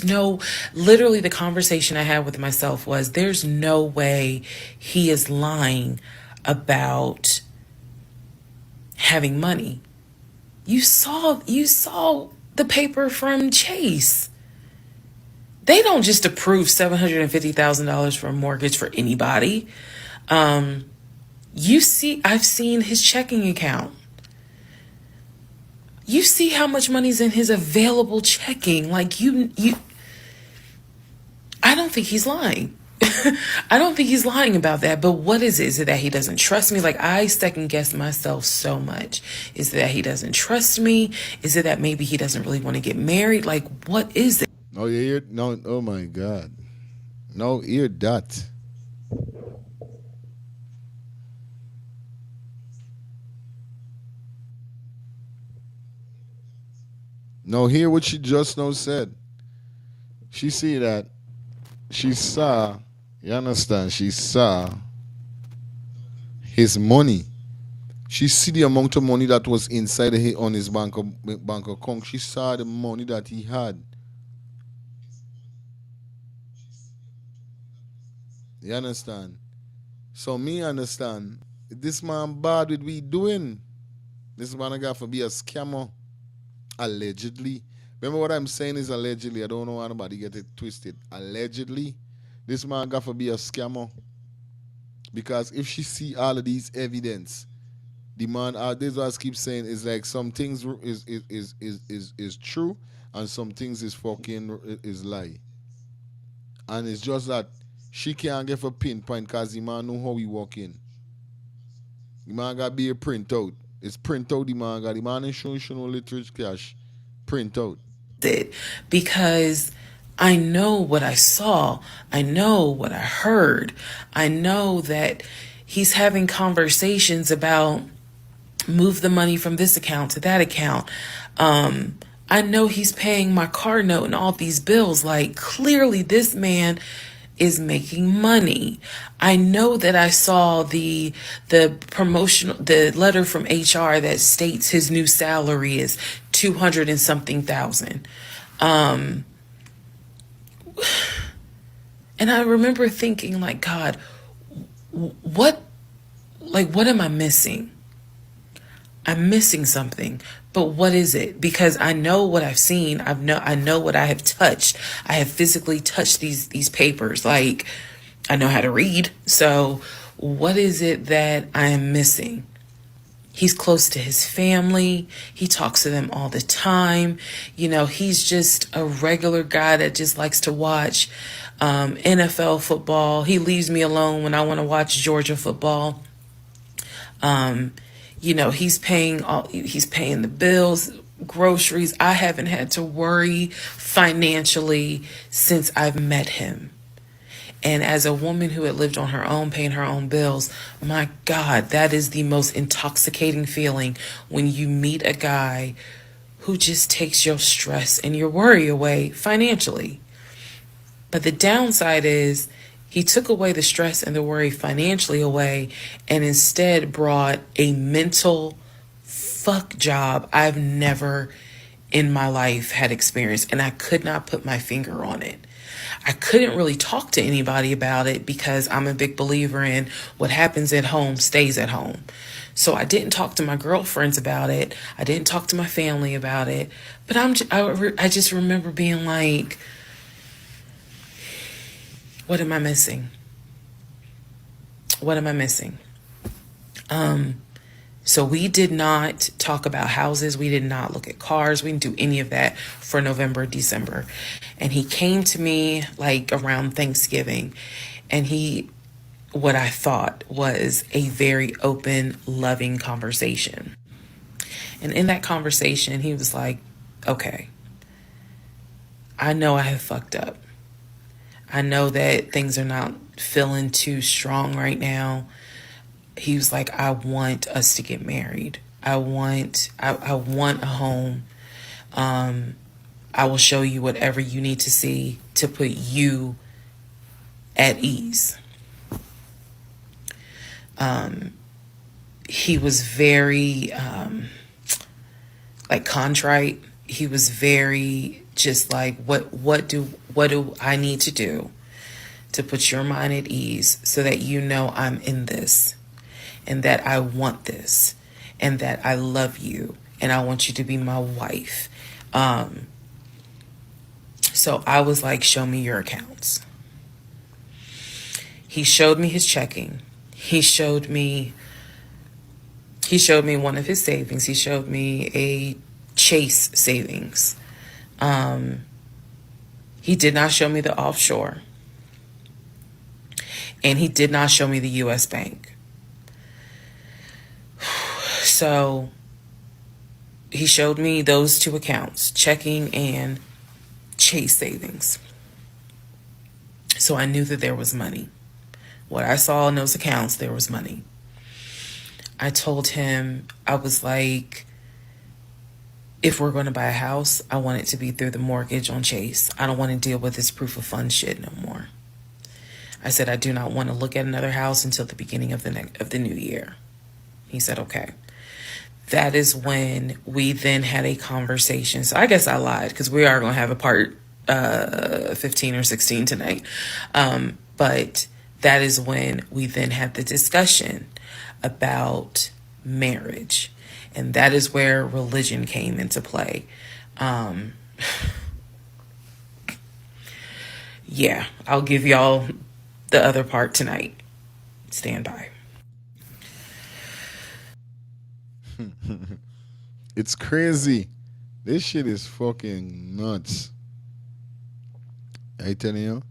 No, literally the conversation I had with myself was there's no way he is lying about having money. You saw the paper from Chase. They don't just approve $750,000 for a mortgage for anybody. I've seen his checking account. You see how much money's in his available checking. Like I don't think he's lying. I don't think he's lying about that. But what is it? Is it that he doesn't trust me? Like, I second guess myself so much. Is it that he doesn't trust me? Is it that maybe he doesn't really want to get married? Like, what is it?
No, you hear? No, oh my God. No, hear that. No, hear what she just now said. She see that. She saw, you understand? She saw his money. She see the amount of money that was inside on his bank account. She saw the money that he had. You understand? So me understand. This man bad with we doing. This man got to be a scammer. Allegedly. Remember what I'm saying is allegedly. I don't know how anybody get it twisted. Allegedly. This man got to be a scammer. Because if she see all of these evidence, the man, this what I keep saying is like some things is true and some things is fucking is lie. And it's just that she can't get a pinpoint because the man know how he walk in. The man got to be a printout. It's printout the man got. The man ain't showing no literature cash. Printout.
Because I know what I saw. I know what I heard. I know that he's having conversations about move the money from this account to that account. I know he's paying my car note and all these bills. Like, clearly this man is making money. I know that I saw the promotional, the letter from HR that states his new salary is 200 and something thousand. And I remember thinking, like, God, what am I missing? I'm missing something. But what is it? Because I know what I've seen. I know what I have touched. I have physically touched these papers. Like, I know how to read. So what is it that I am missing? He's close to his family. He talks to them all the time. You know, he's just a regular guy that just likes to watch NFL football. He leaves me alone when I want to watch Georgia football. You know, he's paying the bills, groceries. I haven't had to worry financially since I've met him. And as a woman who had lived on her own, paying her own bills, my God, that is the most intoxicating feeling when you meet a guy who just takes your stress and your worry away financially. But the downside is he took away the stress and the worry financially away and instead brought a mental fuck job I've never in my life had experienced. And I could not put my finger on it. I couldn't really talk to anybody about it because I'm a big believer in what happens at home stays at home. So I didn't talk to my girlfriends about it. I didn't talk to my family about it. But I just remember being like, what am I missing? What am I missing? So we did not talk about houses. We did not look at cars. We didn't do any of that for November, December. And he came to me like around Thanksgiving, and what I thought was a very open, loving conversation. And in that conversation, he was like, okay, I know I have fucked up. I know that things are not feeling too strong right now. He was like, I want us to get married. I want a home. I will show you whatever you need to see to put you at ease. he was very like contrite. He was very just like, what do I need to do to put your mind at ease so that you know I'm in this and that I want this and that I love you and I want you to be my wife. So I was like, show me your accounts. He showed me his checking. He showed me one of his savings. He showed me a Chase savings. He did not show me the offshore. And he did not show me the US Bank. So he showed me those two accounts, checking and Chase savings. So I knew that there was money. What I saw in those accounts, there was money. I told him, I was like, if we're going to buy a house, I want it to be through the mortgage on Chase. I don't want to deal with this proof of funds shit no more. I said, I do not want to look at another house until the beginning of the new year. He said, okay. That is when we then had a conversation. So I guess I lied because we are going to have a part 15 or 16 tonight. But that is when we then had the discussion about marriage. And that is where religion came into play. Yeah, I'll give y'all the other part tonight. Stand by.
It's crazy. This shit is fucking nuts. I tell you.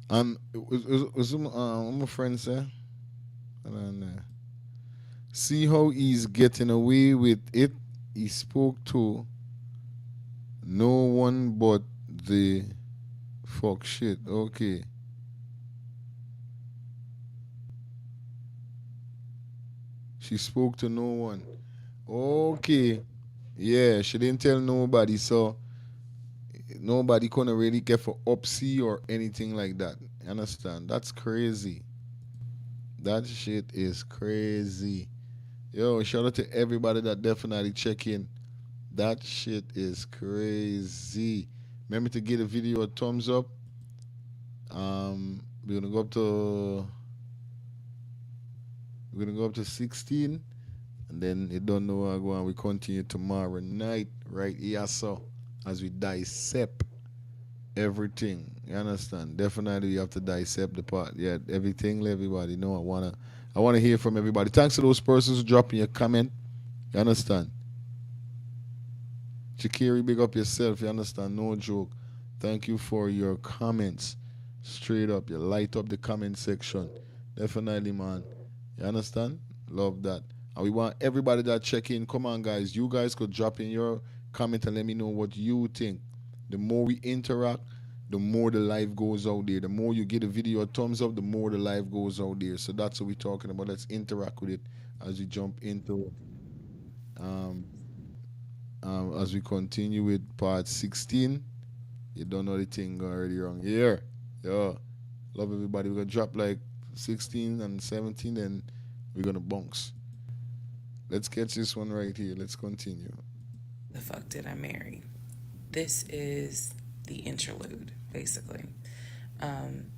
What my friend say? See how he's getting away with it. He spoke to no one but the fuck shit. Okay. She spoke to no one. Okay. Yeah, she didn't tell nobody, so nobody couldn't really get for upsee or anything like that. You understand? That's crazy. That shit is crazy. Yo, shout out to everybody that definitely check in. That shit is crazy. Remember to give the video a thumbs up. We're gonna go up to 16, and then you don't know how go on. We continue tomorrow night right here, so as we dissect everything. You understand? Definitely you have to dissect the part. Yeah, everything. Let everybody know. I wanna hear from everybody. Thanks to those persons dropping your comment. You understand? Shakiri, big up yourself. You understand? No joke. Thank you for your comments. Straight up, you light up the comment section. Definitely, man. You understand? Love that. And we want everybody that check in. Come on, guys. You guys could drop in your comment and let me know what you think. The more we interact, the more the live goes out there. The more you get a video a thumbs up, the more the live goes out there. So that's what we're talking about. Let's interact with it as we jump into um, as we continue with part 16. You don't know the thing already wrong here. Yo, love everybody. We're gonna drop like 16 and 17, then we're gonna bounce. Let's catch this one right here. Let's continue.
The fuck did I marry? This is the interlude, basically. I'm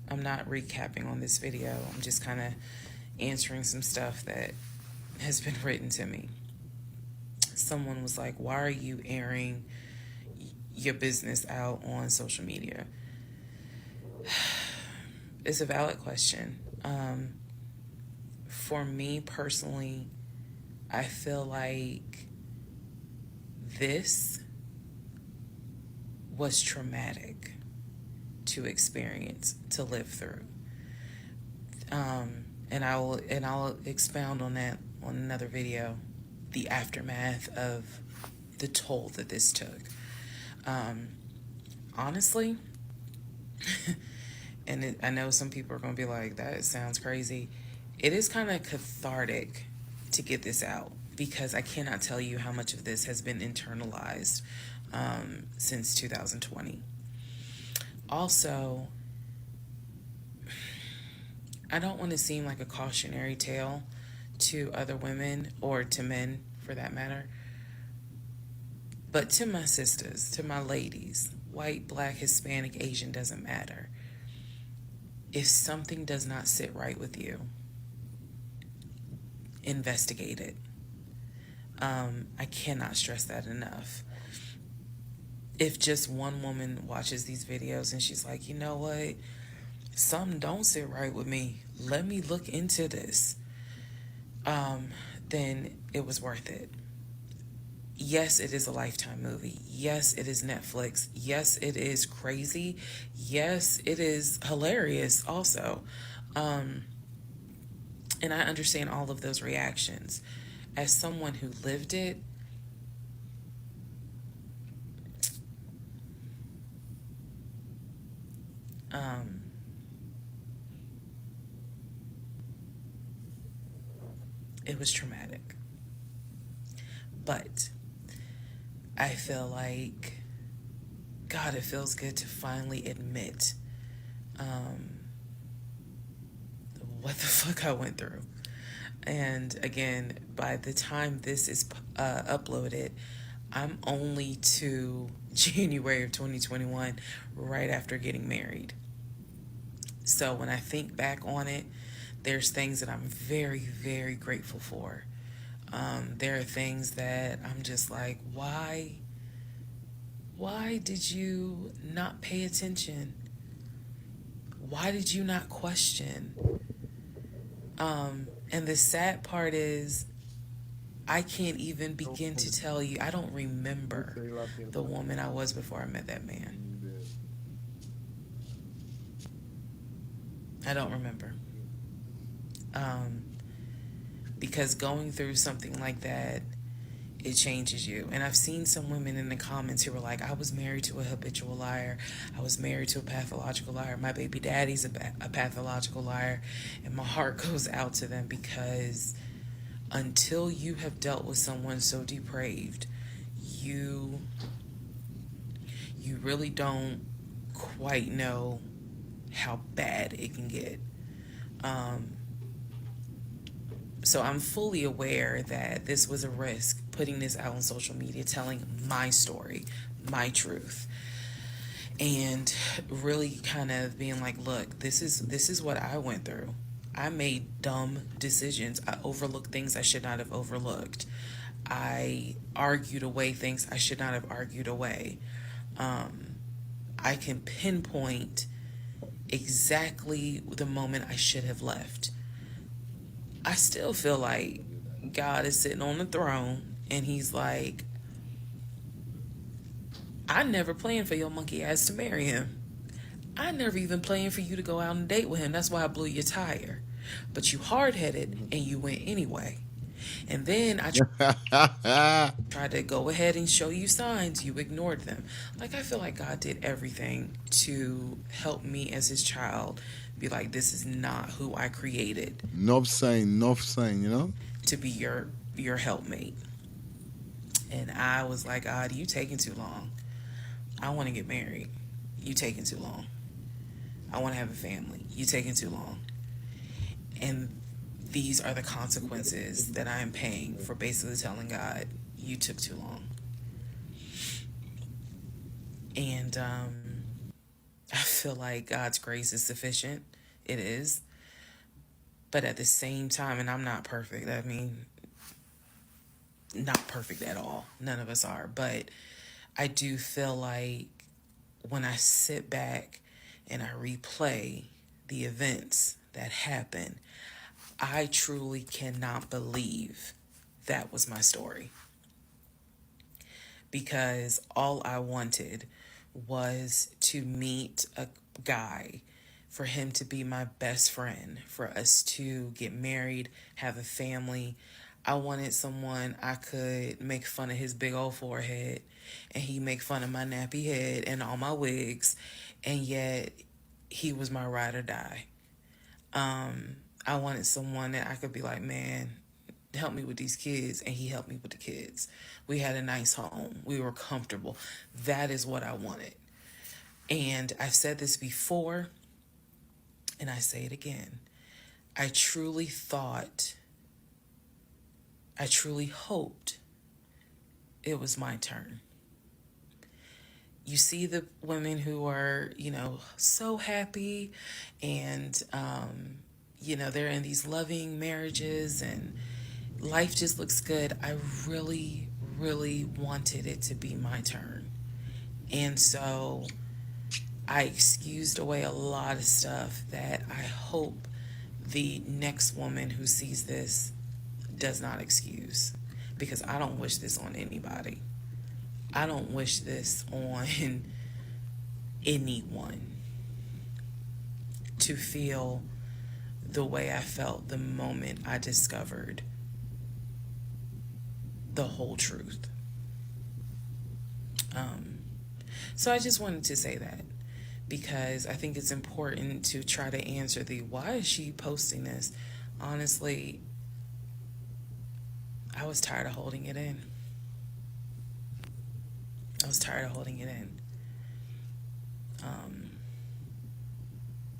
not recapping on this video. I'm just kind of answering some stuff that has been written to me. Someone was like, why are you airing your business out on social media? It's a valid question. For me personally, I feel like this was traumatic to experience, to live through. And I'll expound on that on another video, the aftermath of the toll that this took. Honestly, and I know some people are going to be like, that sounds crazy. It is kind of cathartic to get this out because I cannot tell you how much of this has been internalized since 2020. Also, I don't want to seem like a cautionary tale to other women or to men for that matter. But to my sisters, to my ladies, white, black, Hispanic, Asian, doesn't matter. If something does not sit right with you, investigate it. I cannot stress that enough. If just one woman watches these videos and she's like, you know what, something don't sit right with me, let me look into this, then it was worth it. Yes, it is a Lifetime movie. Yes, it is Netflix. Yes, it is crazy. Yes, it is hilarious also. And I understand all of those reactions. As someone who lived it, it was traumatic. But I feel like, God, it feels good to finally admit what the fuck I went through. And again, by the time this is uploaded, I'm only to January of 2021, right after getting married. So when I think back on it, there's things that I'm very, very grateful for. There are things that I'm just like, why? Why did you not pay attention? Why did you not question? And the sad part is, I can't even begin to tell you. I don't remember the woman I was before I met that man. I don't remember. Because going through something like that, it changes you. And I've seen some women in the comments who were like, I was married to a habitual liar. I was married to a pathological liar. My baby daddy's a pathological liar. And my heart goes out to them, because until you have dealt with someone so depraved, you really don't quite know how bad it can get. So I'm fully aware that this was a risk, putting this out on social media, telling my story, my truth, and really kind of being like, look, this is what I went through. I made dumb decisions. I overlooked things I should not have overlooked. I argued away things I should not have argued away. I can pinpoint exactly the moment I should have left. I still feel like God is sitting on the throne and he's like, I never planned for your monkey ass to marry him. I never even planned for you to go out and date with him. That's why I blew your tire. But you hard-headed and you went anyway. And then I tried to go ahead and show you signs. You ignored them. Like, I feel like God did everything to help me as his child be like, this is not who I created
Enough saying, you know?
to be your helpmate. And I was like, God, you taking too long. I want to get married. You taking too long. I want to have a family. You taking too long. And these are the consequences that I am paying for basically telling God, you took too long. And I feel like God's grace is sufficient. It is. But at the same time, and I'm not perfect. I mean, not perfect at all. None of us are. But I do feel like when I sit back and I replay the events that happened, I truly cannot believe that was my story. Because all I wanted was to meet a guy, for him to be my best friend, for us to get married, have a family. I wanted someone I could make fun of his big old forehead, and he make fun of my nappy head and all my wigs, and yet he was my ride or die. I wanted someone that I could be like, man, help me with these kids, and he helped me with the kids. We had a nice home. We were comfortable. That is what I wanted. And I've said this before, and I say it again. I truly thought I truly hoped it was my turn. You see the women who are, so happy and, they're in these loving marriages and life just looks good. I really, really wanted it to be my turn. And so I excused away a lot of stuff that I hope the next woman who sees this does not excuse, because I don't wish this on anybody. I don't wish this on anyone to feel the way I felt the moment I discovered the whole truth. So I just wanted to say that because I think it's important to try to answer the why is she posting this? Honestly, I was tired of holding it in. I was tired of holding it in.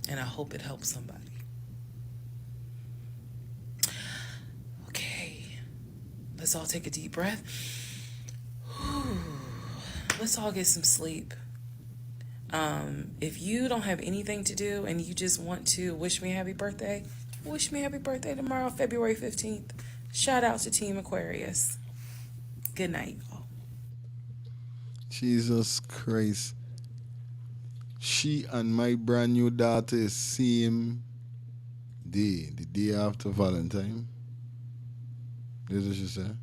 And I hope it helps somebody. Okay, let's all take a deep breath. Let's all get some sleep. If you don't have anything to do and you just want to wish me happy birthday, wish me happy birthday tomorrow, February 15th. Shout out to Team Aquarius. Good night, y'all.
Jesus Christ. She and my brand new daughter is same day, the day after Valentine. This is what she said.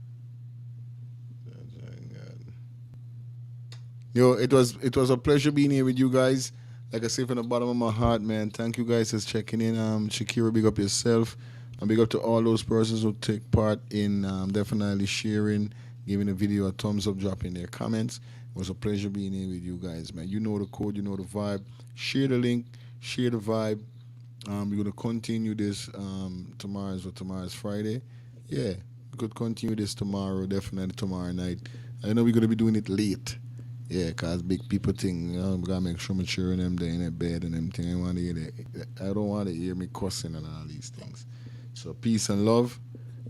Yo, it was a pleasure being here with you guys. Like I say from the bottom of my heart, man. Thank you guys for checking in. Shakira, big up yourself. And big up to all those persons who take part in definitely sharing, giving the video a thumbs up, dropping their comments. It was a pleasure being here with you guys, man. You know the code, you know the vibe. Share the link, share the vibe. We're gonna continue this tomorrow's Friday. Yeah, we could continue this tomorrow, definitely tomorrow night. I know we're gonna be doing it late. Yeah, cause big people think, we gotta make sure mature and them there in their bed and them thing. I don't want to hear me cussing and all these things. So peace and love.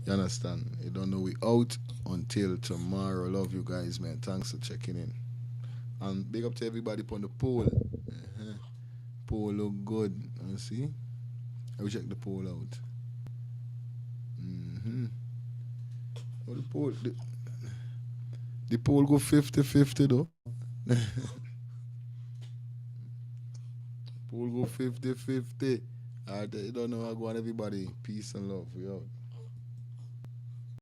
You understand? You don't know we out until tomorrow. Love you guys, man. Thanks for checking in. And big up to everybody on the poll. Uh-huh. Poll look good. You see? I will check the poll out. Mm-hmm. Oh, the poll go 50-50 though. Pool go 50-50. Alright, you don't know how go on everybody. Peace and love. We out.